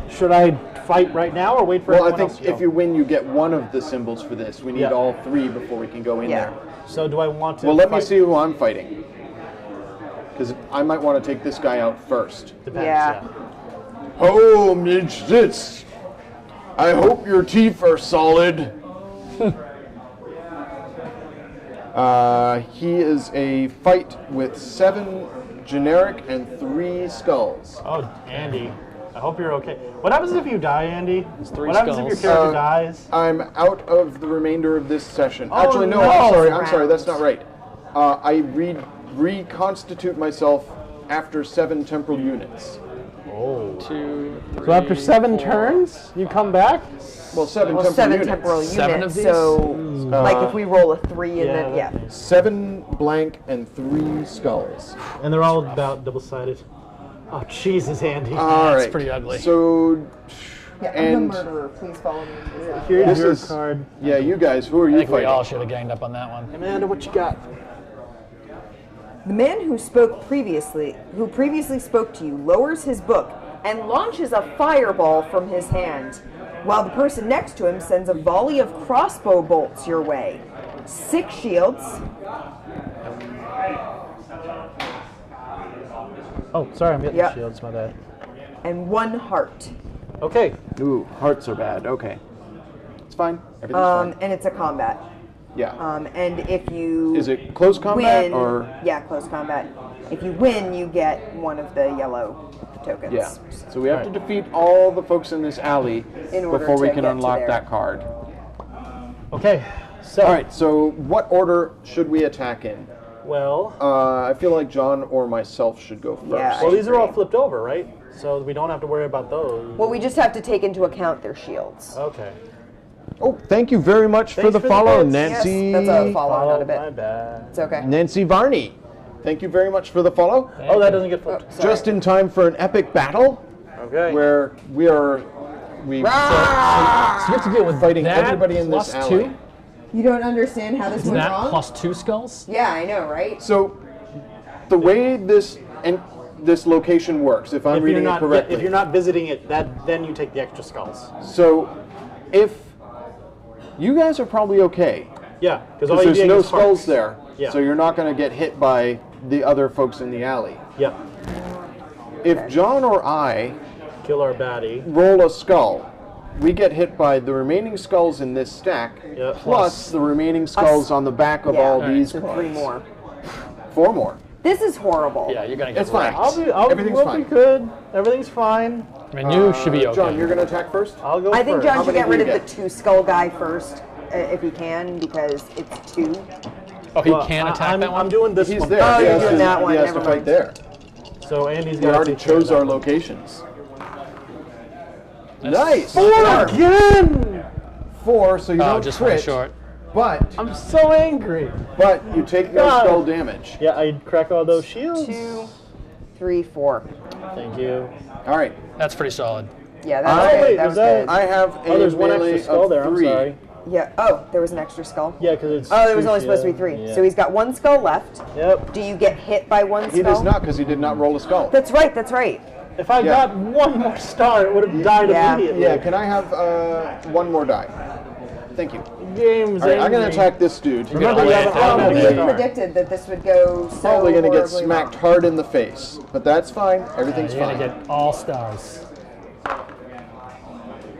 Should I fight right now or wait for Well, I everyone think else to go? if you win, you get one of the symbols for this. We need Yeah. all 3 before we can go in Yeah. there. So do I want to? Well, let me fight? see who I'm fighting. Because I might want to take this guy out first. Depends, Yeah. Oh, midgets! I hope your teeth are solid. He is a fight with 7 generic and 3 skulls. Oh, Andy. I hope you're okay. What happens if you die, Andy? three What happens if your skulls. character dies? I'm out of the remainder of this session. Oh, Actually, no, no. I'm sorry, that's not right. I reconstitute myself after 7 temporal units. Oh. 2, 3, So after 7 4. turns, you come back? Well, 7 Well, temporal 7 units. temporal 7 of units. these? So, like if we roll a 3 and Yeah. then yeah. 7 blank and 3 skulls. And they're all about double-sided. Oh, Jesus, Andy. All That's right. pretty ugly. So, Yeah, and I'm the murderer. Please follow me. Here's this your is- card. yeah, you guys, who are I you think we fighting? all should have ganged up on that one. Amanda, what you got? The man who previously spoke to you lowers his book and launches a fireball from his hand, while the person next to him sends a volley of crossbow bolts your way. 6 shields. Oh, sorry, I'm getting Yeah. shields, my bad. And 1 heart. Okay. Ooh, hearts are bad. Okay. It's fine. Everything's fine. And it's a combat. Yeah. And if you Is it close combat win, or? yeah, close combat. If you win, you get one of the yellow tokens. Yeah. So we have to defeat all the folks in this alley In order before we to can get to unlock there. that card. Okay. So, All right. So what order should we attack in? well, I feel like John or myself should go first. Yeah, well, these are all agree. flipped over, right? So we don't have to worry about those. Well, we just have to take into account their shields. Okay. Oh, thank you very much for Thanks the for the follow, bits. Nancy. Yes, that's a follow, Follow not a bit. my bad. It's okay. Nancy Varney. Thank you very much for the follow. Oh, that doesn't get flipped. Sorry. Just in time for an epic battle Okay. where we So you have to deal with fighting that everybody in this plus alley. 2. You don't understand how this Is went that wrong? plus 2 skulls? Yeah, I know, right? So the way this location works, if I'm if you're reading not it correctly. if you're not visiting it, then you take the extra skulls. So if You guys are probably okay. Yeah, because all Because you're there's doing no is harm. skulls there. Yeah. So you're not going to get hit by the other folks in the alley. Yeah. If John or I Kill our baddie. roll a skull, we get hit by the remaining skulls in this stack, Yeah. plus the remaining skulls on the back of Yeah. all these So cards. 3 more. 4 more. This is horrible. Yeah, you're gonna get It's fine. wrecked. Everything's we'll fine. be good. Everything's fine. I mean, you should be okay. John, you're going to attack first? I'll go I think first. John How should many get do rid you of get? the 2 skull guy first, if he can, because it's 2. Oh, he Well, can't attack I'm, that one? I'm doing this He's one. there. Oh, he you're has doing to, that one, He has never to fight mind. there. So Andy's We got already chose our locations. Nice! 4 again! 4, so you Oh, don't just crit, one short. but I'm so angry. you take no God. skull damage. Yeah, I crack all those shields. 2, 3, 4. Thank you. All right. That's pretty solid. Yeah, that was good. wait, That was was that- good. I have a Oh, there's one melee extra skull of there. I'm 3. sorry. Yeah. Oh, there was an extra skull. Yeah, because it's. Oh, there was two only supposed to be shield. 3. Yeah. So he's got 1 skull left. Yep. Do you get hit by 1 skull? He does not because he did not roll a skull. That's right. That's right. If I Yeah. got one more star, it would have died Yeah. immediately. Yeah, can I have 1 more die? Thank you. Game's All right, I'm going to angry. attack this dude. Remember, You're you gonna have an land automatic down We there. star. predicted that this would go so Probably going to get horribly smacked wrong. hard in the face, but that's fine. Everything's You're fine. gonna get all stars.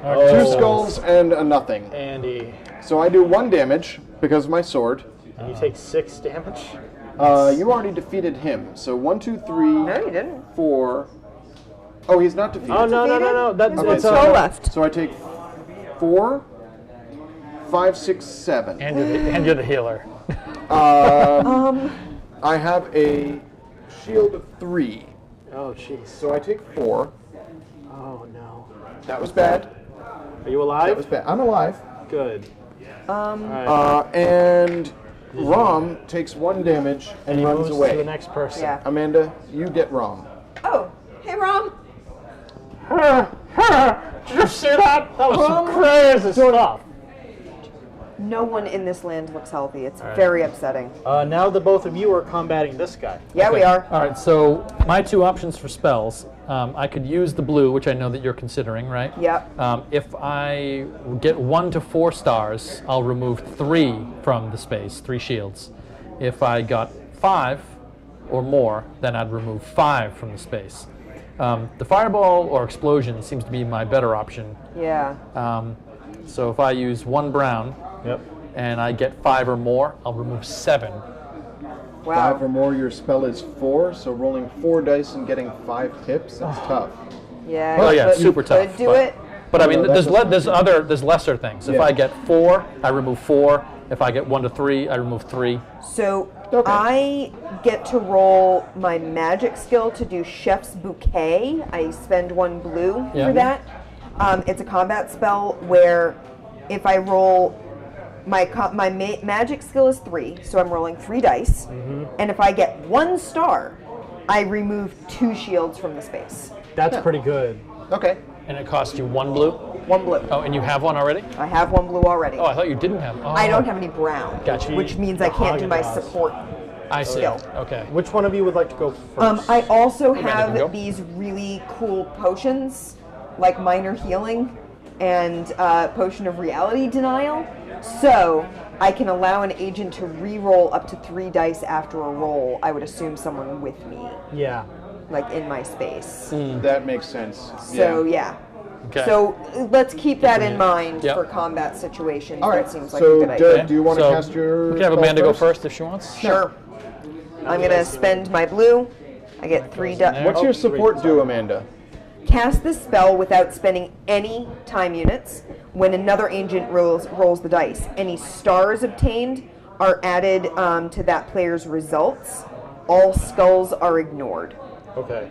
2 skulls and a nothing. Andy, So I do 1 damage because of my sword. and you take 6 damage. You already defeated him. So 1, 2, 3, No, you didn't. 4. Oh, he's not defeated. Oh no no no no! That's Okay, it's so- Skull left. So I take 4, 5, 6, 7. And you're the healer. I have a shield of 3. Oh jeez. So I take 4. Oh no. That was bad. Are you That alive? was bad. I'm alive. Good. Alright. And Rom takes 1 damage and He runs moves to away. the next person. Yeah. Amanda, you get Rom. Oh, hey, Rom. Did you see that? That was some crazy stuff. No one in this land looks healthy. It's very upsetting. Now the both of you are combating this guy. Yeah, we are. All right, so my 2 options for spells, I could use the blue, which I know that you're considering, right? Yep. If I get 1 to 4 stars, I'll remove 3 from the space, 3 shields. If I got 5 or more, then I'd remove 5 from the space. The fireball or explosion seems to be my better option. Yeah. So if I use 1 brown Yep. and I get 5 or more, I'll remove 7. 5 Wow. or more, your spell is 4. So rolling 4 dice and getting 5 pips, that's tough. Yeah. Oh yeah, but super you tough. could do but, it. But I mean, No, that's there's lesser things. If Yeah. I get 4, I remove 4. If I get 1 to 3, I remove 3. So Okay. I get to roll my magic skill to do Chef's Bouquet. I spend 1 blue Yeah. for that. It's a combat spell where if I roll my magic skill is 3, so I'm rolling 3 dice, and if I get 1 star, I remove 2 shields from the space. That's pretty good. Okay. And it costs you 1 blue. 1 blue. Oh, and you have 1 already? I have 1 blue already. Oh, I thought you didn't have. Oh, I don't have any brown, Gotcha. which means I can't do my Haagen-Dazs. support. I see. skill. Okay. Which one of you would like to go first? I also Amanda can go. have these really cool potions, like minor healing and potion of reality denial. So I can allow an agent to re-roll up to 3 dice after a roll. I would assume someone with me, Yeah. like in my space. That makes sense. So yeah. Okay. So let's keep that in mind Yep. for combat situations. All right. That seems like So, a good idea. Doug, do you want to So cast your? we can have spell Amanda go first if she wants. Sure. I'm gonna spend my blue. I get 3 dice. What's your support do, Amanda? Cast this spell without spending any time units. When another agent rolls the dice, any stars obtained are added to that player's results. All skulls are ignored. Okay.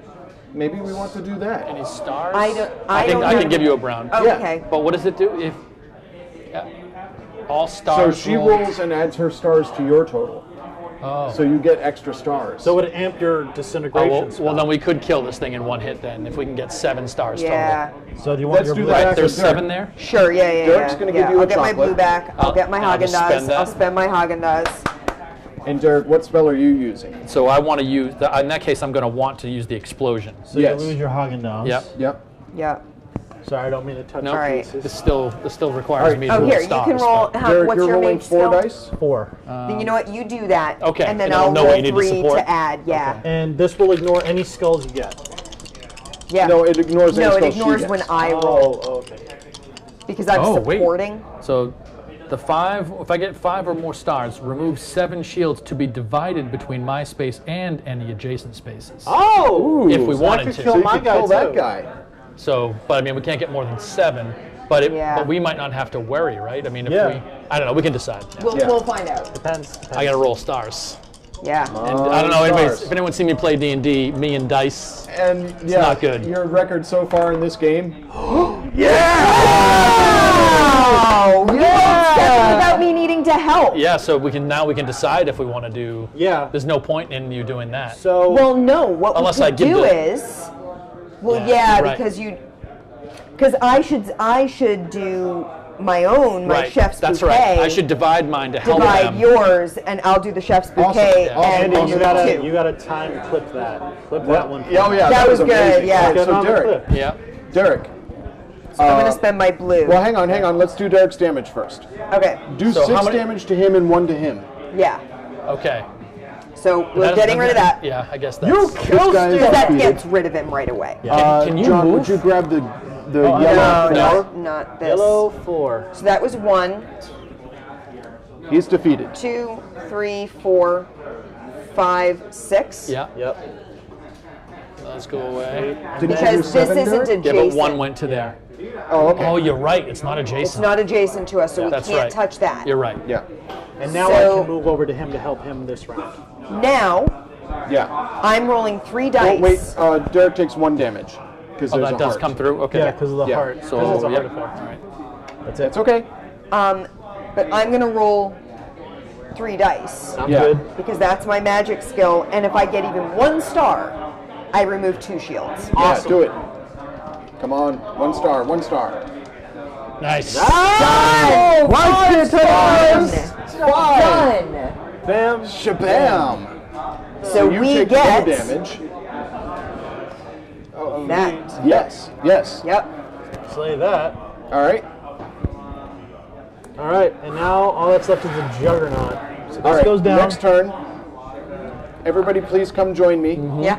Maybe we want to do that. Any stars? I don't I have- can give you a brown. Oh, Yeah. okay. But what does it do if all So stars? she roll- rolls and adds her stars to your total. Oh. So you get extra stars. So it would amp your Oh, disintegration. well, then we could kill this thing in 1 hit then if we can get 7 stars Yeah. So do you want Let's your do blue? that. total. Right, after there's Dirk. 7 there. Sure. Yeah. Dirk's gonna give you a I'll get my chocolate. blue back. I'll get my and I'll just spend Haagen-Dazs. that. I'll spend my Haagen-Dazs. And Derek, what spell are you using? So I want to use, in that case, I'm going to want to use the explosion. So Yes. you lose your Haagen-Dazs. Yep. Yep. Yeah. Sorry, I don't mean to touch No. your All right. pieces. This still requires Alright. me to Oh, roll here, stars. you can roll. but- Derek, What's you're your rolling mage 4 skill? dice. 4. Then you know what? You do that. Okay, And then and I'll I'll know what roll you need to 3 support. to add. Yeah. And this will ignore any skulls you get. Yeah. No, it ignores any No, it spells she ignores gets. when I roll okay. because I'm Oh, wait. supporting. So the 5, if I get 5 or more stars, remove 7 shields to be divided between my space and any adjacent spaces. Oh! If we So I wanted could to. kill So you my could guy kill that too. guy. So, but I mean, we can't get more than 7. But Yeah. but we might not have to worry, right? I mean, if Yeah. I don't know, we can decide. We'll, Yeah. we'll find out. Depends. I gotta roll stars. Yeah. And I don't know stars. if anyone's seen me play D&D, me and dice. And yeah, not good. Your record so far in this game. Wow! You won't step without me needing to help. Yeah, so we can decide if we want to do. Yeah. There's no point in you doing that. So Well, no. What Unless we I could give do the- is, well, Yeah, yeah, right. because I should do my own, my right. chef's That's bouquet. right. I should divide mine to help divide them. yours, and I'll do the chef's bouquet, Yeah. and Andy, I'll you do gotta two. you gotta time clip that. Clip that one. Yeah, oh yeah, That was good, amazing. yeah. Okay, Get so on the Derek, clip. Yeah. Derek. I'm gonna spend my blue. Well, hang on. Let's do Derek's damage first. Okay. Do So 6 how many- damage to him and 1 to him. Yeah. Okay. So we're That- getting rid of that. Yeah, I guess that's. This guy is Because that defeated. gets rid of him right away. Can you John, move? would you grab the I yellow No, flower? not this. Yellow 4. So that was 1, He's defeated. 2, 3, 4, 5, 6. Yeah. Yep. Let's go away. Did he do Because this 7, isn't Derek? adjacent. Yeah, but 1 went to there. Oh, okay. Oh, you're right. It's not adjacent. It's not adjacent to us, so we That's can't right. touch that. You're right. Yeah. And now So- I can move over to him to help him this round. Now Yeah. I'm rolling 3 Oh, dice. wait, Derek takes 1 damage. Because Oh, there's that a does heart. come through. Okay. Yeah, because of the Yeah. heart. So 'Cause it's a yeah. heart effect. All right. That's it. It's okay. But I'm gonna roll 3 dice I'm Yeah. good. because that's my magic skill. And if I get even 1 star, I remove 2 shields. Yeah, do it. Come on. 1 star, 1 star. Nice. Done! Why Done! Five. Done! Bam. Shabam! So You we take get 1 damage. that. Yes, yes. Yep. Slay that. All right. All right, and now all that's left is a juggernaut. So this All right. goes down. Next turn. Everybody, please come join me. Yeah.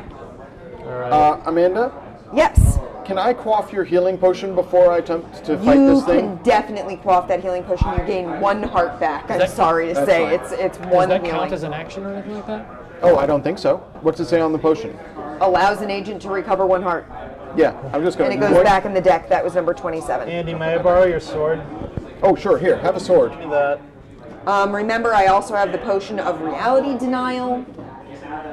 All right. Amanda, Yes. can I quaff your healing potion before I attempt to fight You this thing? can definitely quaff that healing potion. You gain 1 heart back. I'm that- sorry to that's say, fine. it's Does 1 that healing. count as an action or anything like that? Oh, I don't think so. What's it say on the potion? Allows an agent to recover 1 heart, Yeah, I'm just going and to. it goes back in the deck. That was number 27. Andy, may I borrow your sword? Oh, sure. Here, have a sword. Give me that. Remember, I also have the potion of reality denial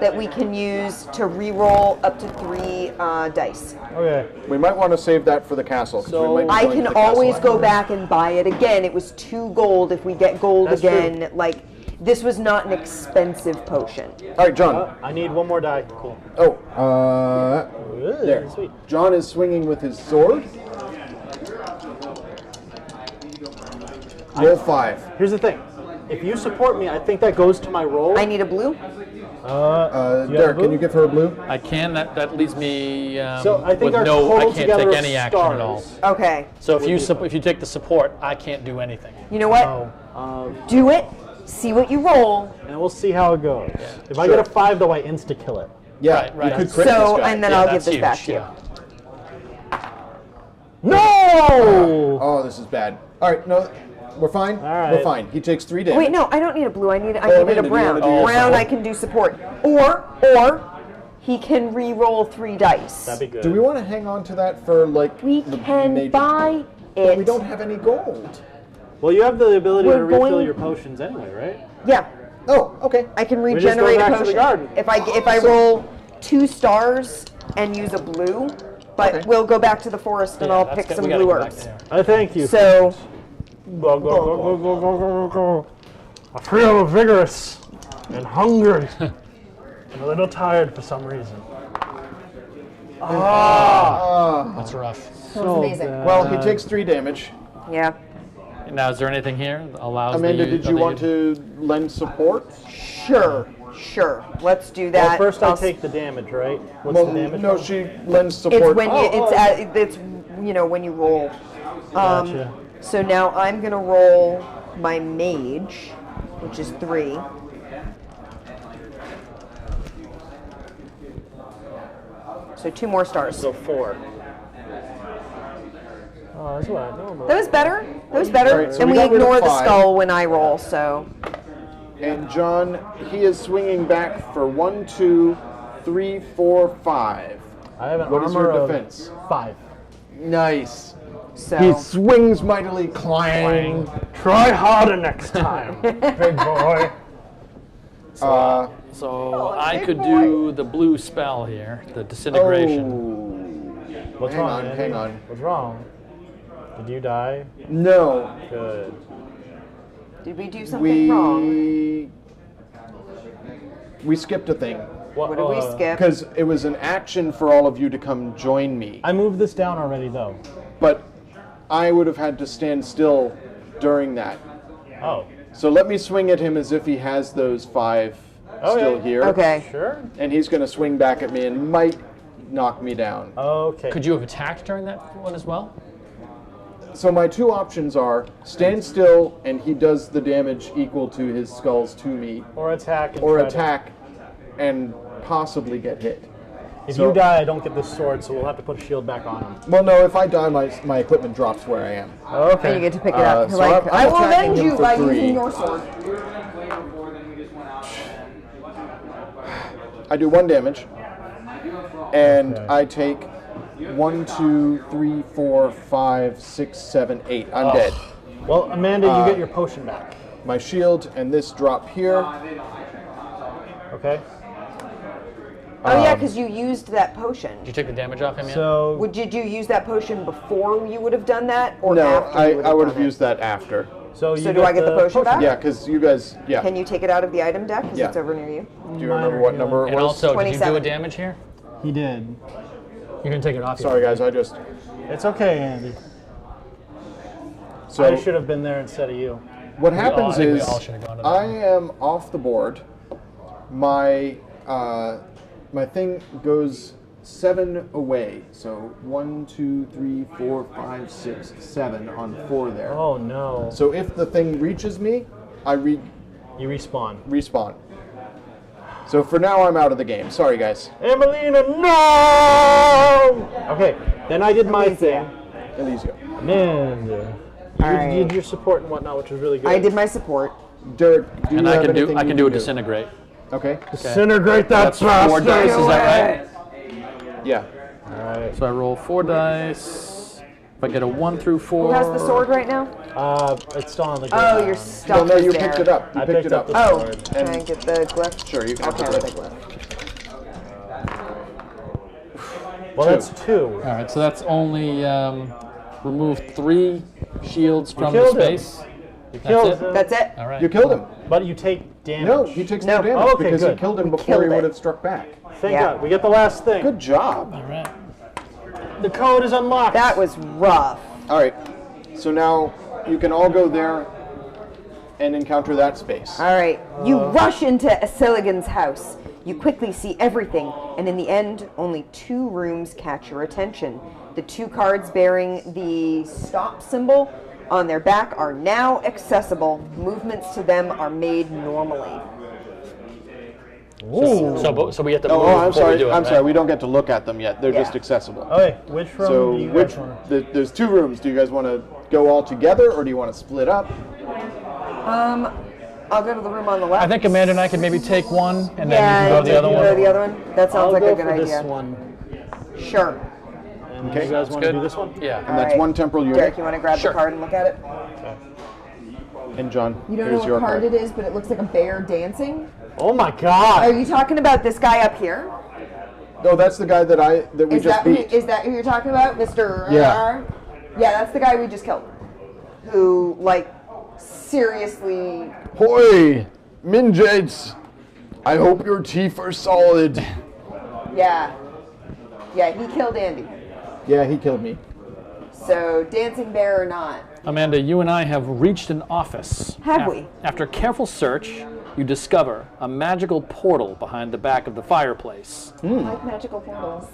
that we can use to re-roll up to 3 dice. Okay. We might want to save that for the castle. 'Cause So- we might be I going can to the castle always go afterwards. back and buy it again. It was 2 gold if we get gold That's again. true. Like, this was not an expensive potion. All right, John. I need 1 more die. Cool. Oh, Ooh, there. Sweet. John is swinging with his sword. Roll 5. Here's the thing. If you support me, I think that goes to my roll. I need a blue. You have Derek, blue? can you give her a blue? I can. That leaves me So I think with our no. total I can't together take of any action at all. stars. Okay. So if you take the support, I can't do anything. You know what? Oh, Do it. See what you roll. and we'll see how it goes. If I Sure. get a 5, though, I insta-kill it. Yeah, Right, right. you could crit So, this guy. and then Yeah, I'll give that's this huge, back to you. yeah. No! Oh, this is bad. All right, no, we're fine. All right. We're fine. He takes 3 damage. Wait, no, I don't need a blue. I need Amanda, a do you brown. wanna do your Brown, support? I can do support. Or he can re-roll 3 dice. That'd be good. Do we want to hang on to that for like We the can major- buy But it. we don't have any gold. Well, you have the ability We're to refill going- your potions anyway, right? Yeah, Oh, okay. I can just go regenerate a back to the potion garden. if I roll 2 stars and use a blue. But Okay. we'll go back to the forest and Yeah, I'll that's pick good. some We gotta blue go back herbs. there. I thank you. So Go, go, go, go, go, go, go, go. I feel vigorous and hungry. and a little tired for some reason. That's rough. that was amazing. Well, he takes 3 damage. Yeah. Now, is there anything here that allows Amanda, the did you want to lend support? Sure. Let's do Well, that. first I I'll- take the damage, right? What's Well, the damage? no, roll? she lends support. It's when you. It's when you roll. Gotcha. So now I'm gonna roll my mage, which is 3. So 2 more stars. So 4. Oh, that's what I normally. That was better. That was better. All right, so and we we got rid of ignore the 5. skull when I roll. So And John, he is swinging back for 1, 2, 3, 4, 5. I have an What is armor your of defense? 5. Nice. so He swings mightily, clang. Try harder next time, big boy. Uh, So I could do the blue spell here, the disintegration. What's Hang wrong? on, Andy? hang on. What's wrong? Did you die? No, Good. did we do something wrong? we skipped a thing What did we skip? because it was an action for all of you to come join me, I moved this down already, though. but I would have had to stand still during that. Oh. So let me swing at him as if he has those 5 still Okay. here. Okay. Sure. And he's going to swing back at me and might knock me down. Okay. Could you have attacked during that one as well? So my 2 options are stand still and he does the damage equal to his skulls to me, Or attack. And or try to- attack and possibly get hit. If So- you die, I don't get this sword, so we'll have to put a shield back on him. Well, no, if I die, my equipment drops where I am. Okay. And you get to pick it up. so Like, I'm I will attacking avenge him you for by 3. using your sword. I do 1 damage, and Okay. I take 1, 2, 3, 4, 5, 6, 7, 8. I'm dead. Well, Amanda, you get your potion back. My shield and this drop here. Okay. Oh yeah, because you used that potion. Did you take the damage off him yet? So Did you use that potion before you would have done that, or No, after you would I have would done have it? used that after. So So do I get the potion back? Yeah, because you guys, yeah. Can you take it out of the item deck? Because Yeah. it's over near you. Do you remember what number it And was? also, did you do a 27. damage here? He did. You can take it off. Sorry, guys, I just. It's okay, Andy. So I should have been there instead of you. what happens I think we is all should have gone to that I one. am off the board. My my thing goes 7 away. So 1, 2, 3, 4, 5, 6, 7 on 4 there. Oh no. So if the thing reaches me, I You respawn. respawn. So for now, I'm out of the game. Sorry, guys. Emelina, no! Okay, then I did my thing. Elysia. Amanda. You did your support and whatnot, which was really good. I did my support. Derek, do And you I have can do anything I you can do a disintegrate. Okay. Disintegrate that That's 4 bastard! dice, is that right? Yeah. Alright. So I roll 4 dice. If I get a 1 through 4. Who has the sword right now? It's still on the ground. Oh, you're stuck. Well, no, you there. picked it up. You I picked it up. the Oh, sword. can I get the glyph? Sure, you can have Okay, the I'll take glyph. glyph. Well, that's 2. All right, so that's only remove 3 shields from the killed him. space. You That's killed it? him. That's it. All right. You killed him. But you take damage. No, he takes no No. damage Okay, because good. you killed him before killed he would it. have struck back. Thank Yeah. God. We get the last thing. Good job. All right. The code is unlocked. That was rough. All right. So now you can all go there and encounter that space. All right, you rush into Asiligan's house. You quickly see everything, and in the end, only 2 rooms catch your attention. The 2 cards bearing the stop symbol on their back are now accessible. Movements to them are made normally. So we have to move Oh, I'm before sorry. we do it, I'm right? sorry. We don't get to look at them yet. They're just Yeah. accessible. Okay, which room So do you which guys want? there's 2 rooms. Do you guys want to go all together or do you want to split up? I'll go to the room on the left. I think Amanda and I could maybe take one, and then yeah, you can go to the other you one. go to the other one. That sounds I'll like go a good for idea. this one. Sure. And Okay, you guys want to good. do this one? Yeah. And that's Alright. 1 temporal unit. Derek, you want to grab Sure. the card and look at it? And John, You don't here's know your what card card. it is, but it looks like a bear dancing. Oh my Are God! you talking about this guy up here? No, that's the guy that we Is just that beat. is that who you're talking about, Mr. Yeah. Yeah, that's the guy we just killed. Who, like, seriously? Hoi, Minjates. I hope your teeth are solid. Yeah, he killed Andy. Yeah, he killed me. So, dancing bear or not? Amanda, you and I have reached an office. Have we? After careful search, you discover a magical portal behind the back of the fireplace. I like magical portals.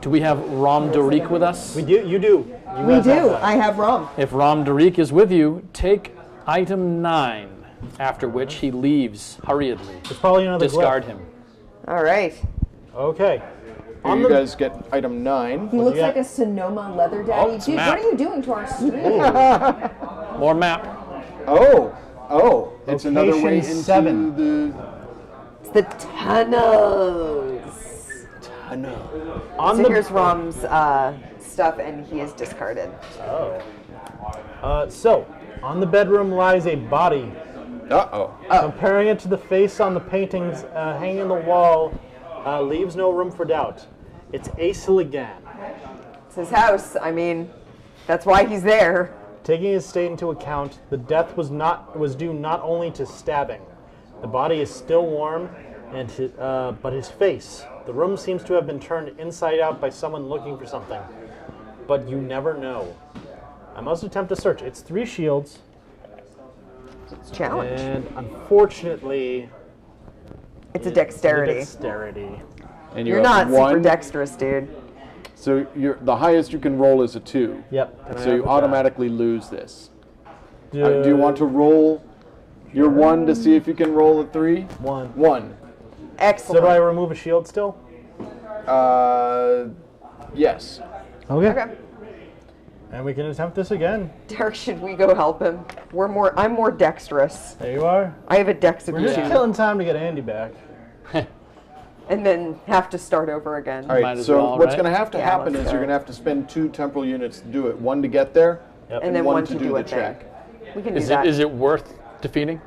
Do we have Ram Darik with us? We do. You do. You We guys have do. that. I have rum. If Ram Darik is with you, take item 9, after which he leaves hurriedly. It's probably another Discard glyph. him. All right. Okay. Here you guys get item 9. He looks you like got? a Sonoma leather daddy. it's a Dude, map. what are you doing to our stream? More map. Oh, it's another way Location into 7. the It's the tunnels. tunnel. On So the here's Rom's stuff, and he is discarded. So, on the bedroom lies a body. Uh-oh. Comparing it to the face on the paintings hanging on the wall leaves no room for doubt. It's Ace Ligan. It's his house. I mean, that's why he's there. Taking his state into account, the death was due not only to stabbing. The body is still warm, and but his face. The room seems to have been turned inside out by someone looking for something. But you never know. I must attempt to search. It's 3 shields, It's a challenge. and unfortunately, It's a dexterity. Dexterity. And you You're have not super one. dexterous, dude. So the highest you can roll is a 2. Yep. Can I So have you the automatically lose this. die? Do you want to roll your 1 to see if you can roll a 3? 1. 1. So Excellent. do I remove a shield still? Yes. Okay. And we can attempt this again. Derek, should we go help him? I'm more dexterous. There you are. I have a dex of We're just 2. killing time to get Andy back. And then have to start over again. All right. Might as So well, what's right? going to have to Yeah, happen let's is go. you're going to have to spend 2 temporal units to do it. 1 to get there, Yep. And then one one to to do do the a thing. check. We can do Is that. it worth defeating?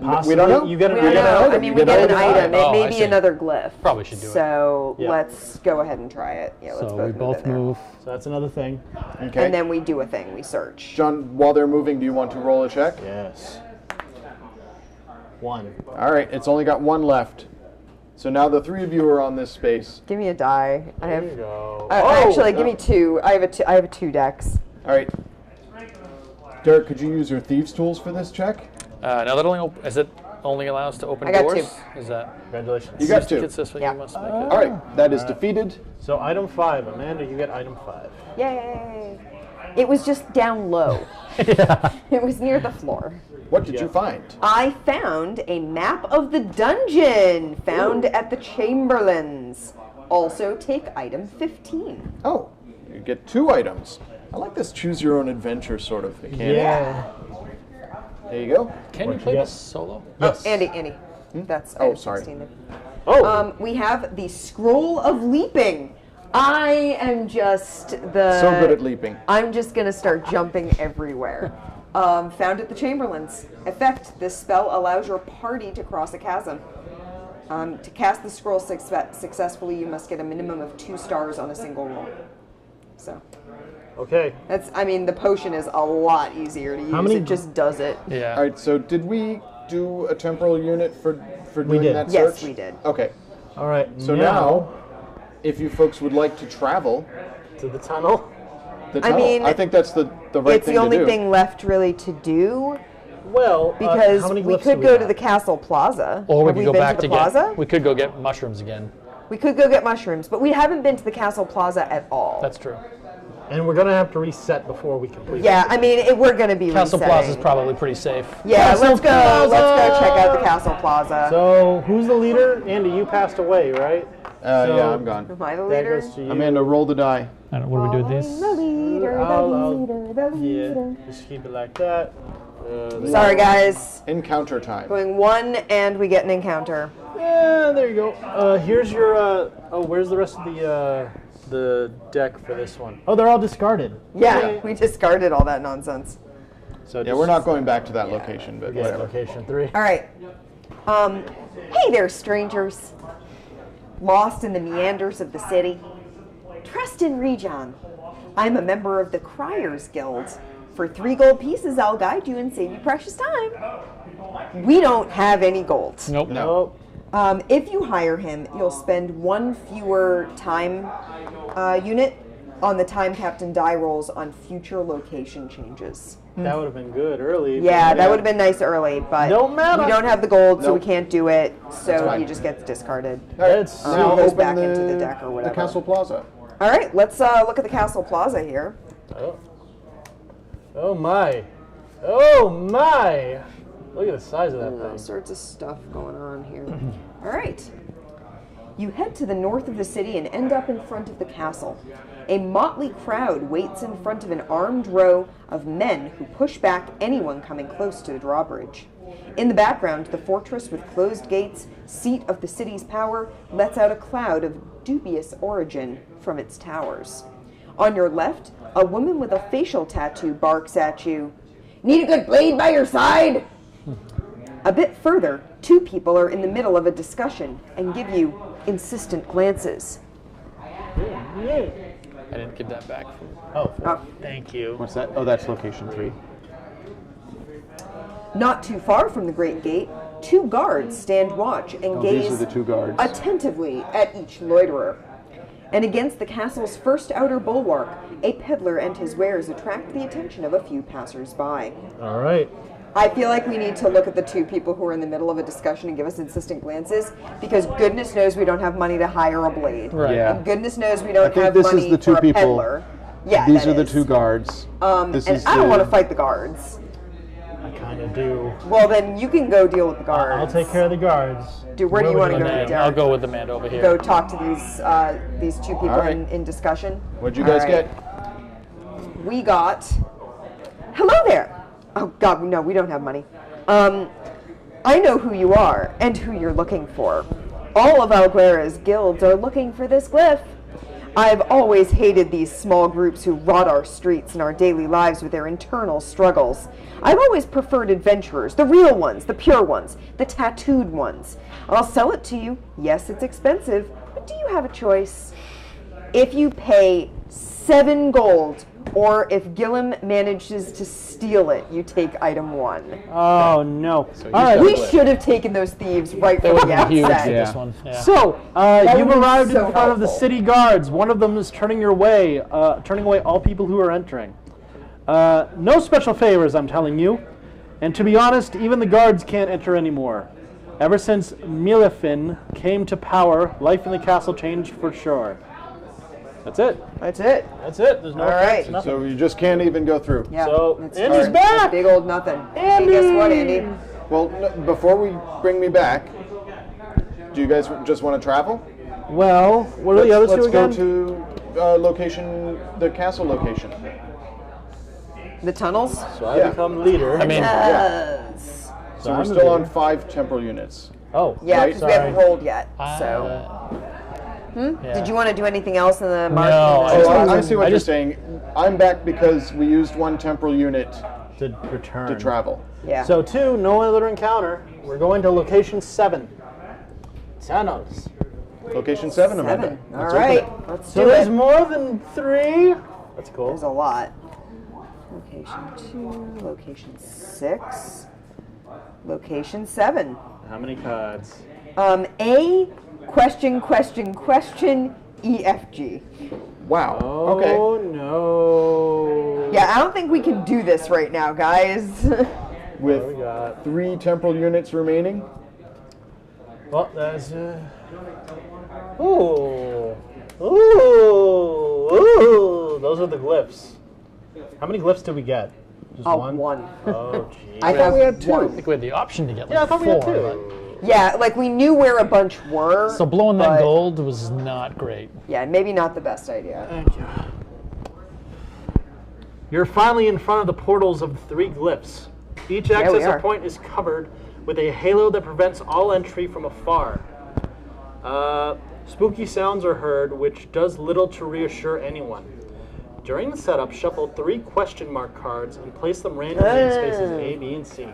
Possibly, We don't know. You get an We don't get an know. item. I mean, You we get get an item. item. It Oh, may I be see. another glyph. Probably should do it. So Yeah. let's go ahead and try it. Yeah, let's So we both in there. move. So that's another thing. Okay. And then we do a thing. We search. John, while they're moving, do you want to roll a check? Yes. 1. All right. It's only got 1 left. So now the 3 of you are on this space. Give me a die. I have. There you go. Actually, give me 2. I have a 2 dex. All right. Derek, could you use your thieves' tools for this check? Now that only allows to open I got doors? 2. Is that Congratulations. You got 2. consistent? Yeah. You must make it. All right. That is defeated. So item 5. Amanda, you get item 5. Yay! It was just down low. It was near the floor. What did you find? I found a map of the dungeon found at the Chamberlains. Also, take item 15. Oh, you get 2 items. I like this choose your own adventure sort of mechanic. Yeah. There you go. Can you What'd play you this get? solo? Yes. Andy. That's Oh, item sorry. 16 then. Oh. We have the Scroll of Leaping. I am just the. So good at leaping. I'm just gonna start jumping everywhere. Found at the Chamberlains. Effect: this spell allows your party to cross a chasm. To cast the scroll successfully, you must get a minimum of 2 stars on a single roll. So Okay. the potion is a lot easier to use. How many- It just does it. Yeah. All right. So did we do a temporal unit for doing did. that Yes, search? we did. Okay. All right. So now, if you folks would like to travel to the tunnel. the I tunnel, mean, I think that's the right It's thing the only to do. thing left really to do Well, because how many we glyphs could do go have? to the Castle Plaza. Or we Have could go been back to to the plaza. get. We could go get mushrooms again. We could go get mushrooms, but we haven't been to the Castle Plaza at all. That's true. And we're gonna have to reset before we complete. Yeah, I mean, we're going to be Castle resetting. Plaza is probably pretty safe. Yeah, Castle let's go. Plaza! Let's go check out the Castle Plaza. So who's the leader? Andy, you passed away, right? So- Yeah, I'm gone. Am I the That leader? goes to you. Amanda, roll the die. I don't know, what do we do with these? The leader, the I'll- leader, the leader. Yeah. Just keep it like that. Sorry, guys. Encounter time. Going 1, and we get an encounter. Yeah, there you go. Here's your. Oh, where's the rest of the deck for this one? Oh, they're all discarded. Yeah, we discarded all that nonsense. So Yeah, we're not going back to that location, but Yeah, whatever. location 3. All right. Hey there, strangers. Lost in the meanders of the city. Trust in Rejon. I'm a member of the Criers Guild. For 3 gold pieces, I'll guide you and save you precious time. We don't have any gold. Nope. No. Oh, If you hire him, you'll spend 1 fewer time unit on the time captain die rolls on future location changes. That would have been good early. Yeah, that would have been nice early, but Don't matter. we don't have the gold, so we Nope. can't do it. So fine. he just gets discarded. All right, Let's now goes open back into the deck or the whatever. Castle Plaza. All right, let's look at the Castle Plaza here. Oh my. Oh my. Look at the size of that All thing. sorts of stuff going on here. All right. You head to the north of the city and end up in front of the castle. A motley crowd waits in front of an armed row of men who push back anyone coming close to the drawbridge. In the background, the fortress with closed gates, seat of the city's power, lets out a cloud of dubious origin from its towers. On your left, a woman with a facial tattoo barks at you. Need a good blade by your side? A bit further, two people are in the middle of a discussion and give you insistent glances. I didn't give that back. Oh, Uh, thank you. What's that? Oh, that's location 3. Not too far from the Great Gate, two guards stand watch and Oh, gaze these are the 2 guards. attentively at each loiterer. And against the castle's first outer bulwark, a peddler and his wares attract the attention of a few passers-by. All right. I feel like we need to look at the two people who are in the middle of a discussion and give us insistent glances, because goodness knows we don't have money to hire a blade. Right. Yeah. And goodness knows we don't think have this is money the two for a people- peddler. Yeah, These that are the is. 2 guards. This And is I don't the- want to fight the guards. I kind of do. Well, then you can go deal with the guards. I'll take care of the guards. Where do you want to And go, then Derek? I'll go with the man over here. Go talk to these two people All right. in discussion. What'd you guys All get? We got. Hello there. Oh God, no, we don't have money. I know who you are and who you're looking for. All of Alguera's guilds are looking for this glyph. I've always hated these small groups who rot our streets and our daily lives with their internal struggles. I've always preferred adventurers, the real ones, the pure ones, the tattooed ones. I'll sell it to you. Yes, it's expensive, but do you have a choice? If you pay 7 gold, or if Gillum manages to steal it, you take item 1. Oh no. you All right. said- We should have taken those thieves right That from would the have been huge outset. for Yeah. this one. Yeah. So, That you've would be arrived so in front of the helpful. city guards. One of them is turning away all people who are entering. No special favors, I'm telling you. And to be honest, even the guards can't enter anymore. Ever since Milefin came to power, life in the castle changed for sure. That's it. That's it. That's it. There's no All offense, right. nothing. So you just can't even go through. Yeah. So, that's Andy's hard. back! Big old nothing. Andy! Hey, guess what, Andy? Well, before we bring me back, do you guys just want to travel? Well, what are the other two Let's again? go to the castle location. The tunnels? So I Yeah. become leader. I mean, Yes. So I'm we're the still on leader. 5 temporal units. Oh, Yeah, Right. because we haven't Sorry. rolled yet. So, yeah. did you want to do anything else in the market? No, I Oh, just- I see what I you're just- saying. I'm back because we used 1 temporal unit to return. to travel. Yeah. So 2, no other encounter. We're going to location 7. Tunnels. Location 7, Amanda. 7. All Let's open right. it. Let's So do there's it. more than 3. That's cool. There's a lot. Location 2, location 6, location 7. How many cards? A question EFG. Wow. Oh Okay. no. Yeah, I don't think we can do this right now, guys. With We got. 3 temporal units remaining. Well, that's. Ooh. Ooh. Ooh. Those are the glyphs. How many glyphs did we get? Just one? One. Oh, geez. I thought we had 2. I think we had the option to get like Yeah, I thought we had 4. 2. Yeah, like we knew where a bunch were. So blowing that but- gold was not great. Yeah, maybe not the best idea. Thank you. You're finally in front of the portals of the 3 glyphs. Each we access are. point is covered with a halo that prevents all entry from afar. Spooky sounds are heard, which does little to reassure anyone. During the setup, shuffle 3 question mark cards and place them randomly in spaces A, B, and C.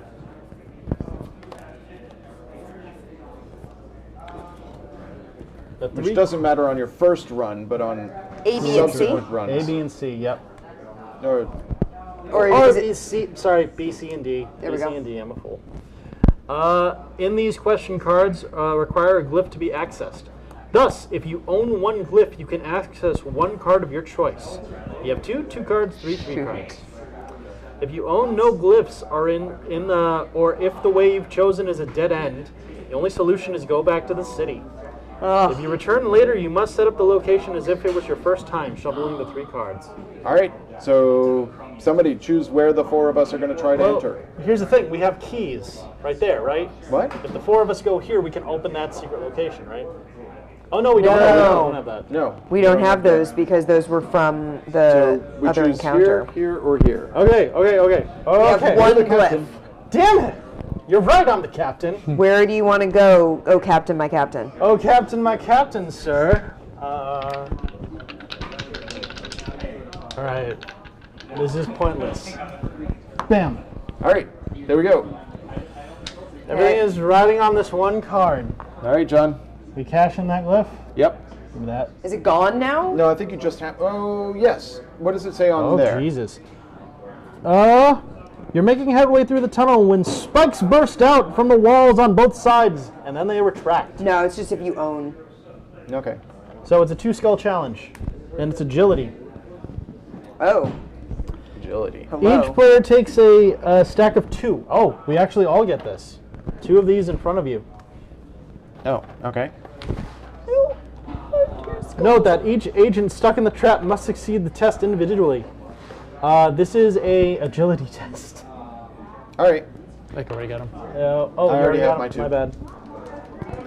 The Which 3 doesn't matter on your first run, but on A, B, and C? subsequent runs. A, B, and C, yep. Or Or Or is it, B, C, sorry, B, C, and D. There B, we C, go. and D, I'm a fool. In these question cards, require a glyph to be accessed. Thus, if you own 1 glyph, you can access 1 card of your choice. You have 2 cards, 3 cards. If you own no glyphs or or if the way you've chosen is a dead end, the only solution is go back to the city. If you return later, you must set up the location as if it was your first time shoveling the 3 cards. All right. So somebody choose where the 4 of us are going to try to enter. Here's the thing: we have keys right there, right? What? If the 4 of us go here, we can open that secret location, right? Oh no, we don't have that. No. We don't have those because those were from the So we other choose encounter. here, or here. Okay. We have one glyph. Damn it! You're right, I'm the captain. Where do you want to go, oh Captain, my Captain? Oh, Captain, my Captain, sir. All right. This is pointless. Bam. All right. There we go. Everything is riding on this one card. All right, John. We cash in that glyph? Yep. Give me that. Is it gone now? No, I think you just have. Oh, yes. What does it say on Oh, there? Jesus. You're making headway through the tunnel when spikes burst out from the walls on both sides, and then they retract. No, it's just if you own. Okay. So it's a 2-skull challenge, and it's agility. Oh, Agility. hello. Each player takes a stack of 2. Oh, we actually all get this. 2 of these in front of you. Oh, okay. Note that each agent stuck in the trap must succeed the test individually. This is a agility test. All right. I already got him. You I already have got my it. 2. My bad.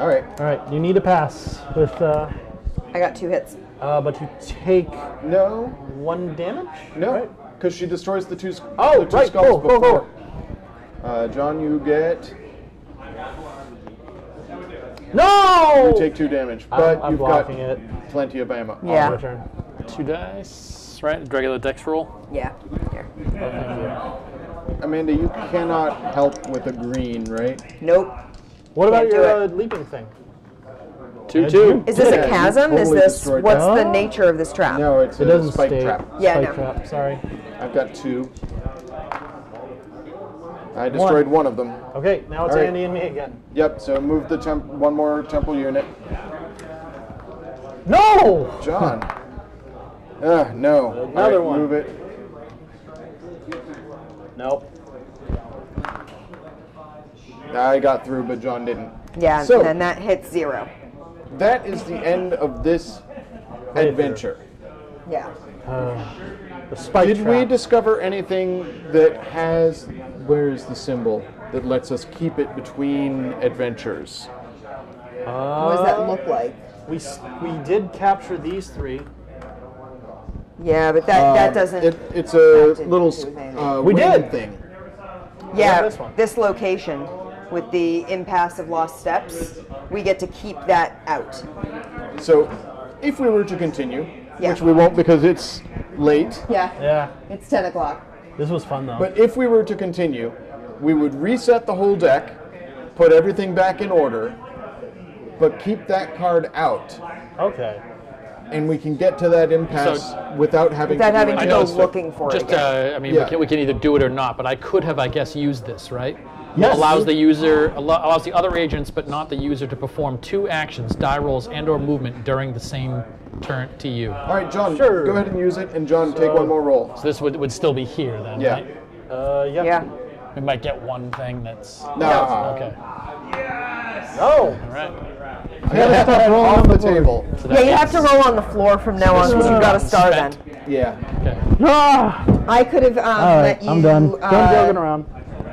All right. All right, you need to pass with, I got 2 hits. but you take No. 1 damage. No. Right? Because she destroys the 2 Oh, the 2 right. skulls Cool. before. John, you get. No. You take 2 damage, but I'm you've blocking got it. plenty of ammo. Yeah. Your turn. 2 dice, right? Regular dex roll. Yeah. Here. Oh, thank you. Amanda, you cannot help with a green, right? Nope. What about Can't do your it. leaping thing? 2-2. Is this Yeah, a you chasm? Is totally this destroyed what's that. the nature of this trap? No, it's It a doesn't spike stay. trap. Yeah, Spike no. trap. Sorry. I've got 2. I destroyed 1 of them. Okay, now it's All right. Andy and me again. Yep, so move the one more temple unit. No. John. No. Another All right, one. Move it. Nope. I got through, but John didn't. Yeah, So- and that hits 0. That is the end of this adventure. Yeah. The spike Did trap. we discover anything that has, where is the symbol, that lets us keep it between adventures? What does that look like? We did capture these 3. Yeah, but that doesn't. It's a to little do with anything. We wing did. thing. Yeah, this one? this location with the impasse of lost steps, we get to keep that out. So, if we were to continue, Yeah. which we won't because it's late, Yeah. Yeah. It's 10 o'clock. This was fun though. but if we were to continue, we would reset the whole deck, put everything back in order, but keep that card out, Okay. and we can get to that impasse without having Without to do having to any go other stuff. looking for it Just, again. I mean, Yeah. we can either do it or not, but I could have, I guess, used this, right? Yes. Allows the user, allows the other agents, but not the user, to perform 2 actions, die rolls, and/or movement during the same turn to you. All right, John, Sure. go ahead and use it, and John, take one more roll. So this would still be here then, Yeah. right? Yeah. Yeah. We might get one thing that's No. okay. No. All right. I gotta stop rolling on the table. So Yeah, that you have to means- roll on the floor from now on, so you've got a star then. Spent. Yeah. Okay. Ah. I could have All right, let you. I'm done. Don't joking around.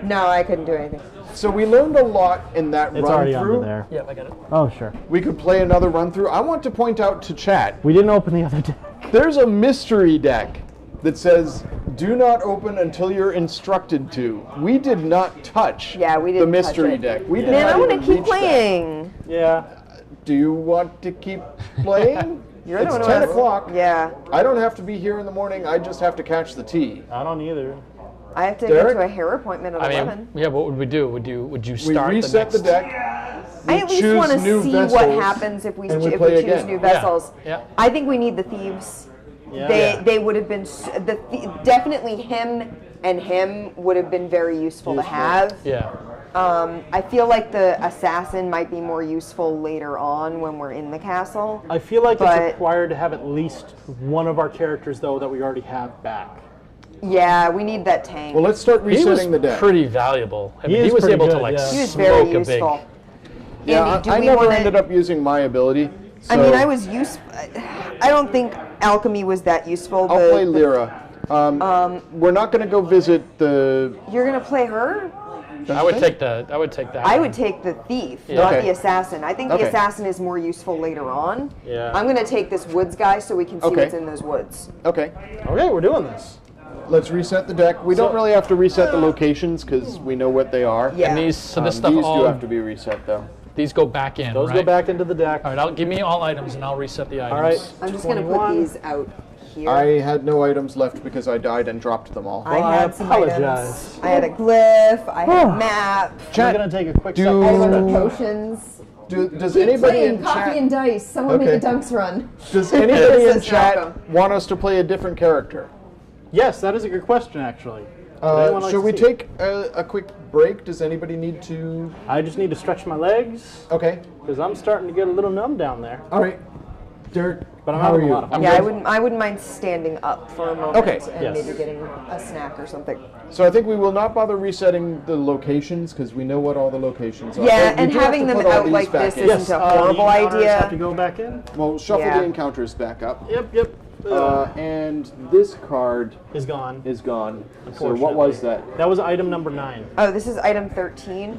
No, I couldn't do anything. So we learned a lot in that It's run already through. under there. Yeah, I got it. Oh sure. We could play another run through. I want to point out to chat, We didn't open the other deck. there's a mystery deck that says, do not open until you're instructed to. We did not touch Yeah, we the didn't touch mystery it. deck. We did Man, not I want to even keep reach that. playing. Yeah. Do you want to keep playing? You're It's the one 10 who has- o'clock. Yeah, I don't have to be here in the morning. I just have to catch the tea. I don't either. I have to Derek? go to a hair appointment at I 11. mean, yeah. What would we do? Would you We start reset the the, next? deck. We I at least choose want to new see vessels, what happens if we and we if play we choose again. new vessels. Yeah. I think we need the thieves. Yeah. They would have been definitely him and him would have been very useful to have. Yeah. I feel like the assassin might be more useful later on when we're in the castle. I feel like But- it's required to have at least one of our characters though that we already have back. Yeah, we need that tank. Well, let's start He was resetting the deck. pretty valuable. I mean, is he was pretty able to good, like yeah. he was very smoke a big. useful. Yeah, Andy, do I we never wanna- ended up using my ability. So I mean, I was useful. I don't think alchemy was that useful. I'll play Lyra. We're not going to go visit the. You're gonna play her? I would take the. I would take that. I one. would take the thief, not Okay. the assassin. I think Okay. the assassin is more useful later on. Yeah. I'm gonna take this woods guy so we can see Okay. what's in those woods. Okay, Okay, we're doing this. let's reset the deck. We don't really have to reset the locations because we know what they are. Yeah. And these, so this stuff These all do have to be reset though. these go back in. Those right? go back into the deck. All right, give me all items and I'll reset the items. All right. I'm just gonna put 21. these out here. I had no items left because I died and dropped them all. I Well, I had some apologize. items. I had a glyph. I had a map. We're going to take a quick Do- I had a bunch second. of potions. Does anybody in coffee chat? and dice. Someone Okay. make a dunks run. Does anybody in Says chat Malcolm. want us to play a different character? Yes, that is a good question, actually. Would anyone like Should to we see? take a quick break? Does anybody need to? I just need to stretch my legs Okay. because I'm starting to get a little numb down there. All right. Derek, But I'm how are having a you? lot of fun. Yeah, I wouldn't mind standing up for a moment Okay. and Yes. maybe getting a snack or something. So I think we will not bother resetting the locations because we know what all the locations are. Yeah, But we and do have having to them put all out these like back this in. isn't a the horrible encounters idea. have to go back in. Well, shuffle Yeah. the encounters back up. Yep. And this card Is gone. is gone. So what was that? That was item number 9. Oh, this is item 13.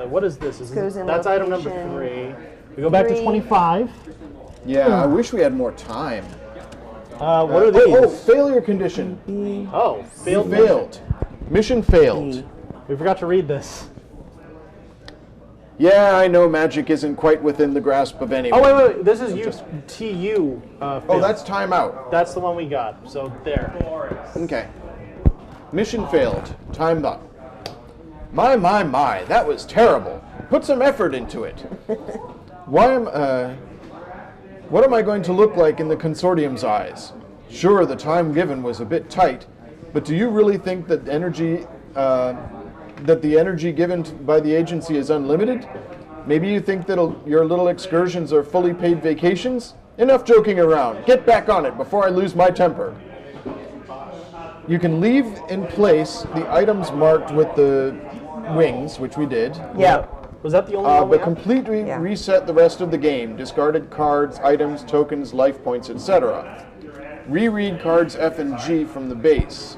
What is this? goes in That's item number location. 3. We go back to 3. 25. Yeah, I wish we had more time. What are these? Oh, failure condition. Oh, failed. Failed. Mission failed. We forgot to read this. Yeah, I know magic isn't quite within the grasp of anyone. Oh, wait. This is TU. Oh, that's timeout. That's the one we got. So there. Okay. Mission failed. Timed up. My, that was terrible. Put some effort into it. What am I going to look like in the consortium's eyes? Sure, the time given was a bit tight, but do you really think that the energy given by the agency is unlimited? Maybe you think that your little excursions are fully paid vacations? Enough joking around. Get back on it before I lose my temper. You can leave in place the items marked with the wings, which we did. Yeah. Was that the only one we But have? completely Yeah. reset the rest of the game. Discarded cards, items, tokens, life points, etc. Reread cards F and G from the base.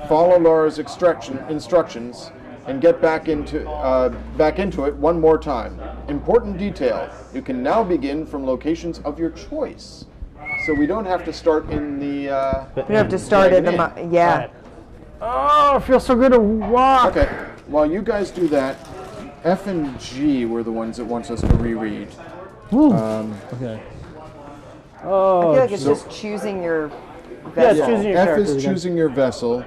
Follow Laura's instructions and get back into it one more time. Important detail: you can now begin from locations of your choice, so we don't have to start in the. We have to start at the yeah. Right. Oh, it feels so good to walk. Okay, while you guys do that, F and G were the ones that wants us to reread. Okay. I Oh, feel like it's just choosing your yeah, it's vessel. choosing your F characters is again. choosing your vessel.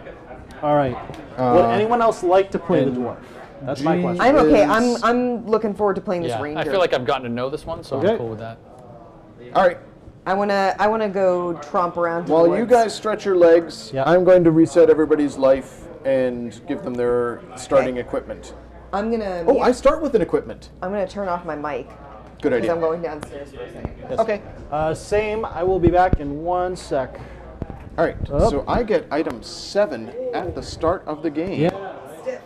All right. Would anyone else like to play the and dwarf? That's my G- question. I'm okay. is- I'm looking forward to playing this Yeah, ranger. I feel like I've gotten to know this one, so Okay. I'm cool with that. All right. I wanna go tromp around. To While the you woods. guys stretch your legs, Yeah. I'm going to reset everybody's life and give them their starting equipment. I'm gonna. Oh, I start with an equipment. I'm gonna turn off my mic Good because I'm idea. going downstairs for a second. Okay. Same. I will be back in 1 sec. All right. Up. So I get item 7 at the start of the game. Yeah. Stiff.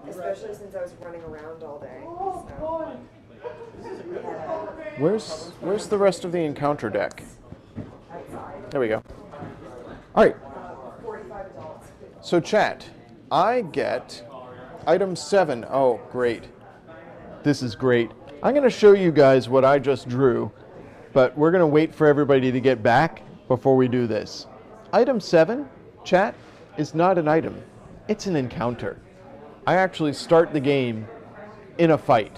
Especially since I was running around all day. Where's the rest of the encounter deck? There we go. All right. So chat, I get item 7. Oh, great. This is great. I'm going to show you guys what I just drew, but we're going to wait for everybody to get back before we do this. Item 7, chat, is not an item. It's an encounter. I actually start the game in a fight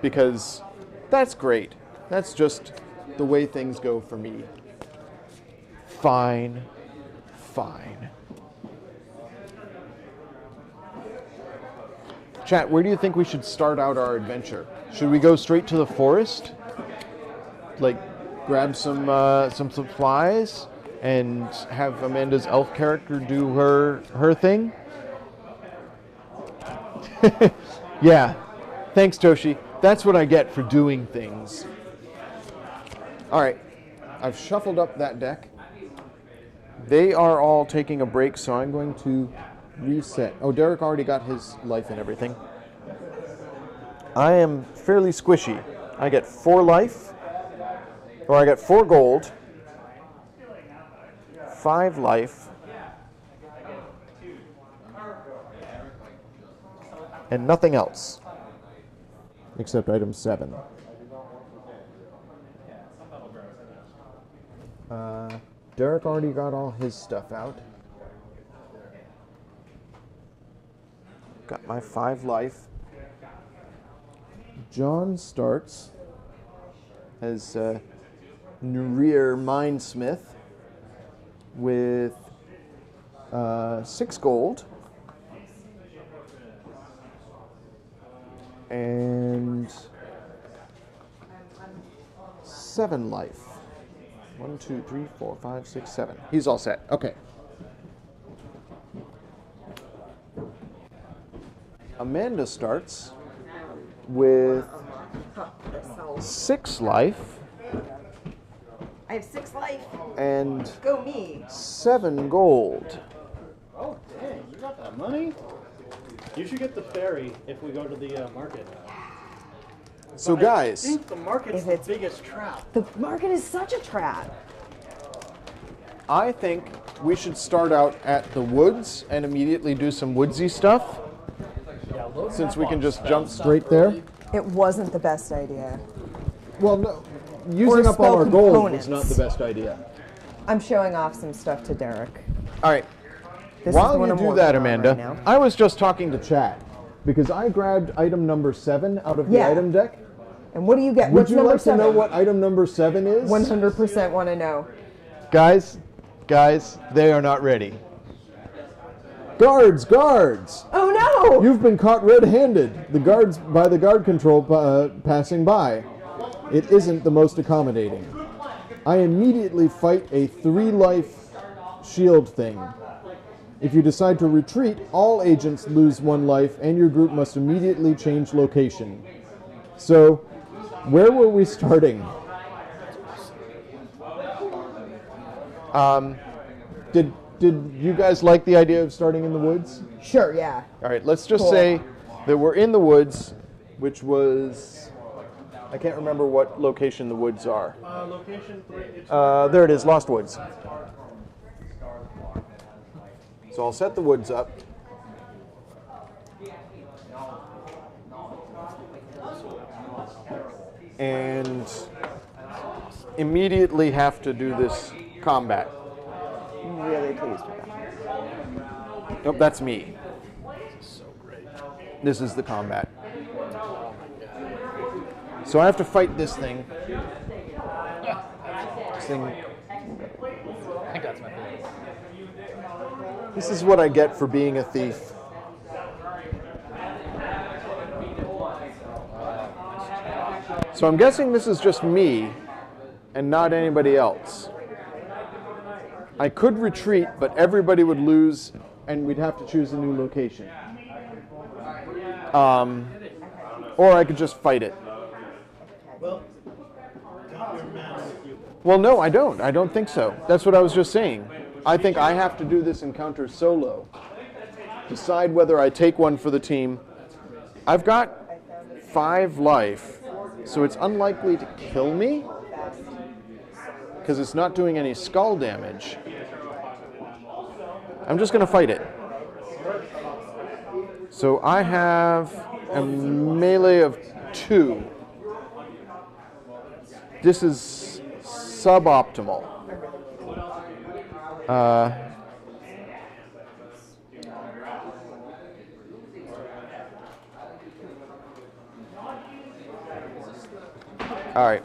because that's great. That's just the way things go for me. Fine. Chat, where do you think we should start out our adventure? Should we go straight to the forest? Like, grab some supplies and have Amanda's elf character do her thing? Yeah. Thanks, Toshi. That's what I get for doing things. All right. I've shuffled up that deck. They are all taking a break, so I'm going to reset. Oh, Derek already got his life and everything. I am fairly squishy. I get 4 life, or I get 4 gold, 5 life, and nothing else, except item 7. Derek already got all his stuff out. Got my 5 life. John starts as Nurir Mindsmith with 6 gold and 7 life. 1, 2, 3, 4, 5, 6, 7. He's all set. Okay. Amanda starts with 6 life I have 6 life. and Go me. 7 gold. Oh, dang, you got that money? You should get the ferry if we go to the market. So, But I guys, think the market's If the it's- biggest trap. The market is such a trap. I think we should start out at the woods and immediately do some woodsy stuff, Yeah, load since them we up can on just spell jump stuff straight there. early. It wasn't the best idea. Well, no, using up all spell our gold was components. not the best idea. I'm showing off some stuff to Derek. All right. This is While what you I'm do working that, on Amanda, right now. I was just talking to Chad because I grabbed item number 7 out of the Yeah. item deck. And what do you get? Would What's you number like 7? to know what item number 7 is? 100% want to know. Guys, they are not ready. Guards! Oh no! You've been caught red-handed. The guards by the guard control passing by. It isn't the most accommodating. I immediately fight a 3-life shield thing. If you decide to retreat, all agents lose 1 life, and your group must immediately change location. So, where were we starting? Did you guys like the idea of starting in the woods? Sure, yeah. All right, let's just Cool. say that we're in the woods, which was, I can't remember what location the woods are. Location 3. There it is, Lost Woods. So I'll set the woods up. And immediately have to do this combat. I'm really pleased with that. Nope, that's me. This is the combat. So I have to fight this thing. This thing. I think that's my favorite. This is what I get for being a thief. So I'm guessing this is just me and not anybody else. I could retreat, but everybody would lose and we'd have to choose a new location. Or I could just fight it. Well, got your man with you. Well, no, I don't. I don't think so. That's what I was just saying. I think I have to do this encounter solo. Decide whether I take one for the team. I've got 5 life, so it's unlikely to kill me because it's not doing any skull damage. I'm just going to fight it. So I have a melee of 2. This is suboptimal. All right.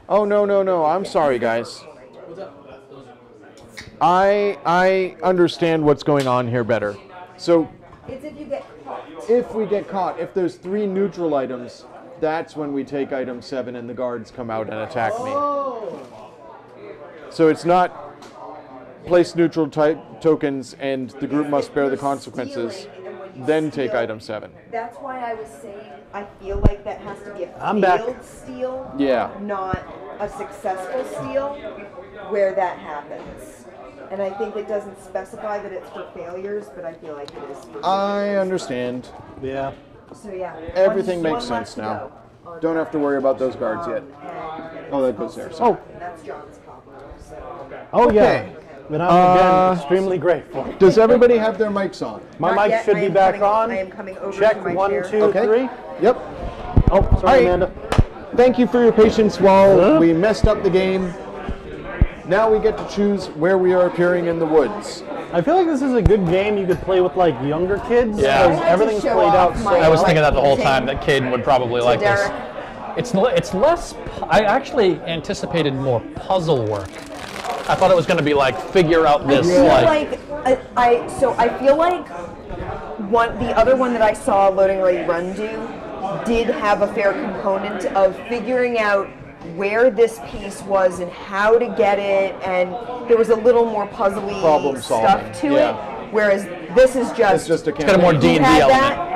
Oh, no. I'm sorry, guys. I understand what's going on here better. So It's if you get caught. if we get caught, if there's 3 neutral items, that's when we take item 7 and the guards come out and attack me. So it's not place neutral type tokens and the group must bear the consequences. And when then take item 7. That's why I was saying I feel like that has to be a I'm back. failed steal, Yeah. not a successful steal, where that happens. And I think it doesn't specify that it's for failures, but I feel like it is for I understand. Yeah. So yeah. Everything one makes left sense to now. go on Don't that. have to worry about those guards yet. Oh, that goes there. Oh. And that's John's copy. So. Oh, yeah. Okay. And I'm again extremely grateful. Does everybody have their mics on? My Not mic yet. should I be am back coming- on. I am coming over Check to my 1, chair. 2, Okay. 3. Yep. Oh, sorry, right. Amanda. Thank you for your patience while we messed up the game. Now we get to choose where we are appearing in the woods. I feel like this is a good game you could play with like younger kids. Yeah. Because I had to everything's show played off out so my- I was well. thinking that the whole time that Caden would probably like this. Derek. It's less. I actually anticipated more puzzle work. I thought it was going to be like figure out this. I feel Like, I feel like the other one that I saw, Loading Ready Run Do, did have a fair component of figuring out where this piece was and how to get it, and there was a little more puzzly Problem stuff solving, to yeah. it. Whereas this is just, It's just a it's got a more campaign. D&D had element. that.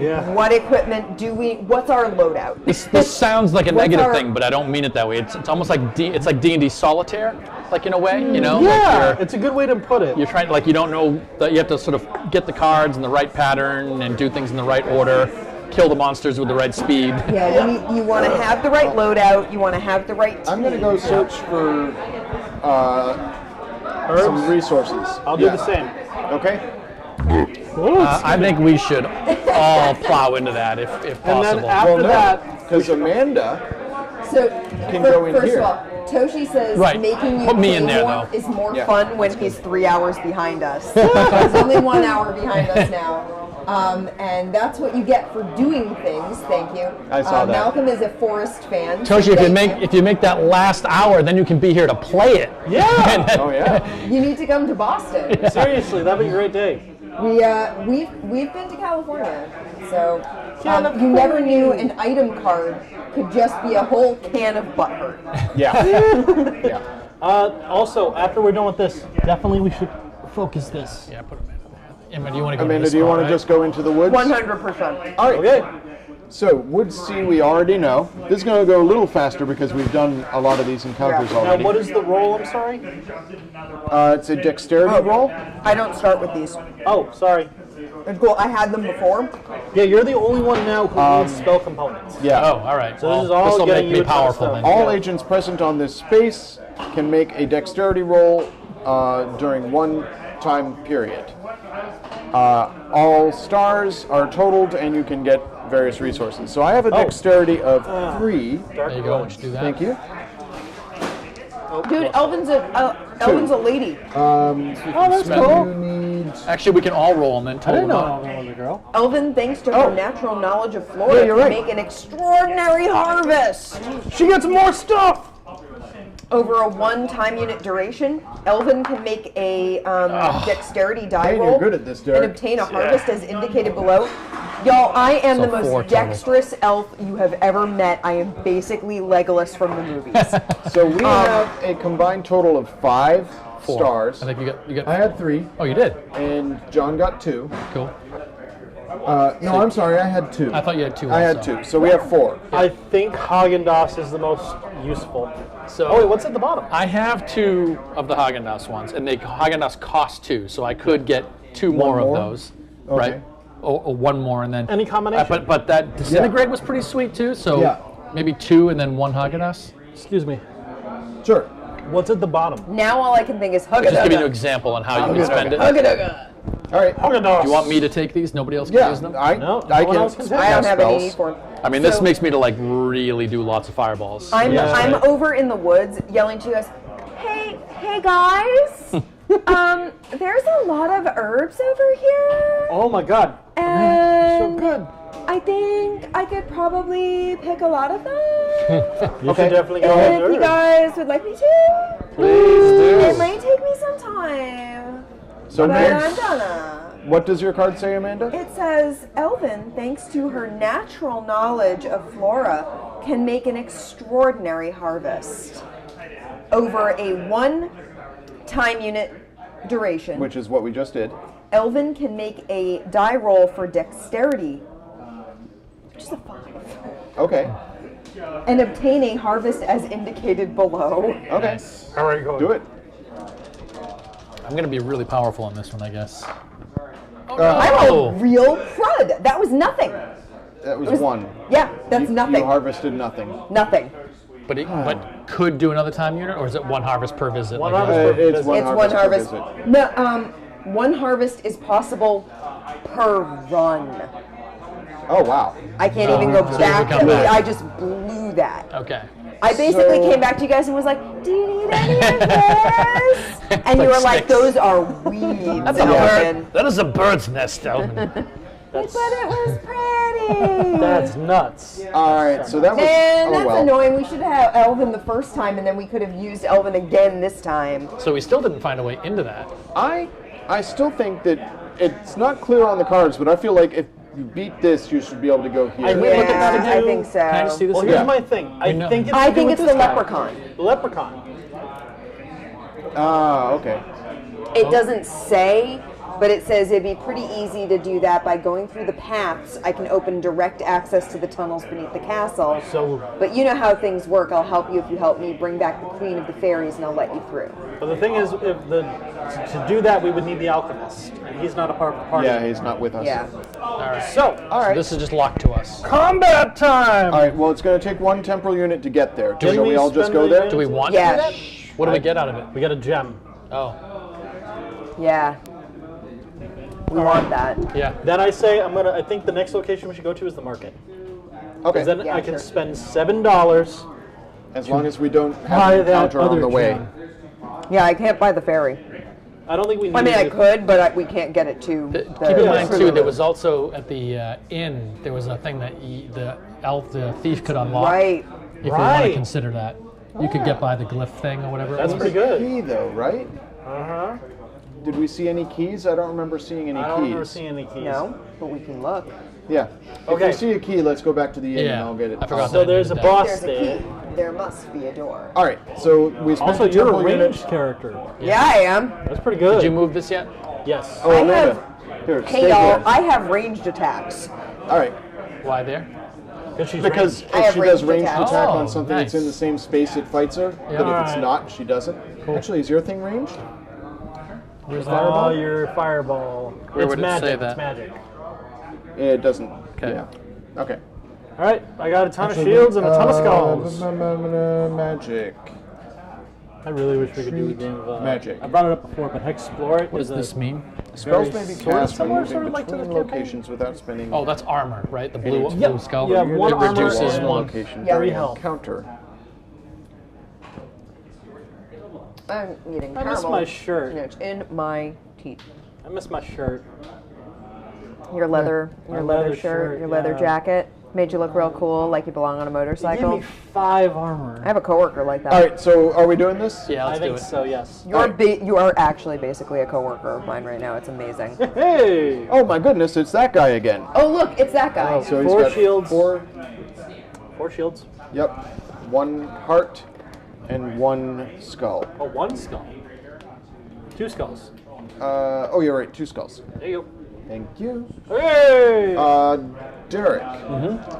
Yeah. What equipment do we? What's our loadout? This sounds like a What's negative our- thing, but I don't mean it that way. It's almost like it's like D&D solitaire, like in a way, you know. Yeah, Like it's a good way to put it. you're trying, like you don't know that you have to sort of get the cards in the right pattern and do things in the right order, kill the monsters with the right speed. Yeah, you want to have the right loadout. You want to have the right. I'm going to go search for some Herbs. resources. I'll do Yeah. the same. Okay. I think we should all plow into that if And possible. then after that, Because Amanda, So, go in first here. of all, Toshi says Right. making you Put me play in there, more though. is more Yeah. fun when he's 3 hours behind us. He's only 1 hour behind us now. And that's what you get for doing things. Thank you. I saw that. Malcolm is a Forest fan. so Toshi, if they- you make that last hour, then you can be here to play it. yeah. oh yeah, you need to come to Boston. Seriously, that'd be a great day. We've been to California, so you never knew an item card could just be a whole can of butthurt. yeah, yeah. Also, after we're done with this, definitely we should focus this. Yeah, put Amanda there. Emma, do you want to go Amanda, this do you far, want to right? just go into the woods? 100%. All right. Okay. So, Woods C we already know. This is going to go a little faster because we've done a lot of these encounters Yeah. Now, already. what is the roll? I'm sorry. It's a dexterity roll. I don't start with these. Oh, sorry. It's cool. I had them before. Yeah, you're the only one now who needs spell components. Yeah. Oh, all right. So well, this is all will getting make you me a ton of powerful stuff. then. All agents present on this space can make a dexterity roll during one time period. All stars are totaled, and you can get various resources. So I have a dexterity of 3. There you go. Why don't you do that? Thank you. Dude, Elvin's a lady. Oh, that's You cool. need. Actually, we can all roll and then I total didn't them know up. I was a girl. Elvin, thanks to Oh. her natural knowledge of Florida, Yeah, you're can right. make an extraordinary harvest. She gets more stuff. Over a 1 time unit duration, Elvin can make a dexterity die Man, you're roll good at this, and Derek. obtain a harvest as indicated below. Y'all, I am So the 4 most total. dexterous elf you have ever met. I am basically Legolas from the movies. So we have a combined total of 5 4. stars. I think you got. I had 3, Oh, you did. and John got 2. Cool. No, I'm sorry, I had 2. I thought you had 2. I had also. 2, so we have 4. I think Haagen-Dazs is the most useful. So Oh wait, what's at the bottom? I have 2 of the Haagen-Dazs ones, and they Haagen-Dazs cost 2, so I could get 2 more of more? those, Okay. right? Or 1 more, and then Any combination. but that disintegrate was pretty sweet too. So Yeah. maybe 2 and then 1 Haagen-Dazs. Excuse me. Sure. What's at the bottom? Now all I can think is hugga Just giving you an dugga. example on how you would spend it. Hugga dugga. All right. Haagen-Dazs. Do you want me to take these? Nobody else can Yeah, use them. I No, I no one can. else can take I don't cast have any spells. need for 'em. I mean, this So- makes me to like really do lots of fireballs. I'm Yeah. I'm over in the woods yelling to you guys, hey guys, there's a lot of herbs over here, Oh my God. and So good. I think I could probably pick a lot of them. You Okay. should definitely go And ahead. if you guys would like me to, Please do. it might take me some time, So but I'm next, gonna. what does your card say, Amanda? It says, Elvin, thanks to her natural knowledge of flora, can make an extraordinary harvest over a 1 time unit duration. Which is what we just did. Elvin can make a die roll for dexterity, which is a 5, Okay. and obtain a harvest as indicated below. Okay. How are you going? Do it. I'm going to be really powerful on this one, I guess. I rolled real crud. That was nothing. That was one. Yeah, that's nothing. You harvested nothing. Nothing. But could do another time unit, or is it one harvest per visit? One like harvest per It's visit. one It's harvest. one harvest. Per visit. No, one harvest is possible per run. Oh wow. I can't even go So back. you can come back. I just blew that. Okay. I basically So- came back to you guys and was like, "Do you need any of this?" And you Like were like, sticks. "Those are weeds, That's a Elvin." bird. That is a bird's nest, Elvin. But it was pretty. That's nuts. All right. So that was. Man, oh that's well. annoying. We should have Elvin the first time, and then we could have used Elvin again this time. So we still didn't find a way into that. I still think that it's not clear on the cards, but I feel like if you beat this, you should be able to go here. I mean, look at that I again. think so. Can I just see this Well, again? here's my thing. I know. think it's. I to do think with it's this the guy. leprechaun. The leprechaun. Ah, okay. It doesn't say, but it says it'd be pretty easy to do that by going through the paths. I can open direct access to the tunnels beneath the castle. So, But you know how things work. I'll help you if you help me bring back the Queen of the Fairies, and I'll let you through. but the thing is, to do that, we would need the alchemist, and he's not a part of the party. Yeah, he's not with us. Yeah. All right. So, All right. This is just locked to us. combat time. All right. Well, it's going to take one temporal unit to get there. Didn't Shall we we all just spend go the there? Do we want Yeah. to do that? What do we get out of it? We got a gem. Oh, Yeah. We want that. yeah. Then I say I think the next location we should go to is the market. Okay. Because then Yeah, I can sure. spend $7. As long as we don't Buy have an that encounter on other the way. gem. Yeah, I can't buy the ferry. I don't think we need. I mean, I to- could, but we can't get it to. The Keep in mind Yeah. too, there was also at the inn, there was a thing that the thief could unlock. Right. If you want to Right. consider that, you could get by the glyph thing or whatever. That's it was. pretty good. Key though, right? Uh huh. Did we see any keys? I don't remember seeing any I keys. don't remember seeing any keys. No, but we can look. Yeah. If Okay. we see a key, let's go back to the inn Yeah, and I'll get it. I forgot So there's a That- boss There's a there. key. There must be a door. All right. So we spent Also, the you're a temple unit. ranged character. Yeah, I am. That's pretty good. Did you move this yet? Yes. Oh, I Amanda. have- Here, Hey stay y'all, here. I have ranged attacks. All right. Why there? She's Because ranged. I if have she does ranged ranged attacks. attack Oh, on something that's nice. in the same space it fights her, but if it's Alright. not, she doesn't. Actually, is your thing ranged? Where's Oh, your fireball. Where it's would it magic. say that? It's magic. It doesn't. Okay. Yeah. Okay. All right, I got a ton of shields and a ton of skulls. Magic. I really wish we could do a game of Magic. I brought it up before, but Hexplore it. What does this mean? Spells Very may be sort of cast when similar, moving sort of like to the between campaign. locations without spending. Oh, that's armor, right? The blue, Yep. blue skull. You have one it armor reduces and one. location Yeah. during Three health. encounter. I'm eating I miss caramel. my shirt. And it's in my teeth. I miss my shirt. Your leather, My your leather leather shirt, your leather yeah. jacket made you look real cool, like you belong on a Give motorcycle. me 5 armor. I have a coworker like that. All right. So are we doing this? Yeah, I let's do think it. so. Yes. You are actually basically a coworker of mine right now. It's amazing. Hey. Oh my goodness! It's that guy again. Oh look, it's that guy. So he's 4 got shields. 4. 4 shields. Yep. 1 heart and 1 skull. Oh, 1 skull. 2 skulls. Oh, you're right. 2 skulls. There you Thank you. go. Hey. Derek,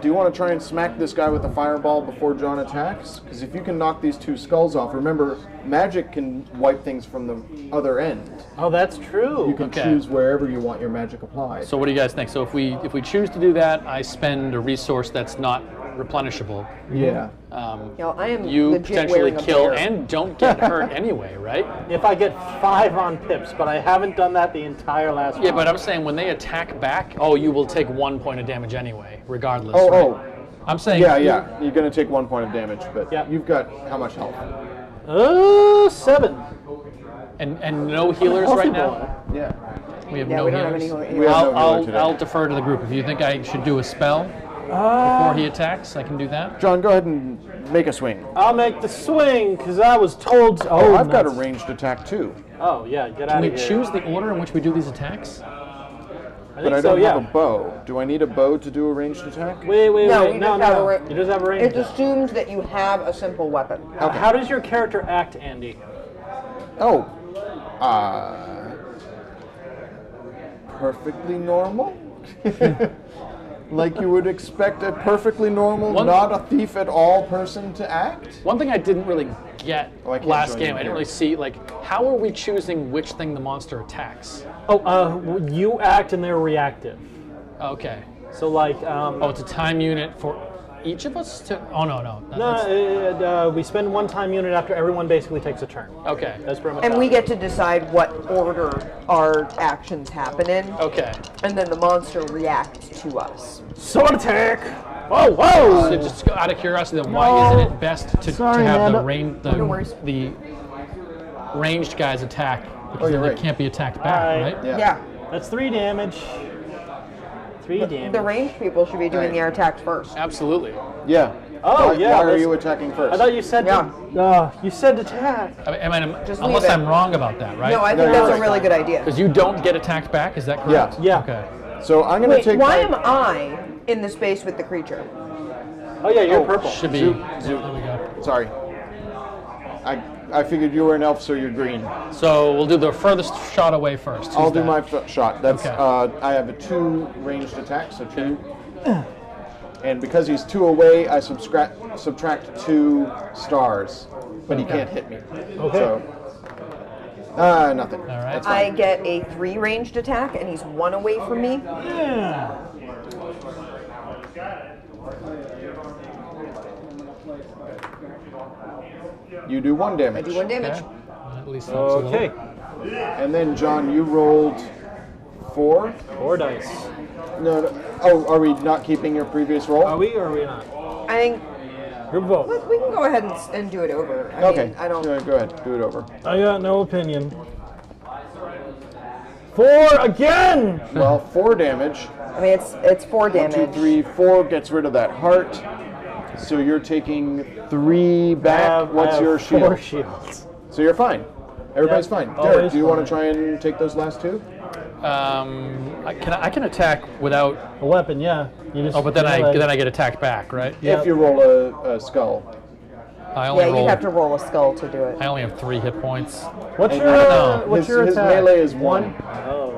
do you want to try and smack this guy with a fireball before John attacks? Because if you can knock these 2 skulls off, remember, magic can wipe things from the other end. Oh, that's true. You can Okay. choose wherever you want your magic applied. So what do you guys think? So if we choose to do that, I spend a resource that's not replenishable. Yeah. I am You legit potentially wearing a kill bear. and don't get hurt anyway, right? If I get 5 on pips, but I haven't done that the entire last Yeah, round. but I'm saying when they attack back, oh, you will take 1 point of damage anyway, regardless. Oh, right? oh. I'm saying. Yeah, yeah. You're going to take 1 point of damage, but Yeah. you've got how much health? 7. And no healers Healthy right now. boy. Yeah. We have Yeah, no we don't have healers. any. We have no healer I'll today. I'll defer to the group. If you think I should do a spell before he attacks, I can do that. John, go ahead and make a swing. I'll make the swing because I was told. To, Oh, I've got a nuts. ranged attack too, Oh yeah, get Can out we of here. choose the order in which we do these attacks? I but think I so. don't Yeah. have a bow. Do I need a bow to do a ranged attack? Wait, wait, No, wait. you No, just have no. a ra- You just have a range. It's assumed that you have a simple weapon. How does your character act, Andy? Oh. perfectly normal. Like you would expect a perfectly normal, One- not a thief at all person to act. One thing I didn't really get I can't last join game, you I didn't here. really see, like, how are we choosing which thing the monster attacks? Oh, you act and they're reactive. Okay. So like, Oh, it's a time unit for each of us to. Oh no. no, we spend one time unit after everyone basically takes a turn. Okay. That's pretty much. And how we it get to decide what order our actions happen in, Okay. and then the monster reacts to us. is. Sword attack! Whoa! So just out of curiosity, then why isn't it best to Sorry, have Amanda. No worries. the ranged guys attack? Because you're then right. they can't be attacked back, Alright. right? Yeah. That's 3 damage. 3 damage. The ranged people should be doing the attacks first. Absolutely. Yeah. Oh, why, yeah, Why are that's- you attacking first? I thought you said. Yeah. You said attack. Just unless leave it. I'm wrong about that, right? No, I No, think you're that's a right. really good idea. Because you don't get attacked back, is that correct? Yeah. Yeah. Okay. So I'm going to Wait, take. why my- am I in the space with the creature? Oh yeah, you're Oh, purple. Should be. Zoop, There zoop. we go. Sorry. I figured you were an elf, so you're green. So we'll do the furthest shot away first. I'll Who's do that? my shot. That's Okay. I have a 2 ranged attack, so 2. And because he's 2 away, I subtract 2 stars, but he can't hit me. Okay. So, nothing. All right. That's I fine. get a 3 ranged attack, and he's 1 away from me. Yeah. You do 1 damage. I do 1 damage. Okay. At least helps a little. Okay. And then John, you rolled 4. 4 dice. No. Oh, are we not keeping your previous roll? Are we or are we not? I think Group vote. we can go ahead and do it over. I Okay. mean, I don't. Go ahead. Do it over. I got no opinion. 4 again. Well, 4 damage. I mean, it's 4 1, 2, damage. 3, 4 gets rid of that heart. So you're taking 3 back. What's your shield? 4 shields. So you're fine. Everybody's Yep, fine. always Derek, do you want fine. to try and take those last 2? I can attack without. A weapon, yeah. You just. Oh, but then I melee. get attacked back, right? Yep. If you roll a skull. I only Yeah, you roll. have to roll a skull to do it. I only have 3 hit points. What's And your I don't know. what's his your attack? melee is 1. Oh.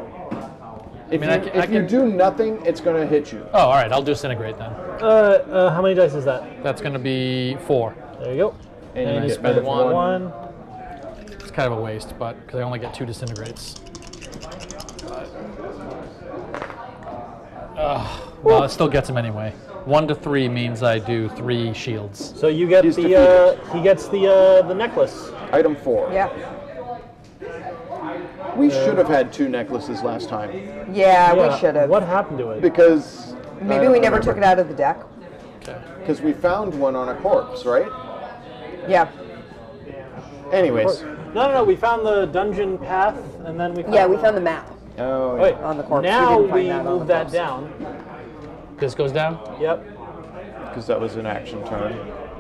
If, mean, you, I can- if you do nothing, it's going to hit you. Oh, all right. I'll disintegrate then. How many dice is that? That's going to be 4. There you go. And I you get spend rid of one. 1. It's kind of a waste, but because I only get 2 disintegrates. Well, it still gets him anyway. 1 to 3 means I do 3 shields. So you get He's the defeated. he gets the necklace. Item 4. Yeah. We should have had 2 necklaces last time. Yeah, Yeah, we should have. What happened to it? Because. Maybe we never took it out of the deck. Okay. Because we found one on a corpse, right? Yeah. Anyways. No. We found the dungeon path, and then we. Yeah, we found the map. Oh, Wait, on the corpse. We Now didn't find we that on move the that corpse. down. This goes down? Yep. because that was an action turn.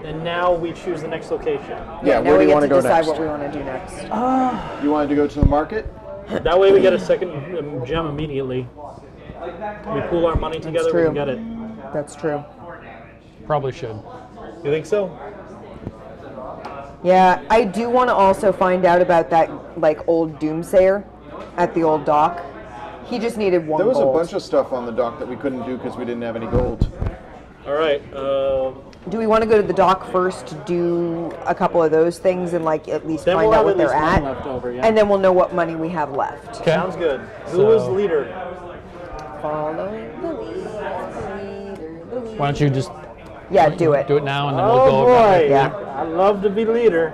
And now we choose the next location. Yeah, now where we do you get want to to go decide next? what we want to do next. You wanted to go to the market? That way we get a second gem immediately. We pool our money together, we true. can get it. That's true. Probably should. You think so? Yeah, I do want to also find out about that like old doomsayer at the old dock. He just needed 1 There was gold. a bunch of stuff on the dock that we couldn't do because we didn't have any gold. All right. Do we want to go to the dock first to do a couple of those things and like at least Then find we'll out have what at they're least at? one left over, yeah. And then we'll know what money we have left. Okay. Sounds good. Who So- was leader? Following the leader, the leader. Why don't you just Yeah, do it. do it now and then Oh we'll go over boy! it. Yeah. I love to be leader.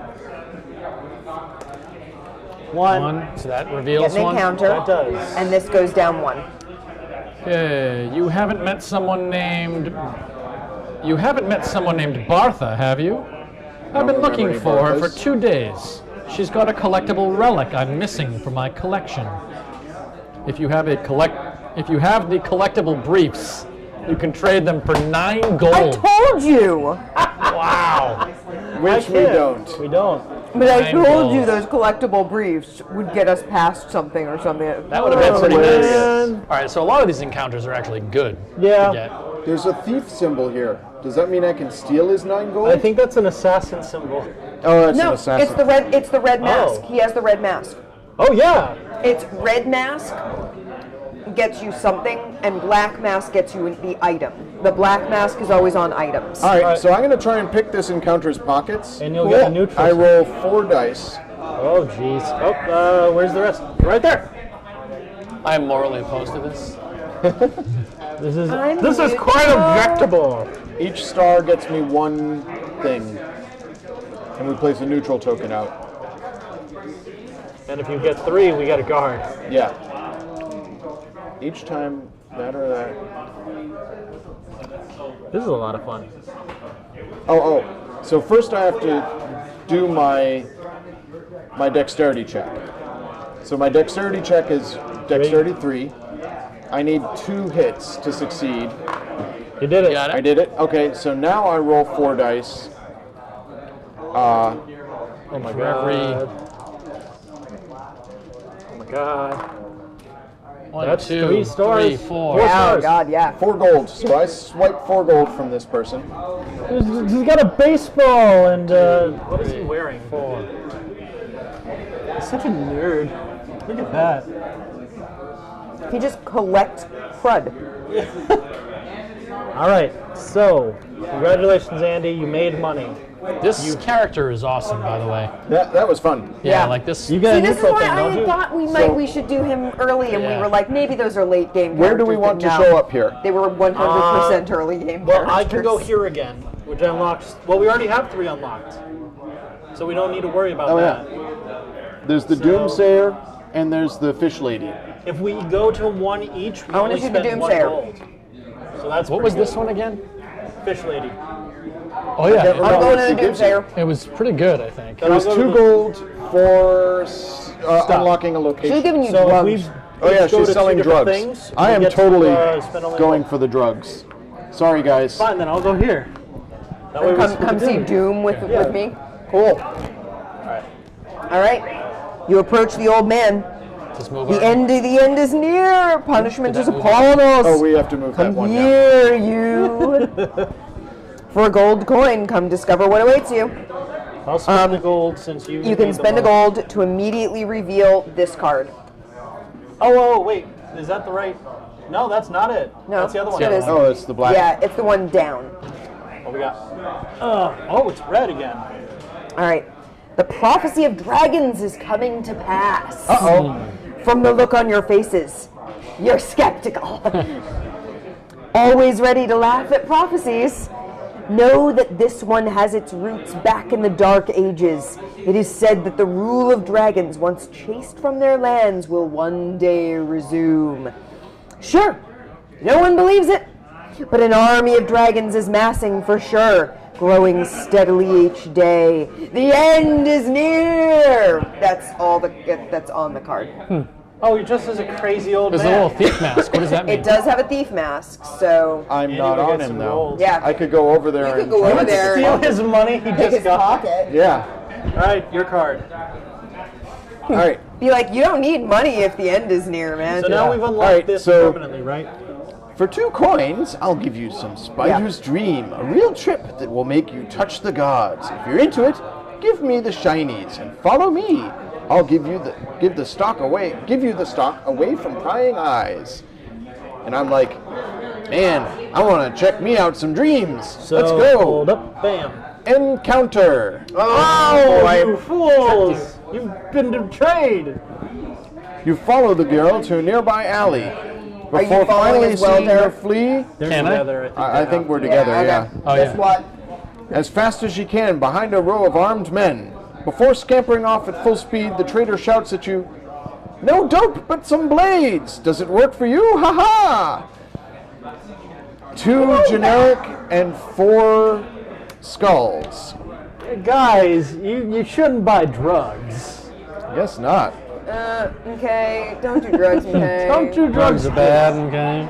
One. So that reveals Get an one. encounter. That does. And this goes down 1. Okay, you haven't met someone named Bartha, have you? I've been remember looking any for her for Barthas. 2 days. She's got a collectible relic I'm missing from my collection. If you have the collectible briefs, you can trade them for 9 I gold. told you! Wow. Which we Can't. don't. We don't. But I 9 told you gold. those collectible briefs would get us past something or something. That would have been pretty man. nice. All right, so a lot of these encounters are actually good. Yeah. To get. There's a thief symbol here. Does that mean I can steal his 9 gold? I think that's an assassin symbol. Oh, that's No, an assassin. it's the red mask. Oh. He has the red mask. Oh yeah. It's red mask gets you something, and black mask gets you the item. The black mask is always on items. All right, so I'm going to try and pick this encounter's pockets. And you'll get a neutral. I roll 4 dice. Oh, jeez. Oh, where's the rest? Right there. I am morally opposed to this. This is I'm quite neutral. objectable. Each star gets me 1 thing. And we place a neutral token out. And if you get 3, we get a guard. Yeah. Each time that or that. This is a lot of fun. Oh. So first I have to do my dexterity check. So my dexterity check is dexterity 3. I need 2 hits to succeed. You did it. Got it? I did it. Okay, so now I roll 4 dice. Oh my For god. every- Oh my god. 1, That's 2, 3 stars. 3, 4. Four Oh stars. God, yeah. 4 gold. So I swipe 4 gold from this person. He's got a baseball and what is he wearing? 4. He's such a nerd. Look at that. He just collects crud. All right, so congratulations, Andy. You made money. This character is awesome, by the way. That was fun. Yeah, Yeah. like this. You got See, a this is neutral why thing, don't I you? thought we should do him early, and we Yeah. were like, maybe those are late game. Where do we want to characters, but show no. up here? They were 100% early game. Well, I can go characters. here again, which unlocks. Well, we already have 3 unlocked, so we don't need to worry about Oh, that. There's the Doomsayer and there's the Fish Lady. If we go to 1 each, we I wanna only see the spend 1 Doomsayer. gold. So that's What was this one again? Fish Lady. Oh yeah, can't I'm remember going what to she the gives you. Doomsayer. it was pretty good, I think. It was I'll go to 2 the- gold for unlocking a She's location. giving you So if drugs. we Oh yeah, each go she's to 2 selling different drugs. things, I we'll am get to, totally spend only going one. for the drugs. Sorry guys. Fine, then I'll go here. That way we Come split see it. Doom with me. Cool. All right. You approach the old man. Just move The on. end is near. Punishment Did is that move upon us. Oh, we have to move that one now. Here, you. For a gold coin, come discover what awaits you. I'll spend the gold since you. You can made the spend a most. gold to immediately reveal this card. Oh, wait. Is that the right? No, that's not it. No, That's the other one. it is. Oh, it's the black. Yeah, it's the one down. What we got? Oh, it's red again. All right. The prophecy of dragons is coming to pass. Uh-oh. From the look on your faces, you're skeptical. Always ready to laugh at prophecies. Know that this one has its roots back in the Dark Ages. It is said that the rule of dragons, once chased from their lands, will one day resume. Sure, no one believes it, but an army of dragons is massing for sure, growing steadily each day. The end is near. That's all that's on the card. Oh, you're just as a crazy old There's a man. little thief mask. What does that mean? It does have a thief mask, so I'm And not you on get him some though. gold. yeah. I could go over there You could and go try over and there. Steal his money he Take just his got. pocket. Yeah. All right, your card. All right. Be like, you don't need money if the end is near, man. So now we've unlocked Alright, this so- permanently, right? For 2 coins, I'll give you some Spider's Dream, a real trip that will make you touch the gods. If you're into it, give me the shinies and follow me. I'll give you the stock away from prying eyes. And I'm like, man, I want to check me out some dreams. So Let's go. Hold up, bam. Encounter. Oh, you fools! You've been betrayed. You follow the girl to a nearby alley. Are you Before following finally as well, seeing her Derek? flee, They're Can I? together. I think we're together, yeah. Oh, Guess yeah. what? As fast as she can behind a row of armed men. Before scampering off at full speed, the traitor shouts at you, "No dope, but some blades! Does it work for you? Ha ha!" 2 generic and 4 skulls. Guys, you shouldn't buy drugs. Guess not. Okay, don't do drugs, okay? Don't do Drugs drugs. are bad, okay?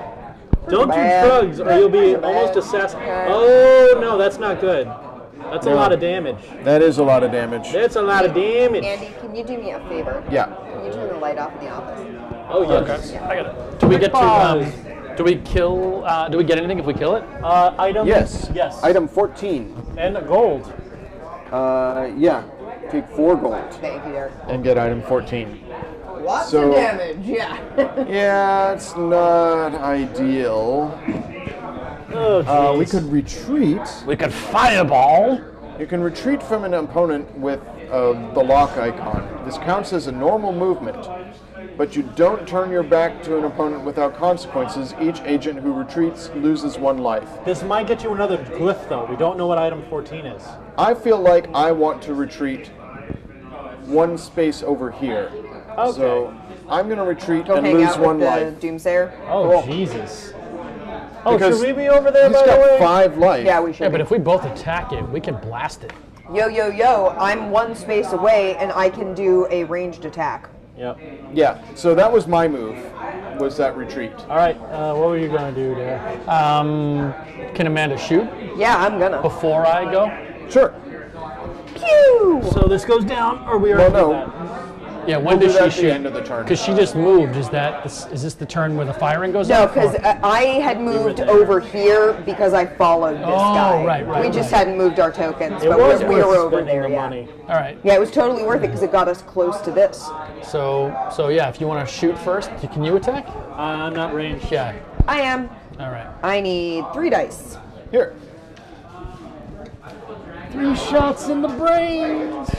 Don't do bad. drugs, or you'll be Drugs are almost bad. assassinated. Okay. Oh no, that's not good. That's a No. lot of damage. That is a lot of damage. That's a lot of damage. Andy, can you do me a favor? Yeah. Can you turn the light off in the office? Oh yes. I got it. Do we get to? Pause. Do we kill? Do we get anything if we kill it? Item. Yes. Yes. Item 14. And a gold. Yeah. Take 4 gold Thank you, Derek. and get item 14. Lots So- of damage, yeah. Yeah, it's not ideal. Oh, We jeez. could retreat. We could fireball. You can retreat from an opponent with the lock icon. This counts as a normal movement, but you don't turn your back to an opponent without consequences. Each agent who retreats loses 1 life. This might get you another glyph, though. We don't know what item 14 is. I feel like I want to retreat 1 space over here. Okay. So I'm going to retreat Go and hang lose out 1 with the life. Doomsayer. Oh, Cool. Jesus. Oh, Because should we be over there, He's by the got way? 5 life. Yeah, we should. Yeah, but be. if we both attack it, we can blast it. Yo, yo, yo! I'm 1 space away, and I can do a ranged attack. Yep. Yeah, so that was my move, was that retreat. All right, what were you going to do there? Can Amanda shoot Yeah, I'm gonna. before I go? Sure. Pew! So this goes down, or we already Well, did no. that? Yeah, when We'll does do that she at the shoot? end of the turn. Because she just moved. Is this the turn where the firing goes No, off? because I had moved over here because I followed this guy. right, We just hadn't moved our tokens, It but was we were worth over spending there. the Yeah. money. All right. Yeah, it was totally worth it because it got us close to this. So yeah, if you want to shoot first, can you attack? I'm not ranged. Yeah. I am. All right. I need 3 dice. Here. 3 shots in the brains.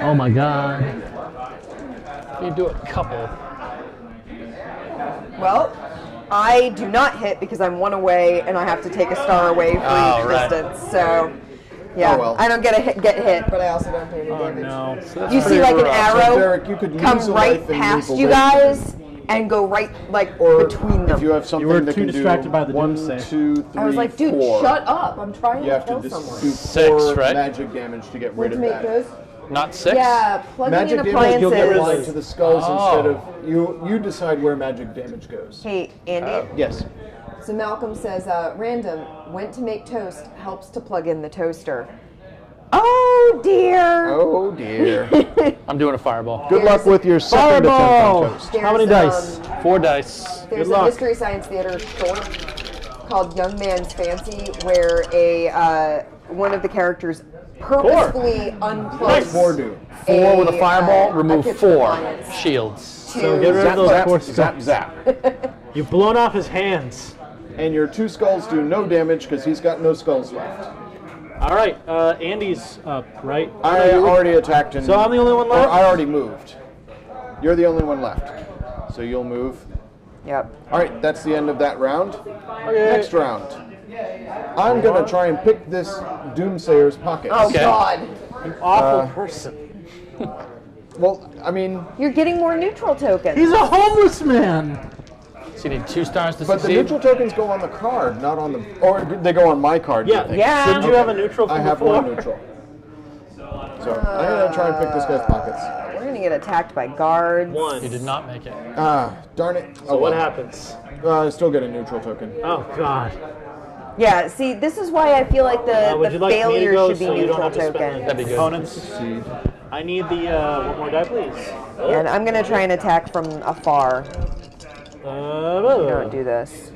Oh my god. You do a couple. Well, I do not hit because I'm 1 away and I have to take a star away for Oh, each right. distance. So, yeah, Oh, well. I don't get hit, but I also don't take any Oh damage. no. You see like an So, arrow Derek, you could come lose a right life and past lose a you life. guys and go right like Or between them. if you have something were that too can distracted do by the 1, doomsday. 2, 3, I was like, dude, 4. shut up! I'm trying You to have to kill just someone. do 6, 4 right? magic damage to get Want rid to of make that. those? Not 6? Yeah, plugging Magic in damage you'll get appliances. applied to the skulls Oh. instead of you decide where magic damage goes. Hey, Andy. Yes. So Malcolm says, random, went to make toast, helps to plug in the toaster. Oh dear! Oh dear. I'm doing a fireball. Good luck with your second attempt Fireball! on toast. How many dice? 4 dice. There's Good a luck. Mystery Science Theater short called Young Man's Fancy where a one of the characters purposefully unplugs 4 do. 4 with a fireball, a remove kitchen 4 appliance shields. So get rid of Zap, those zap, 4 zap, skulls. zap. You've blown off his hands. And your 2 skulls do no damage because he's got no skulls left. All right, Andy's up, right? I already attacked and So I'm the only one or left? I already moved. You're the only one left. So you'll move. Yep. All right, that's the end of that round. Okay. Next round. I'm going to try and pick this Doomsayer's pockets. Oh Okay. God! You awful person. Well, I mean, You're getting more neutral tokens. He's a homeless man. So you need 2 stars to but the succeed. neutral tokens go on the card, not on the, or they go on my card. do you Yeah. think? Yeah. Shouldn't you have a neutral from I have before? one neutral. So I'm going to try and pick this guy's pockets. We're gonna get attacked by guards. One. You did not make it. Ah, darn it. So what happens? I still get a neutral token. Oh God. Yeah. See, this is why I feel like Would the you like me to failure go should be so you don't neutral have to spend tokens. That'd be good. components? Succeed. I need the one more die, please. And I'm gonna try and attack from afar. Don't do this.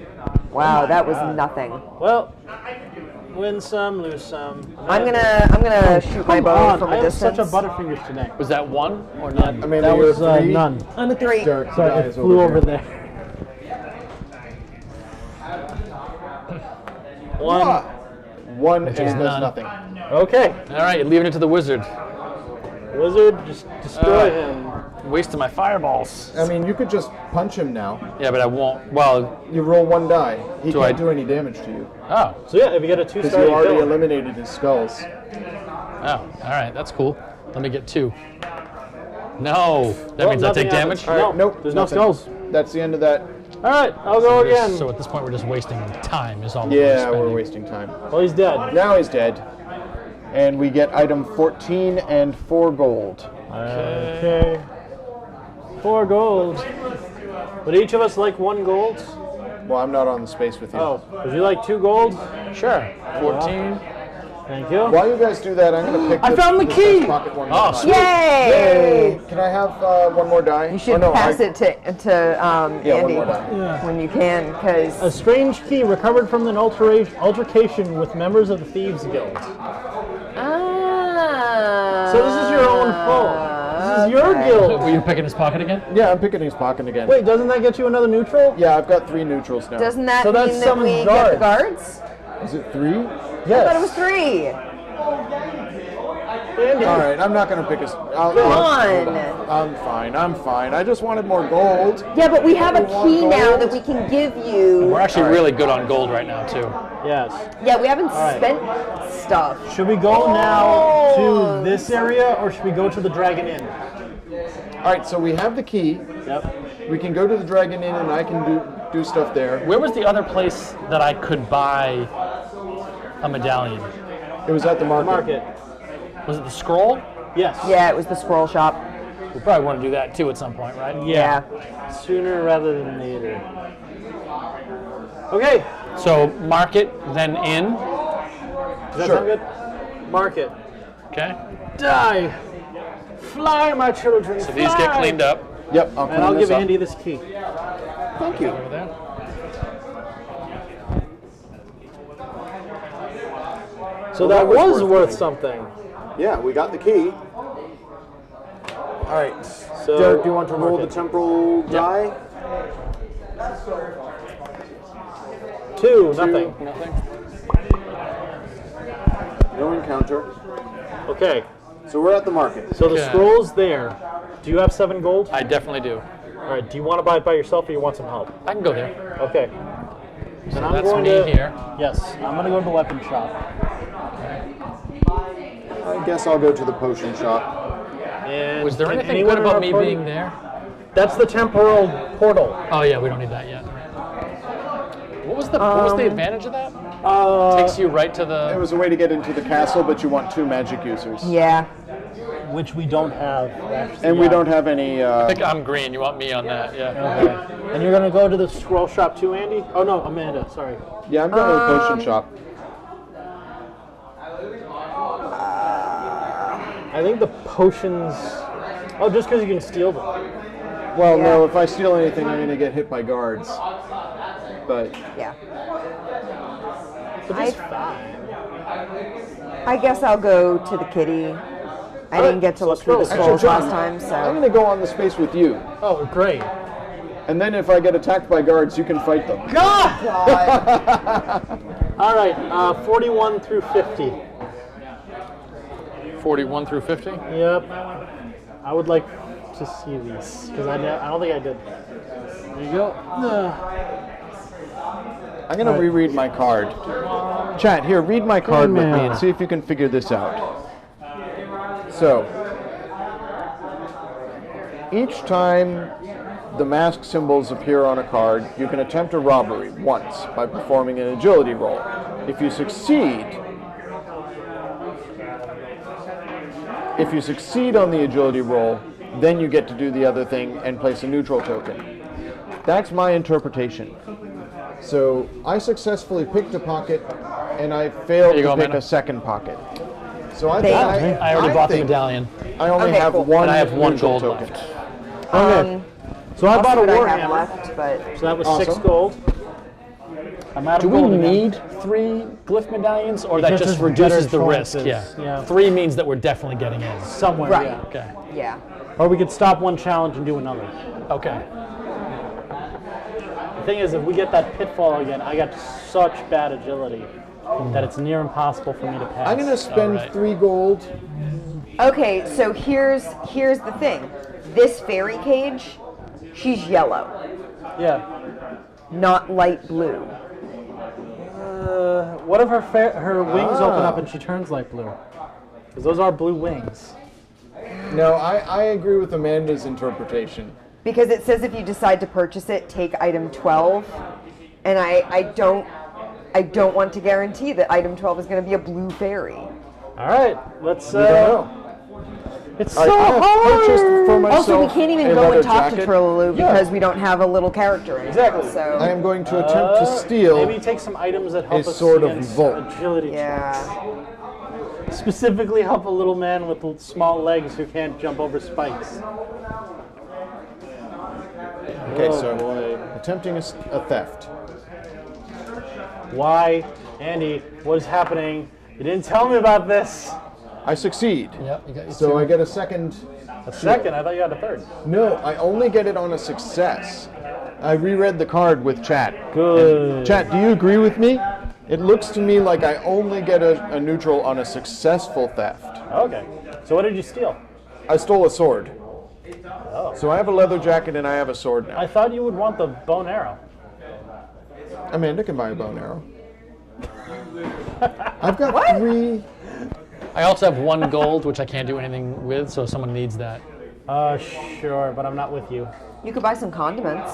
Wow, that was nothing. Well, win some, lose some. I'm gonna shoot my Come bow on, from I a have distance. such a butterfingers today. Was that 1 or none? I mean, That was three. none. I'm a 3. Derek Sorry, dies it flew over here. there. One. One and does none. nothing. Okay. All right, you're leaving it to the wizard. Wizard, just destroy him. Wasting my fireballs. I mean, you could just punch him now. Yeah, but I won't. Well, You roll 1 die. He Do can't I- do any damage to you oh, So yeah, if you get a because 2-star, you you already kill him. eliminated his skulls. oh, all right, that's cool. Let me get 2. No, that Well, means I nothing take damage. happens. No, Nope. there's no nothing. skulls. That's the end of that. All right, I'll go again. So at this point, we're just wasting time. Is all. we're Yeah, spending. we're wasting time. Well, he's dead. Now he's dead. And we get item 14 and 4 gold. Okay. 4 gold. Would each of us like 1 gold? Well, I'm not on the space with you. Oh, would you like 2 gold? Sure. 14. Thank you. While you guys do that, I'm going to pick I found the this key! guy's pocket one more Oh, time. sweet. Yay! Can I have one more die? You should oh, no, pass I, it to Yeah, one Andy more die. Yeah. when you can, because A strange key recovered from an altercation with members of the Thieves Guild. So this is your own fault. This is is your Okay. guild. Were you picking his pocket again? Yeah, I'm picking his pocket again. Wait, doesn't that get you another neutral? Yeah, I've got 3 neutrals now. Doesn't that So that mean that summons we get the guards. guards? Is it 3? Yes. I thought it was 3. Andy. All right, I'm not going to pick a... Come on. I'm fine. I just wanted more gold. Yeah, but we have a You want key now gold? that we can give you. We're actually really good on gold right now, too. Yes. Yeah, we haven't right. spent stuff. Should we go now to this area, or should we go to the Dragon Inn? All right, so we have the key. Yep. We can go to the Dragon Inn and I can do stuff there. Where was the other place that I could buy a medallion? It was at the market. Market. Was it the scroll? Yes. Yeah, it was the scroll shop. We probably want to do that, too, at some point, right? Yeah. Sooner rather than later. Okay. So, market, then inn. Does that Sure. sound good? Market. Okay. Die. Fly, my children. So these get cleaned up. Yep, I'll clean And I'll this give up. Andy this key. Thank you. Over there. So Well, that that was was worth worth money. something. Yeah, we got the key. All right. So, Derek, do you want to roll the market. temporal die? 2, nothing. Nothing. No encounter. Okay. So we're at the market. So the Okay. scroll's there. Do you have 7 gold? I definitely do. All right. Do you want to buy it by yourself, or you want some help? I can go there. Okay. Then I'm That's going me to, here. Yes, I'm going to go to the weapon shop. I guess I'll go to the potion shop. And Was there can anything anyone good in our about me party- being there? That's the temporal portal. Oh yeah, we don't need that yet. What was the advantage of that? Takes you right to It the. was a way to get into the castle, but you want 2 magic users. Yeah. Which we don't have. Actually, And we yet. don't have any... I think I'm green. You want me on that? Yeah. Okay. And you're going to go to the scroll shop too, Andy? Oh, no, Amanda, sorry. Yeah, I'm going to the potion shop. I think the potions... Oh, just because you can steal them. Well, Yeah. no, if I steal anything, I'm going to get hit by guards. But Yeah. But it's fine. I guess I'll go to the kitty. I didn't get to so look through the scrolls. scrolls Actually, last John, time, I'm so. going to go on the space with you. Oh, great. And then if I get attacked by guards, you can fight them. All right, 41 through 50. 41 through 50. Yep. I would like to see these, because I don't think I did. There you go. I'm going to reread my card. Chat, here, read my card with me man. and see if you can figure this out. So, each time the mask symbols appear on a card, you can attempt a robbery once by performing an agility roll. If you succeed on the agility roll, then you get to do the other thing and place a neutral token. That's my interpretation. So I successfully picked a pocket, and I failed There you to go, pick Amanda. a second pocket. So I Thank think I already bought the think medallion. I only Okay, have cool. one. And I have 1 neutral gold token. left. Okay. So I I'll bought see a what I have Warhammer. left, but So that was Awesome. 6 gold. I'm out of Do we gold again. need 3 glyph medallions, or that Because just there's reduces better the risk? choices. Yeah. Yeah. 3 means that we're definitely getting in. Somewhere, Right. yeah. Okay. yeah. Or we could stop one challenge and do another. Okay. The thing is, if we get that pitfall again, I got such bad agility that it's near impossible for me to pass. I'm going to spend Alright. 3 gold. Okay, so here's the thing. This fairy cage, she's yellow, Yeah. not light blue. What if her wings open up and she turns light blue? Because those are blue wings. No, I agree with Amanda's interpretation. Because it says if you decide to purchase it, take item 12. And I don't want to guarantee that item 12 is going to be a blue fairy. All right, let's. I don't know. It's so I have purchased for hard. myself Also, we can't even a go leather and talk jacket. to Trillaloo because we don't have a little character in it. Exactly. I So, am going to attempt to steal. Maybe take some items that help a us sword of against Volt. agility. yeah. Specifically, help a little man with small legs who can't jump over spikes. Okay, Oh, so boy. attempting a theft. Why, Andy? What is happening? You didn't tell me about this. I succeed. Yep, you got your So two. I get a second. A second? I thought you had a third. No, I only get it on a success. I reread the card with chat. Good. Chat, do you agree with me? It looks to me like I only get a neutral on a successful theft. Okay. So what did you steal? I stole a sword. Oh. So I have a leather jacket and I have a sword now. I thought you would want the bow and arrow. Amanda can buy a bow and arrow. I've got 3. I also have 1 gold, which I can't do anything with, so someone needs that. Sure, but I'm not with you. You could buy some condiments.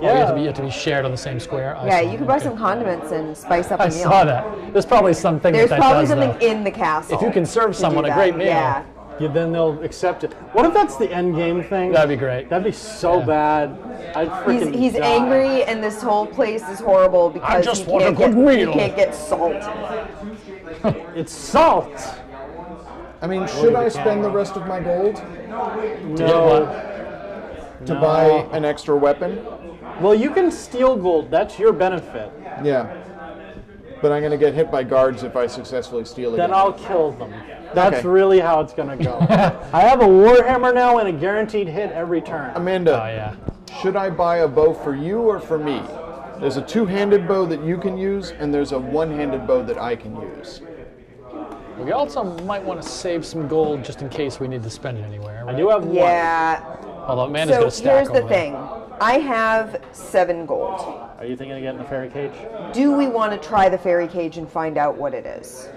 Oh, you have to be shared on the same square. I Yeah, saw. you could buy Okay. some condiments and spice up a I meal. saw that. There's probably something There's that probably does, something though. in the castle. If you can serve to do someone a that. great meal. Yeah. Then they'll accept it. What if that's the end game thing? That'd be great. That'd be so Yeah. bad. I'd freaking He's die. angry, and this whole place is horrible because just he want a can't good get, meal. he can't get salt. It's salt. I mean, should I spend the rest of my gold To get what? to buy an extra weapon? Well, you can steal gold. That's your benefit. Yeah. But I'm going to get hit by guards if I successfully steal Then again. I'll kill them. That's Okay. really how it's gonna go. I have a warhammer now and a guaranteed hit every turn. Amanda, Oh, yeah. should I buy a bow for you or for me? There's a 2-handed bow that you can use, and there's a 1-handed bow that I can use. We also might want to save some gold just in case we need to spend it anywhere. Right? I do have one. Yeah. Although Amanda's got a So stack here's the over there. thing. I have 7 gold. Are you thinking of getting the fairy cage? Do we want to try the fairy cage and find out what it is?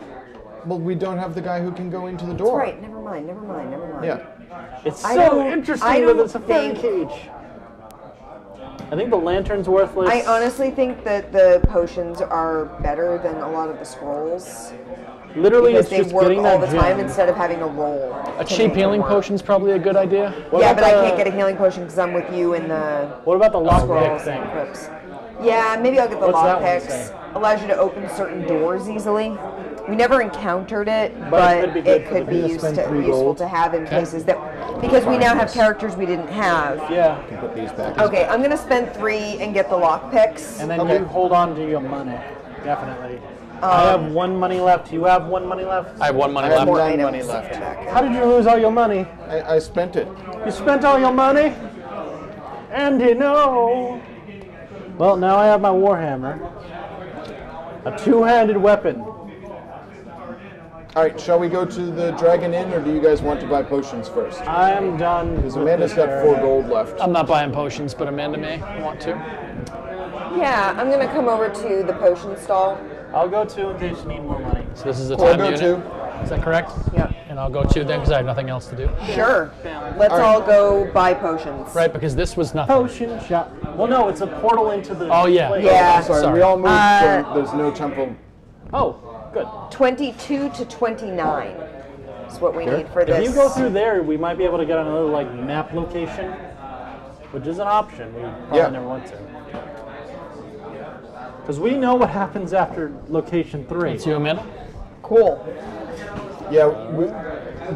Well, we don't have the guy who can go into the That's door. right. Never mind. Yeah. It's I so don't- interesting I that don't it's a fairy think- cage. I think the lantern's worthless. I honestly think that the potions are better than a lot of the scrolls Literally, because it's they just work getting all that the time gem. instead of having to roll. A to cheap make healing them work. potion's probably a good idea. What Yeah, about but I the- can't get a healing potion because I'm with you in the What about the lockpick scrolls thing? and crypts. Yeah, maybe I'll get the What's that one lockpicks. say? Allows you to open certain doors easily. We never encountered it, But but it could be good it for could the be business. used Spend to, 3 useful gold. to have in places that, because we now have characters we didn't have. Yeah, Put these back. Okay, I'm gonna spend 3 and get the lockpicks. and then Okay. you hold on to your money. Definitely. I have 1 money left. You have 1 money left? I have 1 money I have left. More 9 items. money left. How did you lose all your money? I spent it. You spent all your money? Andy, no. Well, now I have my warhammer. A 2-handed weapon. All right, shall we go to the Dragon Inn, or do you guys want to buy potions first? I am done. Because with Amanda's this got 4 area. gold left. I'm not buying potions, but Amanda may want to. Yeah, I'm gonna come over to the potion stall. I'll go 2 in case you need more money. So this is the I'll time go unit. 2. Is that correct? Yeah. And I'll go 2 then because I have nothing else to do. Sure. Let's All right. all go buy potions. Right, because this was nothing. Potion shop. Well, no, it's a portal into the. Oh, yeah. place. Yeah. Sorry, we all moved, so there's no temple. Oh, good. 22 to 29 is what we need for this. If you go through there, we might be able to get another like map location, which is an option. We probably Yeah. never went to. Because we know what happens after location 3. It's you, Amanda? Cool. Yeah,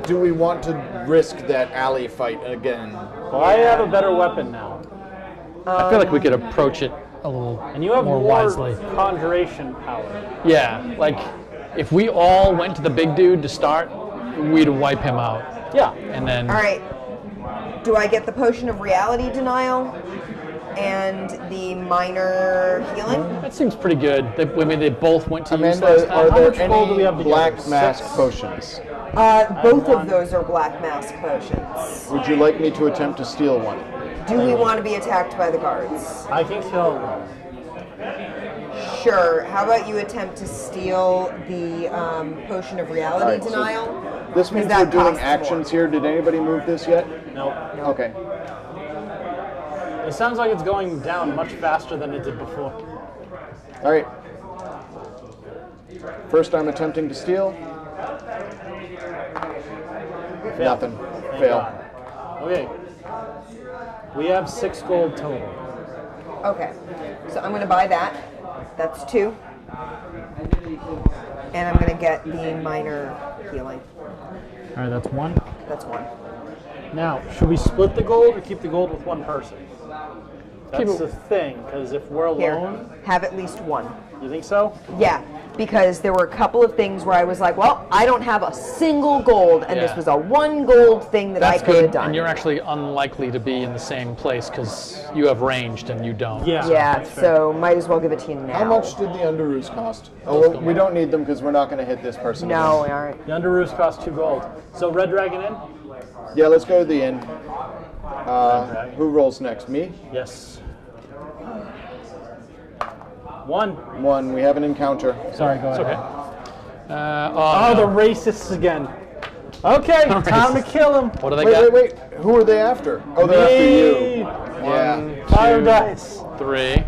do we want to risk that alley fight again? Well, I have a better weapon now, I feel like we could approach it a little and you have more more wisely. conjuration power. Yeah, like if we all went to the big dude to start, we'd wipe him out. Yeah. And then All right. Do I get the potion of reality denial and the minor healing? that seems pretty good. I mean, they both went to use last Amanda, time. are How there much gold do we have any together? black mask 6? potions? Both of those are black mask potions. Would you like me to attempt to steal one? Do we want to be attacked by the guards? I can kill them. Sure. How about you attempt to steal the potion of reality All right, so denial? This means that we're doing costs actions here. Did anybody move this yet? Nope. Okay. It sounds like it's going down much faster than it did before. All right. First, I'm attempting to steal. Nothing. Thank Fail. God. Okay. We have 6 gold total. Okay. So I'm going to buy that. That's 2. And I'm going to get the minor healing. All right, that's 1. That's 1. Now, should we split the gold or keep the gold with one person? That's the thing, because if we're Here, alone, have at least one. you think so? Yeah, because there were a couple of things where I was like, well, I don't have a single gold, and this Yeah. was a 1 gold thing that That's I could have good, done. and you're actually unlikely to be in the same place because you have ranged and you don't. Yeah. yeah, that's fair. so might as well give it to you now. How much did the underoos cost? Oh, well, we don't need them because we're not going to hit this person. No, again. all right. The Underoos cost 2 gold. So Red Dragon in? Yeah, let's go to the inn. Who rolls next? Me? Yes. 1. 1. We have an encounter. Sorry, go ahead. Okay. Oh, the racists again. Okay, time to kill him. What do they Wait, got? wait, wait. Who are they after? Oh, they're after you. Yeah. 5 dice. 3.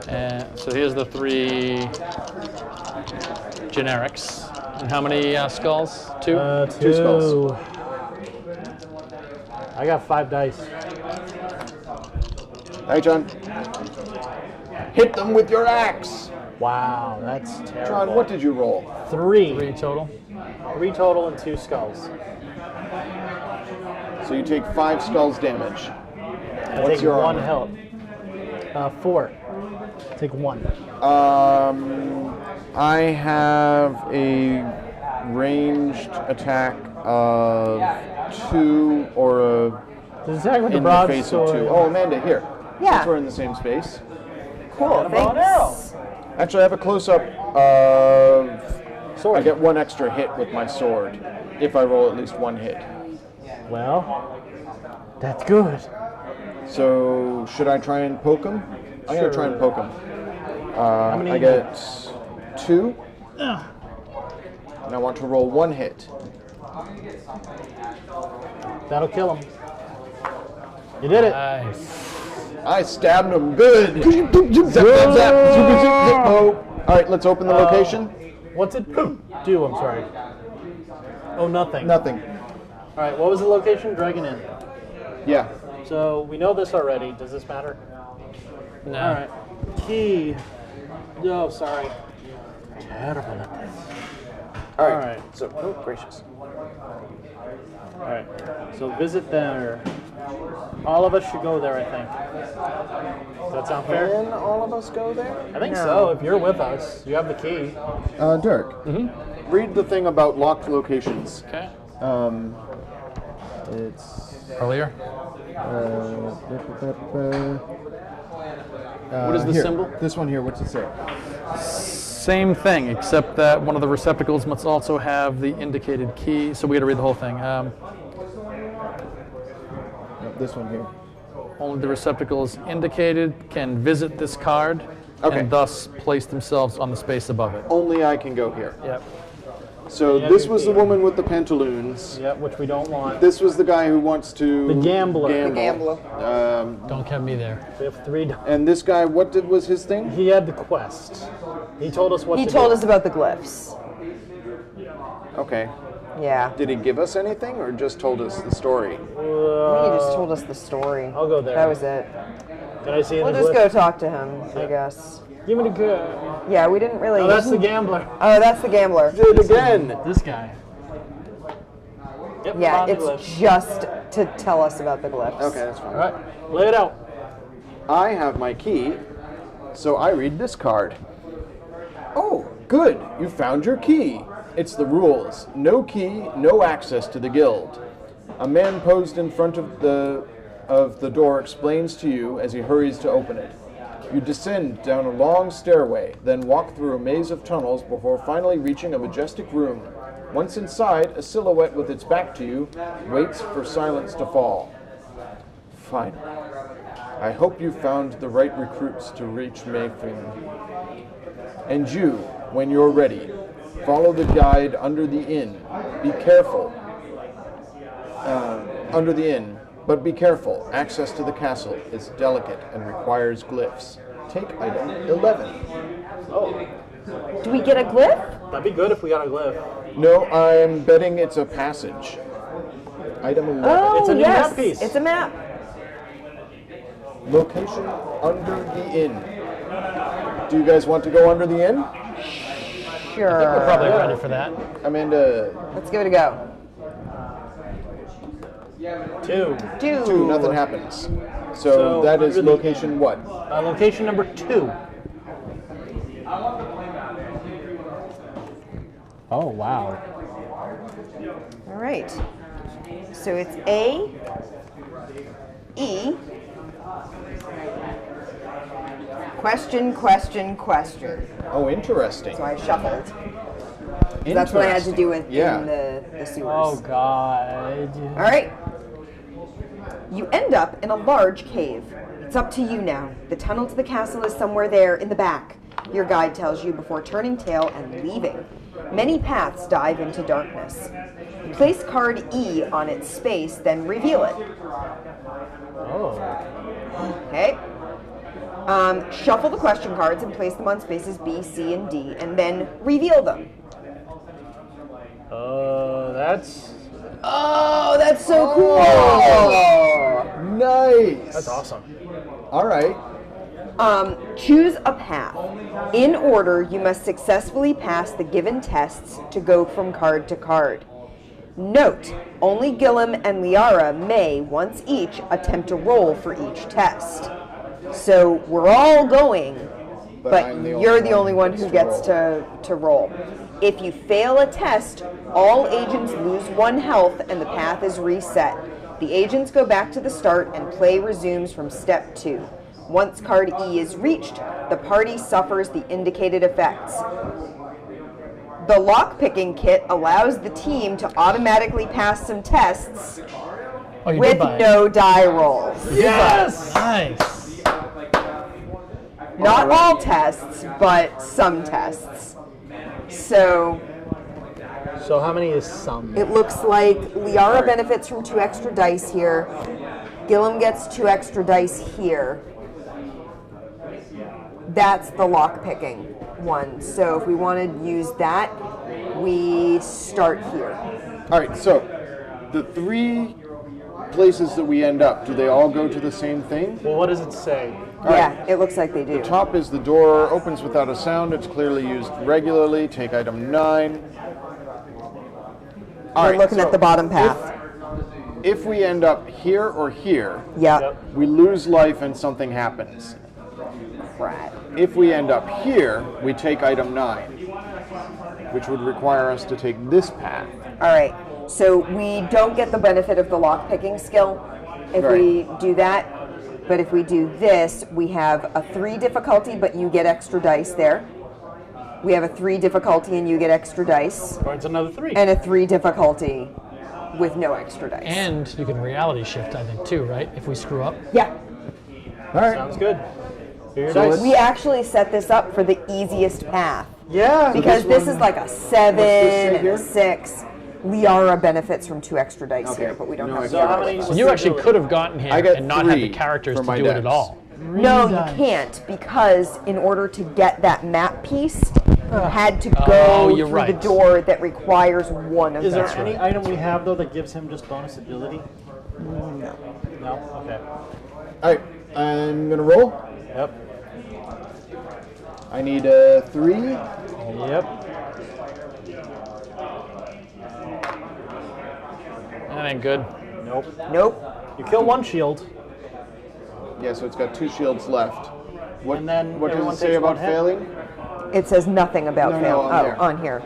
And so here's the 3 generics. And how many skulls? 2? 2 skulls. I got 5 dice. Hey, John. Hit them with your axe. Wow, that's terrible. John, what did you roll? 3. 3 total. 3 total and 2 skulls. So you take 5 skulls damage. I What's take your 1 armor? health. 4. Take 1. I have a ranged attack of 2 or a Does attack with the in the face of 2. broadsword. Oh, Amanda, here. Yeah. Since we're in the same space. Cool, a bow and thanks. Actually, I have a close-up of... Sword. I get 1 extra hit with my sword if I roll at least 1 hit. Well, that's good. So, should I try and poke him? I'm going to try and poke him. many I you get 2. And I want to roll 1 hit. That'll kill him. You did it. Nice. I stabbed him good. Zap, zap, zap. Zoop, zoop, zoop. Oh. All right, let's open the location. What's it do? I'm sorry. Oh, nothing. Nothing. All right, what was the location? Dragon Inn. Yeah. So we know this already. Does this matter? No. All right. Key. No, sorry. Terrible at this. All All right. So, oh, gracious. All right. So visit there. All of us should go there, I think. Does that sound fair? Can all of us go there? I think No. so. If you're with us, you have the key. Dirk. Read the thing about locked locations. Okay. It's. Earlier. What is the here. symbol? This one here. What's it say? Same thing, except that one of the receptacles must also have the indicated key. So we got to read the whole thing. This one here. Only the receptacles indicated can visit this card Okay. and thus place themselves on the space above it. Only I can go here. Yep. So Yeah, this you was the can. woman with the pantaloons. Yep, which we don't want. This was the guy who wants to. The gambler. gamble. The gambler. Don't have me there. We have 3 dice. And this guy, was his thing? He had the quest. He told us what He to told do. us about the glyphs. Okay. Yeah. Did he give us anything or just told us the story? He just told us the story. I'll go there. That was it. Can I see We'll the just glyph? go talk to him, I guess. Give me the good. Yeah, we didn't really. Oh, that's the gambler. Oh, that's the gambler. Did it again. This guy. Yep, Yeah, found the it's glyph. just to tell us about the glyphs. Okay, that's fine. All right, lay it out. I have my key, so I read this card. Oh, good. You found your key. It's the rules. No key, no access to the guild. A man posed in front of the door explains to you as he hurries to open it. You descend down a long stairway, then walk through a maze of tunnels before finally reaching a majestic room. Once inside, a silhouette with its back to you waits for silence to fall. Finally. I hope you found the right recruits to reach Mayfair. And you, when you're ready, follow the guide under the inn. Be careful. Under the inn. But be careful. Access to the castle is delicate and requires glyphs. Take item 11. Do we get a glyph? That'd be good if we got a glyph. No, I'm betting it's a passage. Item 11. Oh, It's a new yes. map piece. It's a map. Location under the inn. Do you guys want to go under the inn? Sure. We're probably ready for that. Amanda, Let's give it a go. 2. 2. 2, nothing happens. So that is really- location what? Location number 2. Oh, wow. All right. So it's A, E, question, question, question. Oh, interesting. So I shuffled. That's what I had to do in the sewers. Oh, God. All right. You end up in a large cave. It's up to you now. The tunnel to the castle is somewhere there in the back. Your guide tells you before turning tail and leaving. Many paths dive into darkness. Place card E on its space, then reveal it. Oh. Okay. Shuffle the question cards and place them on spaces B, C, and D, and then reveal them. That's... Oh, that's so cool! Oh, nice. That's awesome. All right. Choose a path. In order, you must successfully pass the given tests to go from card to card. Note, only Gillum and Liara may, once each, attempt a roll for each test. So we're all going, but I'm the you're the only one who gets to roll. If you fail a test, all agents lose 1 health and the path is reset. The agents go back to the start and play resumes from step 2. Once card E is reached, the party suffers the indicated effects. The lockpicking kit allows the team to automatically pass some tests Oh, you with did buy it. no die rolls. Yes! Nice. Not all tests, but some tests. So So how many is some? it looks like Liara benefits from 2 extra dice here. Gillum gets 2 extra dice here. That's the lockpicking one. So if we want to use that, we start here. All right. So the 3 places that we end up, do they all go to the same thing? Well, what does it say? Yeah, it looks like they do. Top is the door opens without a sound. It's clearly used regularly. Take item 9. All We're right, looking so at the bottom path. If we end up here or here, Yeah. Yep. we lose life and something happens. Right. If we end up here, we take item 9, which would require us to take this path. All right. So we don't get the benefit of the lockpicking skill if we do that. But if we do this, we have a 3 difficulty, but you get extra dice there. We have a 3 difficulty and you get extra dice. Or it's another 3. And a 3 difficulty with no extra dice. And you can reality shift, I think, too, right? If we screw up. Yeah. All right. Sounds good. Here your So dice. We actually set this up for the easiest path. Yeah. Because this this one- is like a 7 say and here? a 6. Liara benefits from 2 extra dice Okay. here, but we don't No, have I to. So how many? So you actually could have gotten here I got and not had the 3 characters for to my do it decks. at all. No, you can't, because in order to get that map piece, you had to Oh, go you're through right. the door that requires one of Is there them. any item we have though that gives him just bonus agility? No. No. Okay. All right. I'm gonna roll. Yep. I need a 3. Yep. That ain't good. Nope. Nope. You kill 1 shield. Yeah, so it's got 2 shields left. What, And then what does everyone it say takes about 1 hit. failing? It says nothing about No, fail. on there. On here.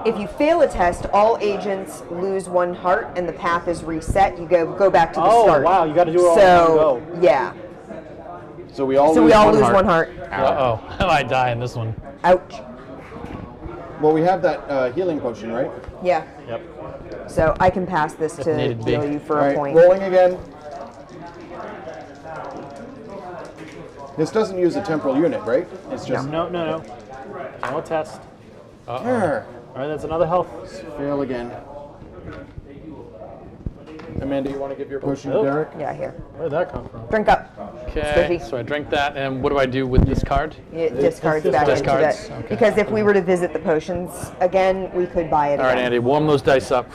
If you fail a test, all agents lose 1 heart and the path is reset. You go back to the Oh, start. wow, you gotta do it all in so, one go. yeah. So we all So lose we all one lose heart. 1 heart. Uh-oh. I die in this one. Ouch. Well, we have that healing potion, right? Yeah. Yep. So I can pass this to needed be. heal you for All a right, point. rolling again. This doesn't use a temporal unit, right? It's just No. No test. Arr, All right, that's another health. fail again. Amanda, you want to give your potion to Oh. Derek? Yeah, here. Where did that come from? Drink up. Okay, Spiffy. so I drink that, and what do I do with this card? It discards back into discards, that. okay. Because if we were to visit the potions again, we could buy it All right, again. Andy, warm those dice up.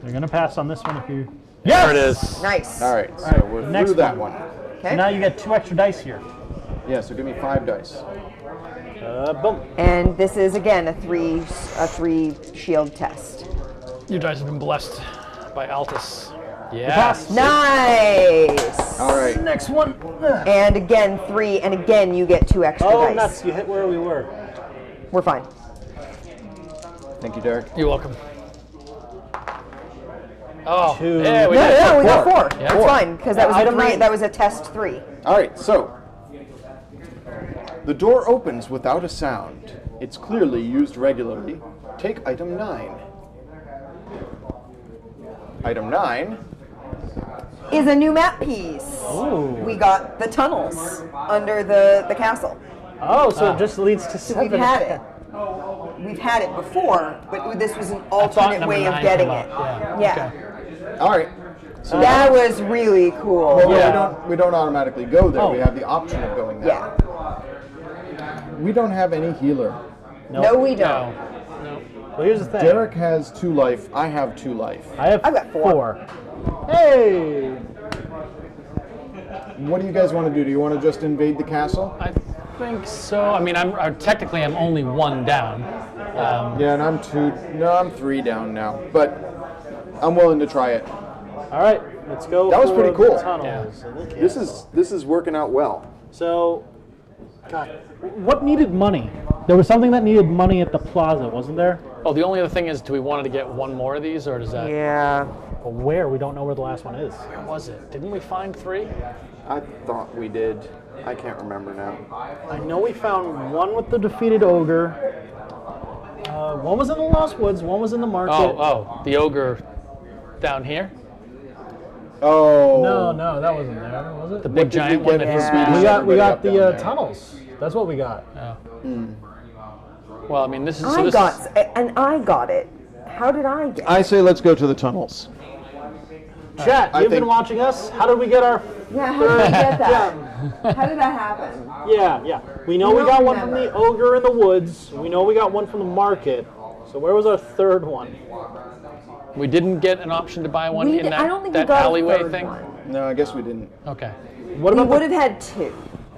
You're gonna pass on this one if you. There it is. Nice. All right, so we're next through that one. one. Okay. Now you get 2 extra dice here. Yeah, so give me 5 dice. Boom. And this is again a three shield test. You guys have been blessed by Altus. Yes. Nice. All right. Next one. And again, 3, and again, you get 2 extra Oh, dice. nuts. You hit where we were. We're fine. Thank you, Derek. You're welcome. Oh, Two. yeah, we No, did. no, we got 4. Yeah. That's 4. fine, because that was a Item 3. 9. That was a test 3. All right, so the door opens without a sound. It's clearly used regularly. Take item 9. Item 9. Is a new map piece. We got the tunnels under the castle. Oh, so it just leads to 7. We've had it. We've had it before, but this was an thought alternate number way of 9 getting came it. up. Yeah. All right. So That was really cool. well, we don't automatically go there. Oh. We have the option of going there. Yeah. We don't have any healer. No, we don't. No. Well, here's the thing. Derek has 2 life. I have 2 life. I have I've got 4. 4. Hey! What do you guys want to do? Do you want to just invade the castle? I think so. I mean, technically I'm only 1 down. Yeah, and I'm 2. No, I'm 3 down now. But I'm willing to try it. All right, let's go. That was for pretty cool. the tunnels in the This is working out well. So, God, what needed money? There was something that needed money at the plaza, wasn't there? Oh, the only other thing is, do we want to get 1 more of these, or does that? Yeah. But where? We don't know where the last one is. Where was it? Didn't we find 3? I thought we did. I can't remember now. I know we found one with the defeated ogre. One was in the Lost Woods. One was in the market. Oh, the ogre down here, Oh. No, that wasn't there, was it? the big giant one that get has for beating We got everybody up the down there? tunnels. That's what we got. Well, I mean, this is. I got it. How did I get it? I say let's go to the tunnels. Chat, I you've been think- watching us. How did we get our? Yeah, how did I get that? How did that happen? Yeah. We know we don't got one from remember. the ogre in the woods. We know we got one from the market. So where was our third one? We didn't get an option to buy one in I don't that, think we that got alleyway a third thing. one. No, I guess we didn't. Okay. What We about would the, have had 2,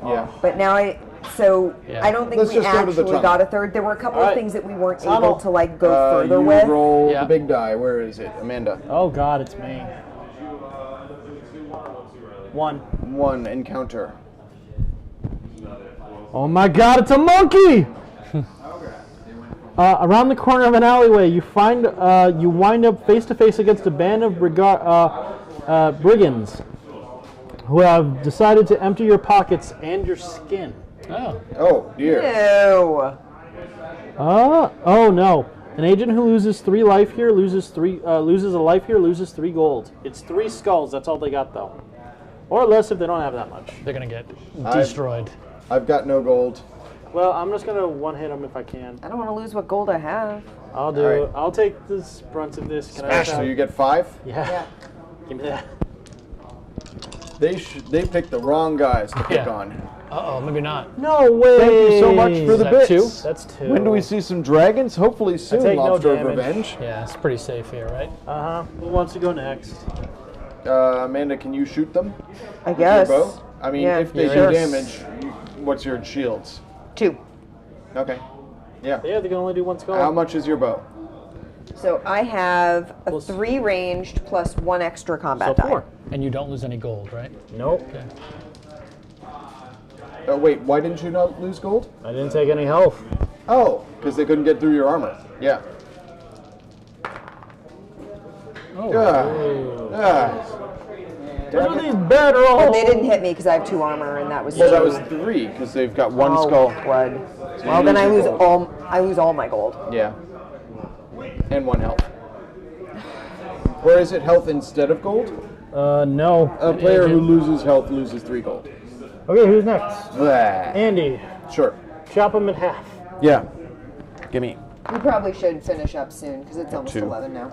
Yeah. but now I Yeah. don't think Let's we just go to the actually tunnel. got a third. There were a couple All of right. things that we weren't Tunnel. able to like go further You with. roll Yeah. the big die. Where is it? Amanda. Oh God, it's me. 1. 1 encounter. Oh my God, it's a monkey! Around the corner of an alleyway, you wind up face to face against a band of brigands who have decided to empty your pockets and your skin. Oh. Oh dear. Ew. Oh no! An agent who loses 3 life here loses a life here, loses 3 gold. It's 3 skulls. That's all they got though, or less if they don't have that much. They're gonna get destroyed. I've got no gold. Well, I'm just gonna one hit them if I can. I don't want to lose what gold I have. I'll do. All right. I'll take the brunt of this. Can I? So you get 5. Yeah. Give me that. They picked the wrong guys to pick Yeah. on. Uh-oh, maybe not. No way. Thank you so much for the that bits. 2? That's 2. When do we see some dragons? Hopefully soon. take no Lobster of damage. Revenge. Yeah, it's pretty safe here, right? Who wants to go next? Amanda, can you shoot them? I Your guess. bow? I mean, Yeah. if they Sure. do damage, what's your shields? 2. Okay. Yeah. Yeah, they can only do 1 skull. How much is your bow? So I have a Plus- 3 ranged plus 1 extra So combat die. 4. And you don't lose any gold, right? Nope. Okay. Wait, why didn't you not lose gold? I didn't take any health. Oh, because they couldn't get through your armor. Yeah. Oh. What are these bad rolls? But they didn't hit me because I have 2 armor, and that was Well, 2. that was 3 because they've got 1 Oh, skull. crud. So Well, you then I your lose gold. all my gold. Yeah. And 1 health. Or is it health instead of gold? No. A player who loses health loses 3 gold. Okay, who's next? Blah. Andy. Sure. Chop him in half. Yeah. Gimme. We probably should finish up soon because it's almost 2. 11 now.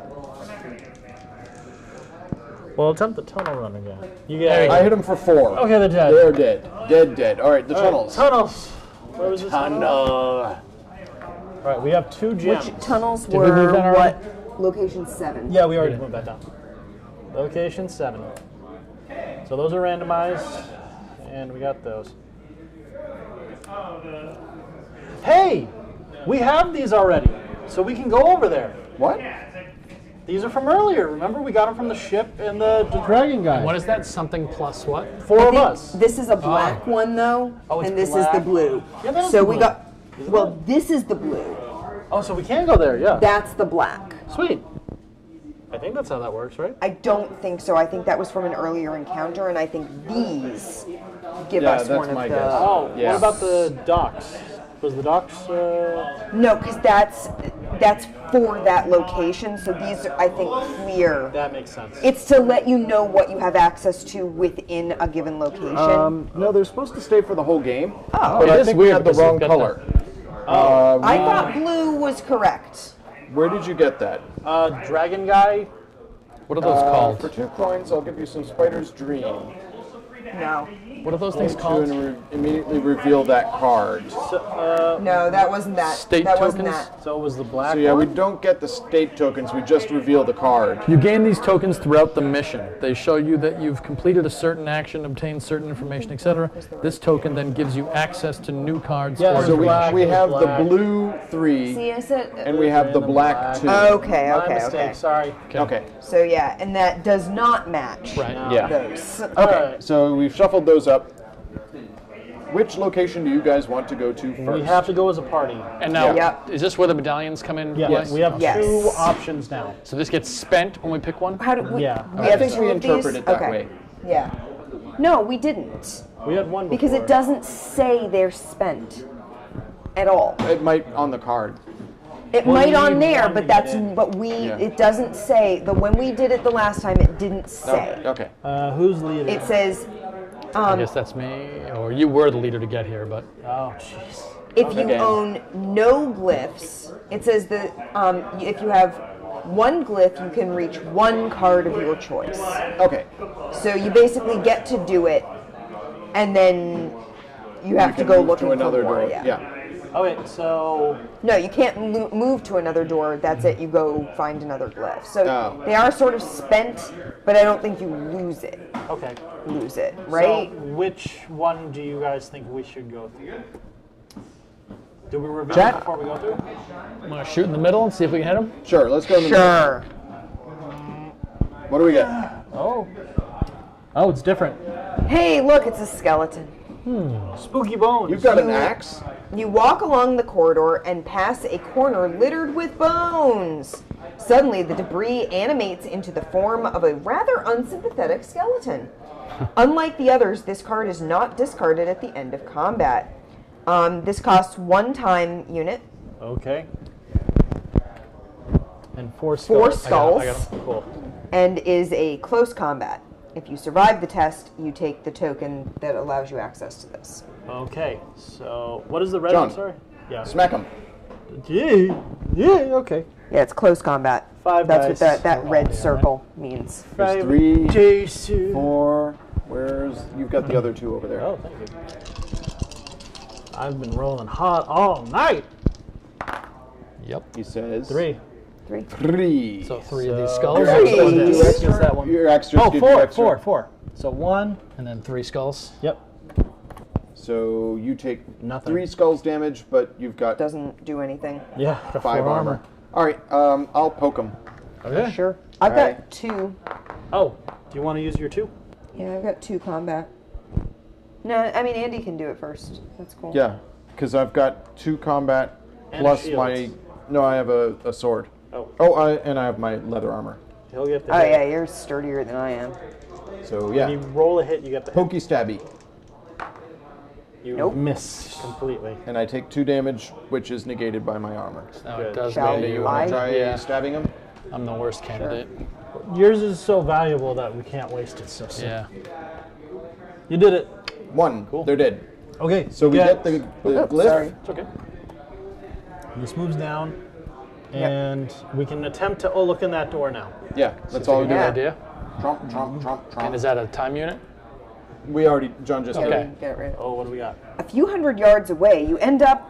Well, attempt the tunnel run again. You There you get. I hit him for 4. Okay, they're dead. They're dead. Dead. All right, the tunnels. Tunnels. Where was this tunnel? Tunnel. All right, we have 2 gems. Which tunnels we were move that already? what? Location 7. Yeah, we already moved that down. Location 7. So those are randomized, and we got those. Hey, we have these already, so we can go over there. What? These are from earlier. Remember, we got them from the ship and the dragon guy. What is that? Something plus what? Four I of think us. This is a black one though, Oh, it's and this is black. the blue. Yeah, that is so the we blue. got. Well, this is the blue. Oh, so we can go there, yeah. That's the black. Sweet. I think that's how that works, right? I don't think so. I think that was from an earlier encounter, and I think these give Yeah, us that's one of my the. guess. Oh, Yeah. what about the docks? Was the docks? No, because that's for that location. So these are, I think, clear. That makes sense. It's to let you know what you have access to within a given location. No, they're supposed to stay for the whole game. Oh. But It I is think we weird had the because you've wrong got color. I thought blue was correct. Where did you get that? Dragon guy. What are those called? For 2 coins, I'll give you some Spider's Dream. No. What are those things To called? immediately reveal that card. No, that wasn't that. State that wasn't tokens? that. So it was the black So yeah, we one? don't get the state tokens, we just reveal the card. You gain these tokens throughout the mission. They show you that you've completed a certain action, obtained certain information, etc. This token then gives you access to new cards. Yeah, or So Black, we it was have black. the blue 3, See, I said. and we have the black 2. Okay, My okay, mistake, okay. sorry. Okay. So yeah, and that does not match Right. Yeah. those. Okay, so we've shuffled those up. Which location do you guys want to go to first? We have to go as a party. And now, Yep. is this where the medallions come in? Yeah, play? we have Yes. 2 options now. So this gets spent when we pick one? How do we? Yeah. We I have think two we of interpret these? it that Okay. way. Yeah. No, we didn't. We had one Because before. it doesn't say they're spent at all. It might on the card. It Well, might you on need there, one but to that's get in. but we. Yeah. It doesn't say the when we did it the last time. It didn't say. Okay. Who's leader? It says I guess that's me, or you were the leader to get here, but Oh, jeez. if you Again. own no glyphs. It says that if you have one glyph, you can reach one card of your choice. Okay. So you basically get to do it, and then you have to go move looking to another for more. door. Yeah. Okay, so No, you can't move to another door. That's it. You go find another glyph. So Oh. they are sort of spent, but I don't think you lose it. okay. Lose it, right? So which one do you guys think we should go through? Do we reveal Chat? it before we go through? I'm going to shoot in the middle and see if we can hit him. Sure, let's go in the middle. Sure. What do we get? Oh. Oh, it's different. Hey, look, it's a skeleton. Spooky bones. You've got an axe? You walk along the corridor and pass a corner littered with bones. Suddenly, the debris animates into the form of a rather unsympathetic skeleton. Unlike the others, this card is not discarded at the end of combat. This costs 1 time unit, Okay. And 4 4 skulls. skulls, I got him. Cool. and is a close combat. If you survive the test, you take the token that allows you access to this. Okay, so what is the red John. one? Sorry. Yeah. Smack him. Yeah. Yeah. Okay. Yeah, it's close combat. 5 That's dice. what that red circle means. There's 3, Jason. 4. You've got the other 2 over there. Oh, thank you. I've been rolling hot all night. Yep. He says 3. 3. 3. So 3 of these skulls. Your Three. axe doesn't do Yes. extra. That one. Your axe just Oh, gives you 4. extra. 4. So 1. And then 3 skulls. Yep. So you take Nothing. 3 skulls damage, but you've got Doesn't do anything. Yeah. 5 armor. All right, I'll poke him. Okay. Sure. I've Alright. got 2. Oh, do you want to use your 2? Yeah, I've got 2 combat. No, I mean Andy can do it first. That's cool. Yeah, because I've got 2 combat And plus shields. my. No, I have a sword. Oh. And I have my leather armor. He'll get the Oh hit. yeah, you're sturdier than I am. So When yeah, you roll a hit, you get the hit. pokey stabby, You Nope. miss completely. and I take 2 damage, which is negated by my armor. Now Good. it does Shall go to Do you you. want I- to try Yeah. stabbing him? I'm the worst candidate. Yours is so valuable that we can't waste it so soon. Yeah. You did it. 1. They're dead. Okay. So we get the Oh, glyph. sorry. It's okay. This moves down, and we can attempt to look in that door now. Yeah, that's all we do. Yeah. Idea. Trump, Trump, Trump, And Trump. is that a time unit? We already. John just did. Okay. Get rid of it. Oh, what do we got? A few hundred yards away, you end up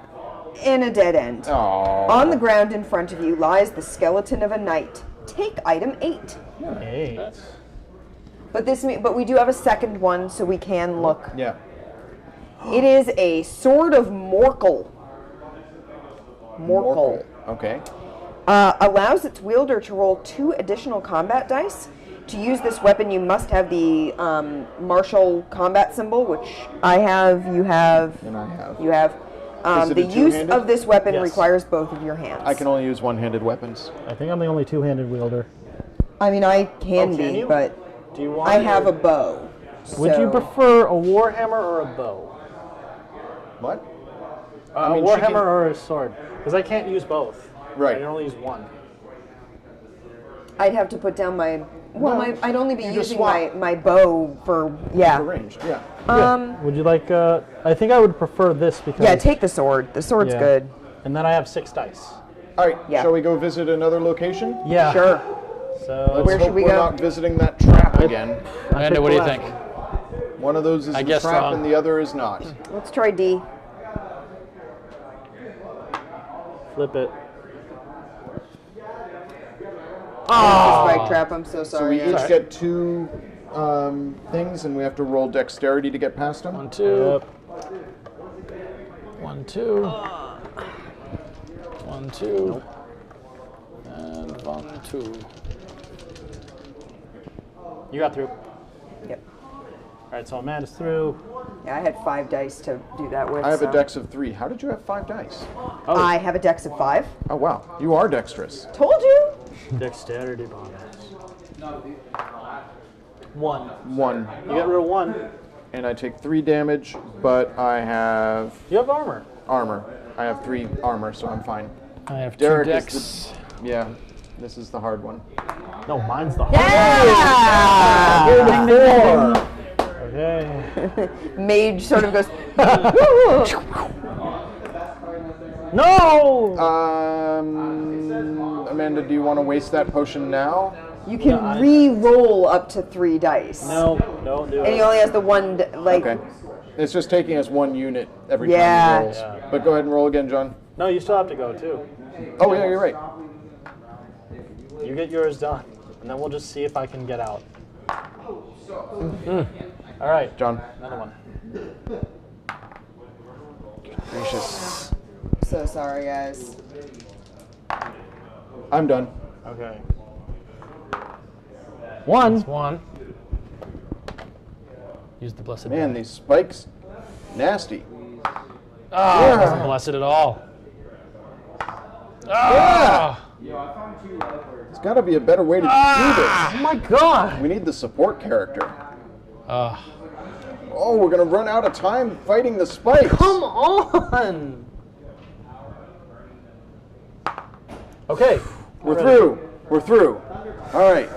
in a dead end. Aww. On the ground in front of you lies the skeleton of a knight. Take item 8. Hey. But we do have a second one, so we can look. Yeah. It is a sword of Morkel. Morkel. Okay. allows its wielder to roll 2 additional combat dice. To use this weapon, you must have the martial combat symbol, which I have, you have, And I have. you have. Is it The a use two-handed? of this weapon Yes. requires both of your hands. I can only use one-handed weapons. I think I'm the only two-handed wielder. I mean, I can Oh, can be, you? but Do you want? I have a bow. Would you so- prefer a warhammer or a bow? What? A mean, she warhammer can- or a sword? Because I can't use both. Right. I can only use one. I'd have to put down my. Well, No, I'd only be you just using swap. my bow for Arranged, yeah. Would you like? I think I would prefer this because. Yeah, take the sword. The sword's Yeah. good. And then I have 6 dice. All right, Yeah. shall we go visit another location? Yeah. Sure. So Let's Where should hope we we're go? not visiting that trap again. Amanda, what do you think? One of those is I the guess trap so. and the other is not. Let's try D. flip it. Spike trap. I'm so So sorry. we each guys. get 2 things, and we have to roll dexterity to get past them. 1, 2. Yep. 1, 2. 1, 2. And 1, 2. You got through. Yep. All right, so Amanda's through. Yeah, I had 5 dice to do that with. I have so. a dex of 3. How did you have 5 dice? I have a dex of 5. Oh, wow. You are dexterous. Told you. Dexterity bonus. 1. 1. You got rid of 1. And I take 3 damage, but I have You have armor. armor. I have 3 armor, so I'm fine. I have 2 Derek decks. is Yeah, this is the hard one. No, mine's the hard. Yeah! Okay. Mage sort of goes. No! Amanda, do you want to waste that potion now? You can re-roll up to 3 dice. No, don't do And he it. only has the one, like. Okay. It's just taking us 1 unit every Yeah. time he rolls. Yeah. But go ahead and roll again, John. No, you still have to go too. Oh, yeah, you're right. You get yours done, and then we'll just see if I can get out. All right, John. another one. Gracious. So sorry, guys. I'm done. Okay. 1. 1. Use the blessed. Man, these spikes, nasty. Oh, it wasn't blessed at all. Ah! There's got to be a better way to Oh my God! do this. We need the support character. Ah. Oh, we're going to run out of time fighting the spikes. Come on! Okay. We're through. We're through. All right.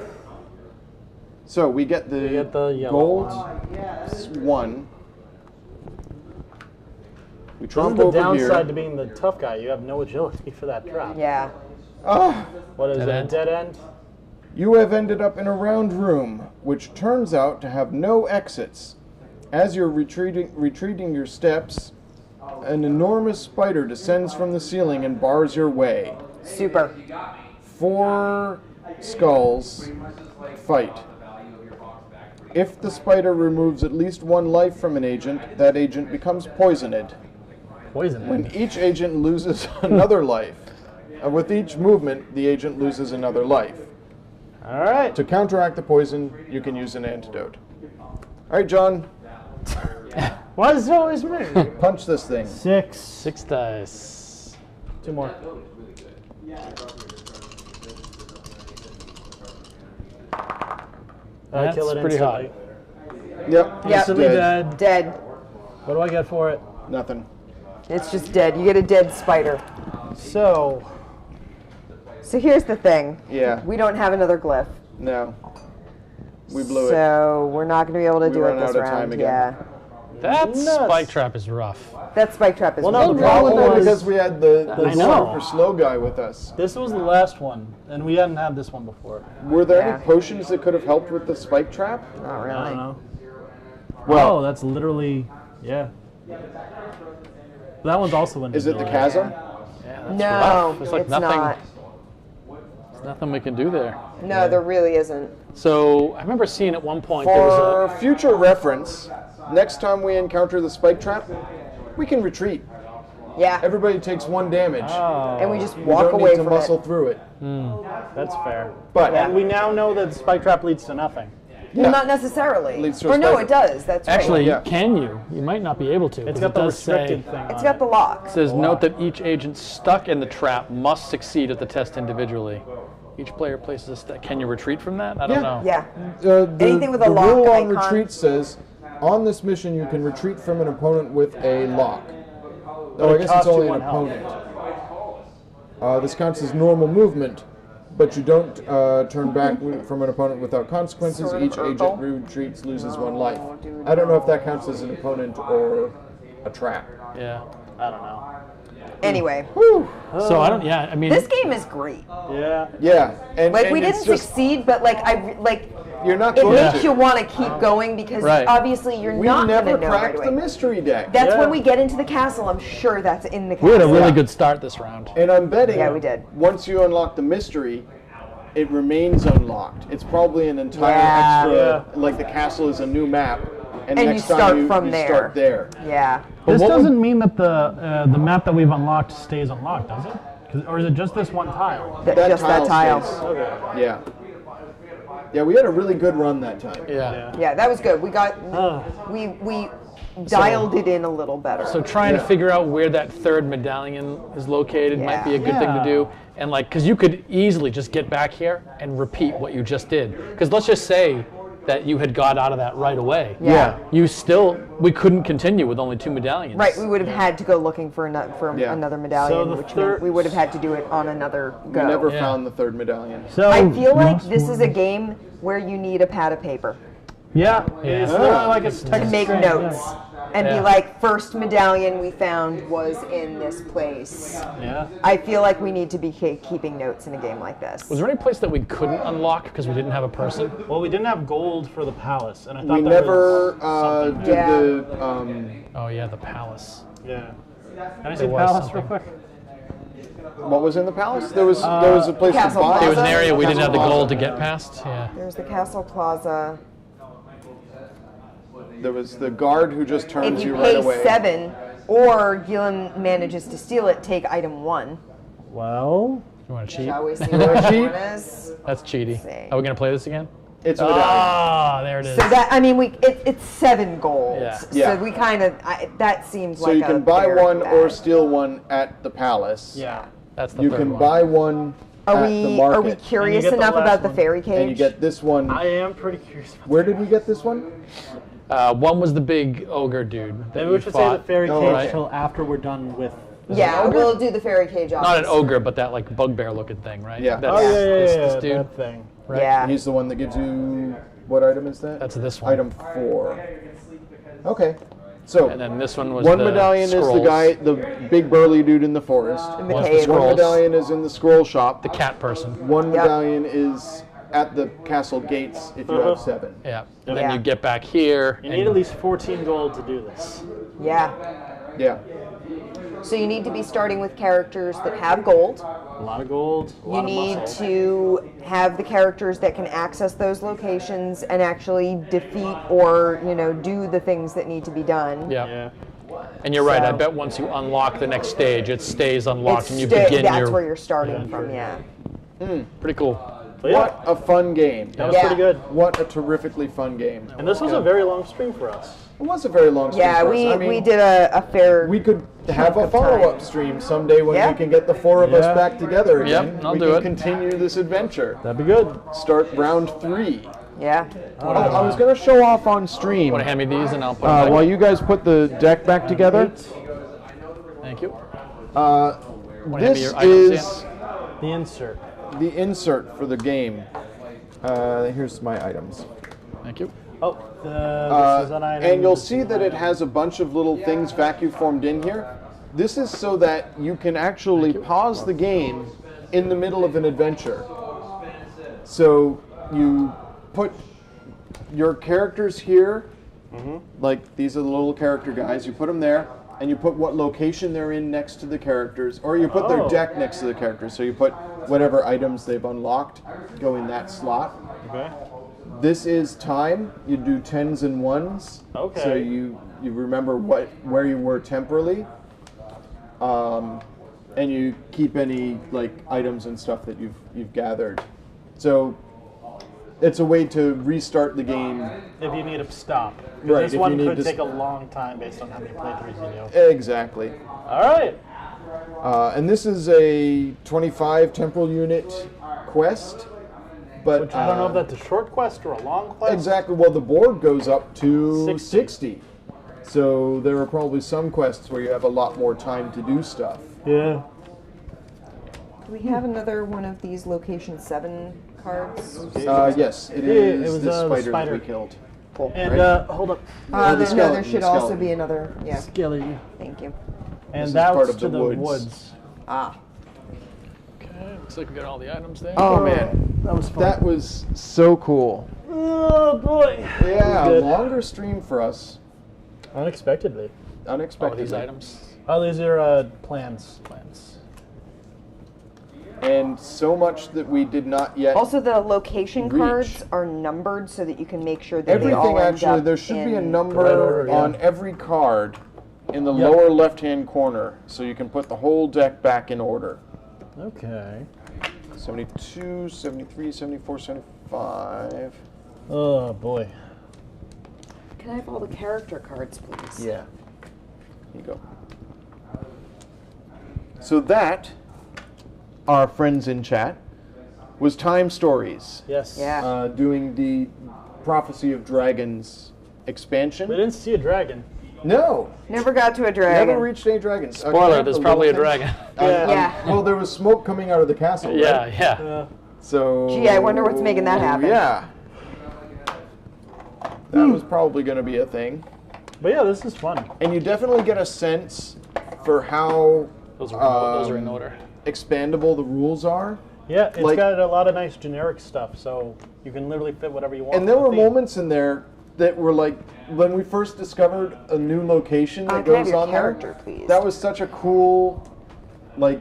So we get the, get the yellow gold one. 1. We This is trump the over downside here. to being the tough guy. You have no agility for that drop. Yeah. Ah, What is Dead it? end. Dead end? you have ended up in a round room, which turns out to have no exits. As you're retreating your steps, an enormous spider descends from the ceiling and bars your way. Super. 4 skulls fight. If the spider removes at least 1 life from an agent, that agent becomes poisoned. Poison. When each agent loses another life, with each movement, the agent loses another life. All right. To counteract the poison, you can use an antidote. All right, John, Why is it always me? punch this thing. 6. 6 dice. 2 more. I That's kill it pretty instantly. Yep, Yep. Instantly dead. dead. Dead. What do I get for it? Nothing. It's just dead. You get a dead spider. So, So here's the thing. Yeah, We don't have another glyph. no. We blew it. So we're not going to be able to We do it run this out of round. time again. Yeah. That Nuts. spike trap is rough. That spike trap is Well, no, really the good. problem Probably was- because we had the I know. super slow guy with us. this was the last one, and we hadn't had this one before. Were there Yeah. any potions that could have helped with the spike trap? Not I really. don't know. Well, Oh, that's literally, yeah. That one's also is it the invisibility. chasm? No, rough. There's, like, it's nothing. not. There's nothing we can do there. No, there really isn't. So I remember seeing at one point there was For future reference, next time we encounter the spike trap, we can retreat. Yeah. Everybody takes 1 damage. Oh, And we just You walk don't away need to from muscle it. through it. that's fair. But And we now know that the spike trap leads to nothing. yeah, Well, not necessarily. Leads to a Or no, spider. it does. That's right. Actually, Yeah. can you? You might not be able to. It's 'cause got it the does say- restricted thing. It's on got the lock. It says, note that each agent stuck in the trap must succeed at the test individually. Each player places a step. Can you retreat from that? I don't Yeah. know. Yeah. the Anything with a the lock rule on icon. retreat says, on this mission you can retreat from an opponent with a lock. Oh, I it guess costs it's you only an 1 health. opponent. This counts as normal movement, but you don't turn back from an opponent without consequences. Sort of Each agent Urkel. retreats loses 1 life. I don't know if that counts as an opponent or a trap. Yeah. I don't know. Anyway, So I don't. Yeah, I mean, this game is great. Yeah. Yeah, and Like and we it's didn't just, succeed, but like you're not it going makes to. you want to keep going because Right. obviously you're We not going never to know right cracked away. the mystery deck. That's Yeah. when we get into the castle. I'm sure that's in the castle. We had a really Yeah. good start this round. And I'm betting Yeah, we did. once you unlock the mystery, it remains unlocked. It's probably an entire Yeah. extra, like the castle is a new map, and And next you time start you, from you there. start there. Yeah. This what doesn't mean that the map that we've unlocked stays unlocked, does it? Or is it just this one tile? Just that tile. stays. Yeah. Yeah, we had a really good run that time. Yeah. Yeah, that was good. We got we dialed it in a little better. So trying to Yeah. figure out where that third medallion is located might be a good thing to Yeah. do. And like, because you could easily just get back here and repeat what you just did. Because let's just say that you had got out of that right away. Yeah. We couldn't continue with only 2 medallions. Right, we would have had to go looking for Yeah. another medallion, the which meant third- we would have had to do it on another go. We never Yeah. found the third medallion. So I feel like most this is a ones- game where you need a pad of paper Yeah. It's Yeah. literally like it's to text make string, notes and Yeah. be like, first medallion we found was in this place. Yeah. I feel like we need to be keeping notes in a game like this. Was there any place that we couldn't unlock because we didn't have a person? Well, we didn't have gold for the palace, and I thought We that never was something. did Yeah. the. Oh yeah, the palace. Yeah. Can I see was palace something. real quick? What was in the palace? There was a place to Castle buy. There was an Plaza. area we didn't have the Castle gold to Plaza. get past. Yeah. There's the Castle Plaza. There was the guard who just If turns you you right pay away. 7, or Gillen manages to steal it, take item 1. Well, You want to cheat? Shall we see what item cheat? 1 is? That's cheaty. See. Are we gonna play this again? It's a medallion. Ah, there it is. So that, I mean, it's 7 gold. Yeah. Yeah. So we kind of, that seems So like you a can buy fair one or bet. steal one at the palace. Yeah. That's the You third can one. buy one Are at the we market. curious get the enough last about the one. fairy cage? And you get this one. I am pretty curious about Where did we get this one? One was the big ogre dude. that Maybe you we should say the fought. fairy Oh, cage right. till after we're done with. Yeah, we'll do the fairy cage off. Not an ogre, but that like bugbear looking thing, right? Yeah. That's, Oh, yeah, that's yeah, this yeah, dude. that thing. Right? Yeah. He's the one that gives you. What item is that? That's this one. Item 4. Okay. So And then this one was one the medallion is the scrolls. guy, the big burly dude in the forest. In the One's the cave. scroll. One medallion is in the scroll shop. The cat person. One Yep. medallion is at the castle gates if you have 7. Yeah. And then Yeah. you get back here. You and need at least 14 gold to do this. Yeah. Yeah. So you need to be starting with characters that have gold. A lot of gold. A You lot need of muscle. to have the characters that can access those locations and actually defeat or, do the things that need to be done. Yeah. Yeah. And you're right. I So- bet once you unlock the next stage, it stays unlocked, and you sta- begin that's your. where you're starting from, yeah. Pretty cool. But yeah, What a fun game. that was Yeah. pretty good. What a terrifically fun game. And this was a very long stream for us. It was a very long stream Yeah, for us. we, I mean, we did a fair. We could have a of time. follow-up stream someday when Yeah. we can get the 4 of us Yeah. back together again. I'll we do can it. continue this adventure. that'd be good. Start round 3. Yeah. Oh, I was going to show off on stream Want to hand me these, and I'll put them back. while you guys put the deck back together. Thank you. Uh, hand me this your items, is The insert. the insert for the game. Here's my items. Thank you. Oh, this is an item. And you'll This see is that an it item. has a bunch of little things vacuum formed in here. This is so that you can actually pause the game in the middle of an adventure. So you put your characters here, like these are the little character guys, you put them there, and you put what location they're in next to the characters, or you put their Oh. deck next to the characters. So you put whatever items they've unlocked go in that slot. Okay. This is time. You do 10s and 1s. Okay. So you remember where you were temporally. and you keep any like items and stuff that you've gathered. So it's a way to restart the game. If you need to stop. 'Cause Right, This if one you need could to take a long time based on how many playthroughs you do. Exactly. All right. And this is a 25 temporal unit quest. But Which I don't know if that's a short quest or a long quest. exactly. Well, the board goes up to 60. 60. So there are probably some quests where you have a lot more time to do stuff. Yeah. Do we have another one of these location 7 cards? Yes, it Yeah, is it was, the the spider, spider. that we killed. And Right. hold up. the There skeleton, should the also skeleton. be another. Yeah, Skelly. thank you. And is that's part of to the the woods. woods. Ah, Okay, looks like we got all the items there. Oh man, That was fun. that was so cool. Oh boy. Yeah, Good. longer stream for us. Unexpectedly. Oh, Unexpectedly. these items. Oh, these are plans. And so much that we did not yet. also the location Reach. cards are numbered so that you can make sure that they Everything all end actually, up there should be a in- number right order, yeah. on every card in the Yep. lower left-hand corner, so you can put the whole deck back in order. Okay. 72, 73, 74, 75. Oh boy. Can I have all the character cards, please? Yeah. Here you go. So that, our friends in chat, was Time Stories, Yes. Yeah. doing the Prophecy of Dragons expansion. We didn't see a dragon. No, Never got to a dragon. never reached any dragons. Spoiler, there's probably a dragon. Yeah. Well, there was smoke coming out of the castle. Yeah, Right? yeah. So. Gee, I wonder what's making that happen. Yeah. That was probably going to be a thing. But yeah, this is fun. And you definitely get a sense for how Those are in order. expandable the rules are. Yeah, it's Like- got a lot of nice generic stuff, so you can literally fit whatever you want. And there with were the theme. moments in there that were like when we first discovered a new location that can I have goes your on character, there. please? That was such a cool, like,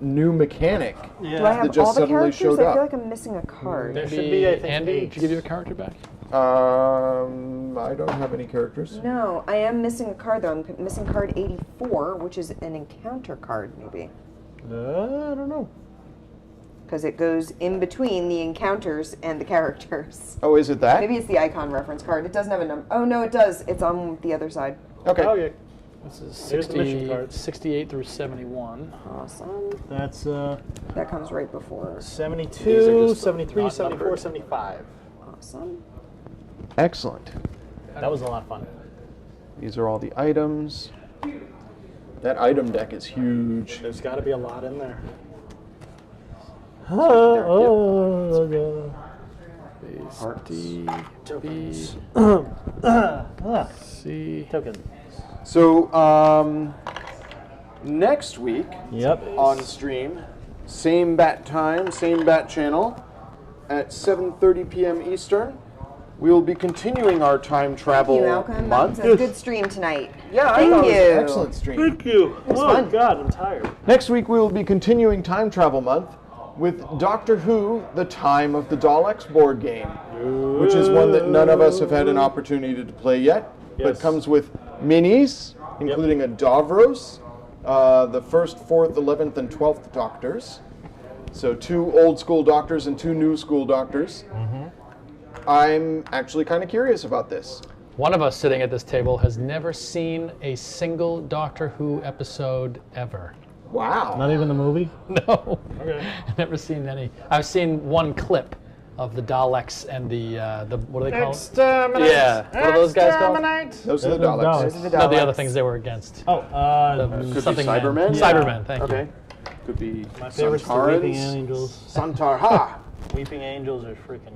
new mechanic. Yeah. Do I have that just all the suddenly characters? showed I up. feel like I'm missing a card. Maybe should be, I think, Andy, 8. did you give your character back? I don't have any characters. No, I am missing a card though. I'm missing card 84, which is an encounter card, maybe. I don't know. Because it goes in between the encounters and the characters. Oh, is it that? Maybe it's the icon reference card. It doesn't have a number. Oh, no, it does. It's on the other side. Okay. Okay. This is Here's the mission 60, cards. 68 through 71. Awesome. That's That comes right before. 72, just 73, not 74, numbered. 75. Awesome. Excellent. That was a lot of fun. These are all the items. That item deck is huge. There's got to be a lot in there. Hearts. D, B, C. Token. So, next week Yep. on stream, same bat time, same bat channel, at 7:30 p.m. Eastern, we will be continuing our time travel Thank you, Malcolm. month. That was a good stream tonight. Yeah, I Thank thought it was you. an excellent stream. Thank you. Oh fun. God, I'm tired. Next week, we will be continuing time travel month with Doctor Who: The Time of the Daleks board game, which is one that none of us have had an opportunity to play yet, but Yes. comes with minis, including a Davros, the 1st, 4th, 11th, and 12th Doctors. So 2 old school Doctors and 2 new school Doctors. I'm actually kind of curious about this. One of us sitting at this table has never seen a single Doctor Who episode ever. Wow. Not even the movie? No, never seen any. I've seen one clip of the Daleks and the what do they call it? Exterminate! Yeah, what are those guys called? Those are the Daleks. Daleks. Those are the No, the other Daleks. things they were against. Oh, Could Something be Cybermen? Man. Cybermen, thank you. Okay. Could be my favorite's the Weeping Santarans. Angels. Santarha. Weeping Angels are freaking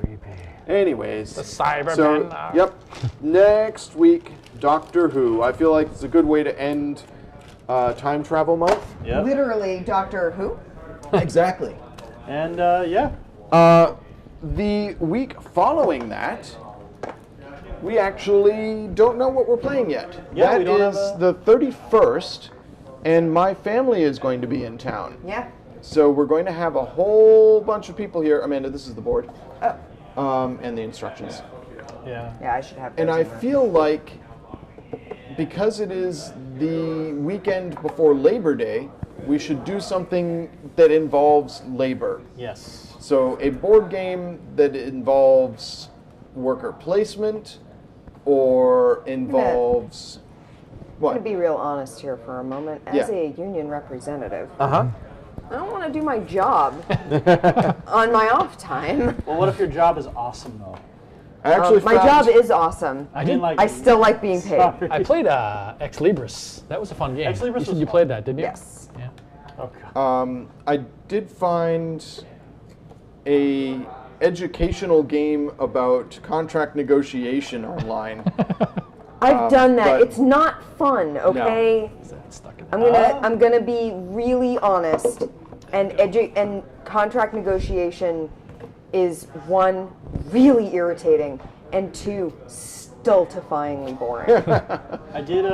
creepy. Anyways. The Cybermen. So, are- yep. Next week, Doctor Who. I feel like it's a good way to end time travel month. Yep. Literally, Doctor Who? Exactly. And yeah. The week following that, we actually don't know what we're playing yet. Yeah, That we don't have is a- the 31st, and my family is going to be in town. Yeah. So we're going to have a whole bunch of people here. Amanda, this is the board. And the instructions. Yeah. Yeah, I should have And those I in there. feel like because it is the weekend before Labor Day, we should do something that involves labor. Yes. So a board game that involves worker placement or involves I'm going what? to be real honest here for a moment. As Yeah. a union representative, Uh-huh. I don't want to do my job on my off time. Well, what if your job is awesome, though? I actually My found- job is awesome. I didn't like I still like being paid. Sorry. I played Ex Libris. That was a fun game. Ex Libris you said was you fun. played that, didn't you? Yes. Yeah. Oh, God. I did find a educational game about contract negotiation online. I've done that. but- It's not fun, okay? Stuck in I'm gonna be really honest, and contract negotiation is one, really irritating, and two, stultifyingly boring. I did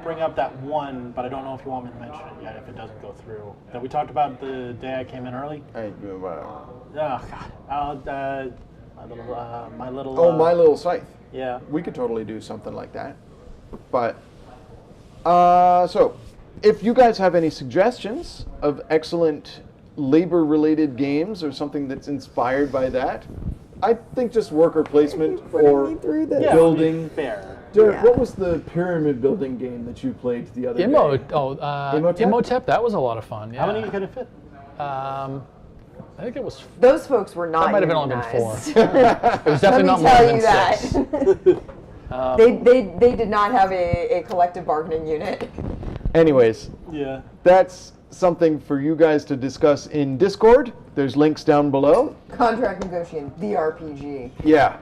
bring up that one, but I don't know if you want me to mention it yet if it doesn't go through. That we talked about the day I came in early. Oh, Oh, God. My little. My Little Scythe. Yeah. We could totally do something like that. But, so, if you guys have any suggestions of excellent labor-related games or something that's inspired by that, I think just worker placement or Yeah, building. fair. Derek, Yeah. what was the pyramid building game that you played the other day? Imhotep? Imhotep? That was a lot of fun. Yeah. How many could it fit? I think it was. Those folks were not That might have only been unionized. 4. It was Let definitely me not more tell than you that. 6. They did not have a collective bargaining unit. Anyways, Yeah. that's something for you guys to discuss in Discord. There's links down below. Contract negotiation, the RPG. Yeah.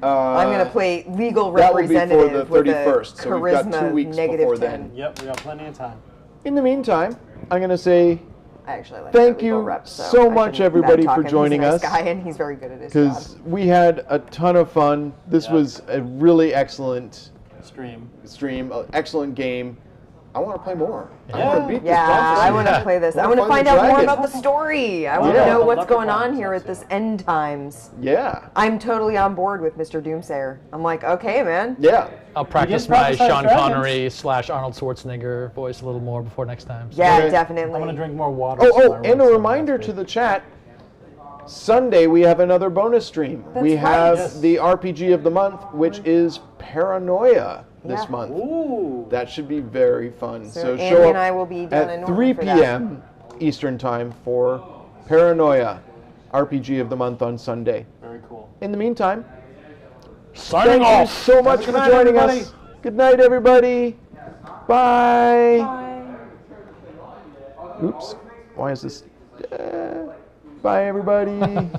I'm gonna play legal that will be for the representative with a 31st, so we've got 2 charisma weeks negative before 10. then. Yep, we got plenty of time. In the meantime, I'm going to say I actually like Thank that legal you rep, so I much, shouldn't everybody, bad-talk for him. joining He's a us. nice guy and he's very good at his job. because we had a ton of fun. This Yeah. was a really excellent Stream. stream, excellent game. I want to play more. I Yeah. want to beat this Yeah, prophecy. I want to play this. I Wanna want to find find the out more dragon. about the story. I want Yeah. to know The what's going leprechaun on here at stuff, this end times. Yeah. I'm totally on board with Mr. Doomsayer. I'm like, okay, man. Yeah. I'll practice didn't my prophesy Sean dragons. Connery / Arnold Schwarzenegger voice a little more before next time. So. Yeah, Okay. definitely. I'm gonna drink more water. Oh, so my and a voice reminder won't to be- the chat. Sunday we have another bonus stream. We That's right. have Yes. the RPG of the month, which is Paranoia this Yeah. month. Ooh. That should be very fun. So Andy show up and I will be down in at Norton 3 for that. p.m. Eastern Time for Paranoia, RPG of the month on Sunday. Very cool. In the meantime, Signing thank you off. so much for good night, joining everybody. us. Good night, everybody. Bye. Oops. Why is this? Bye, everybody.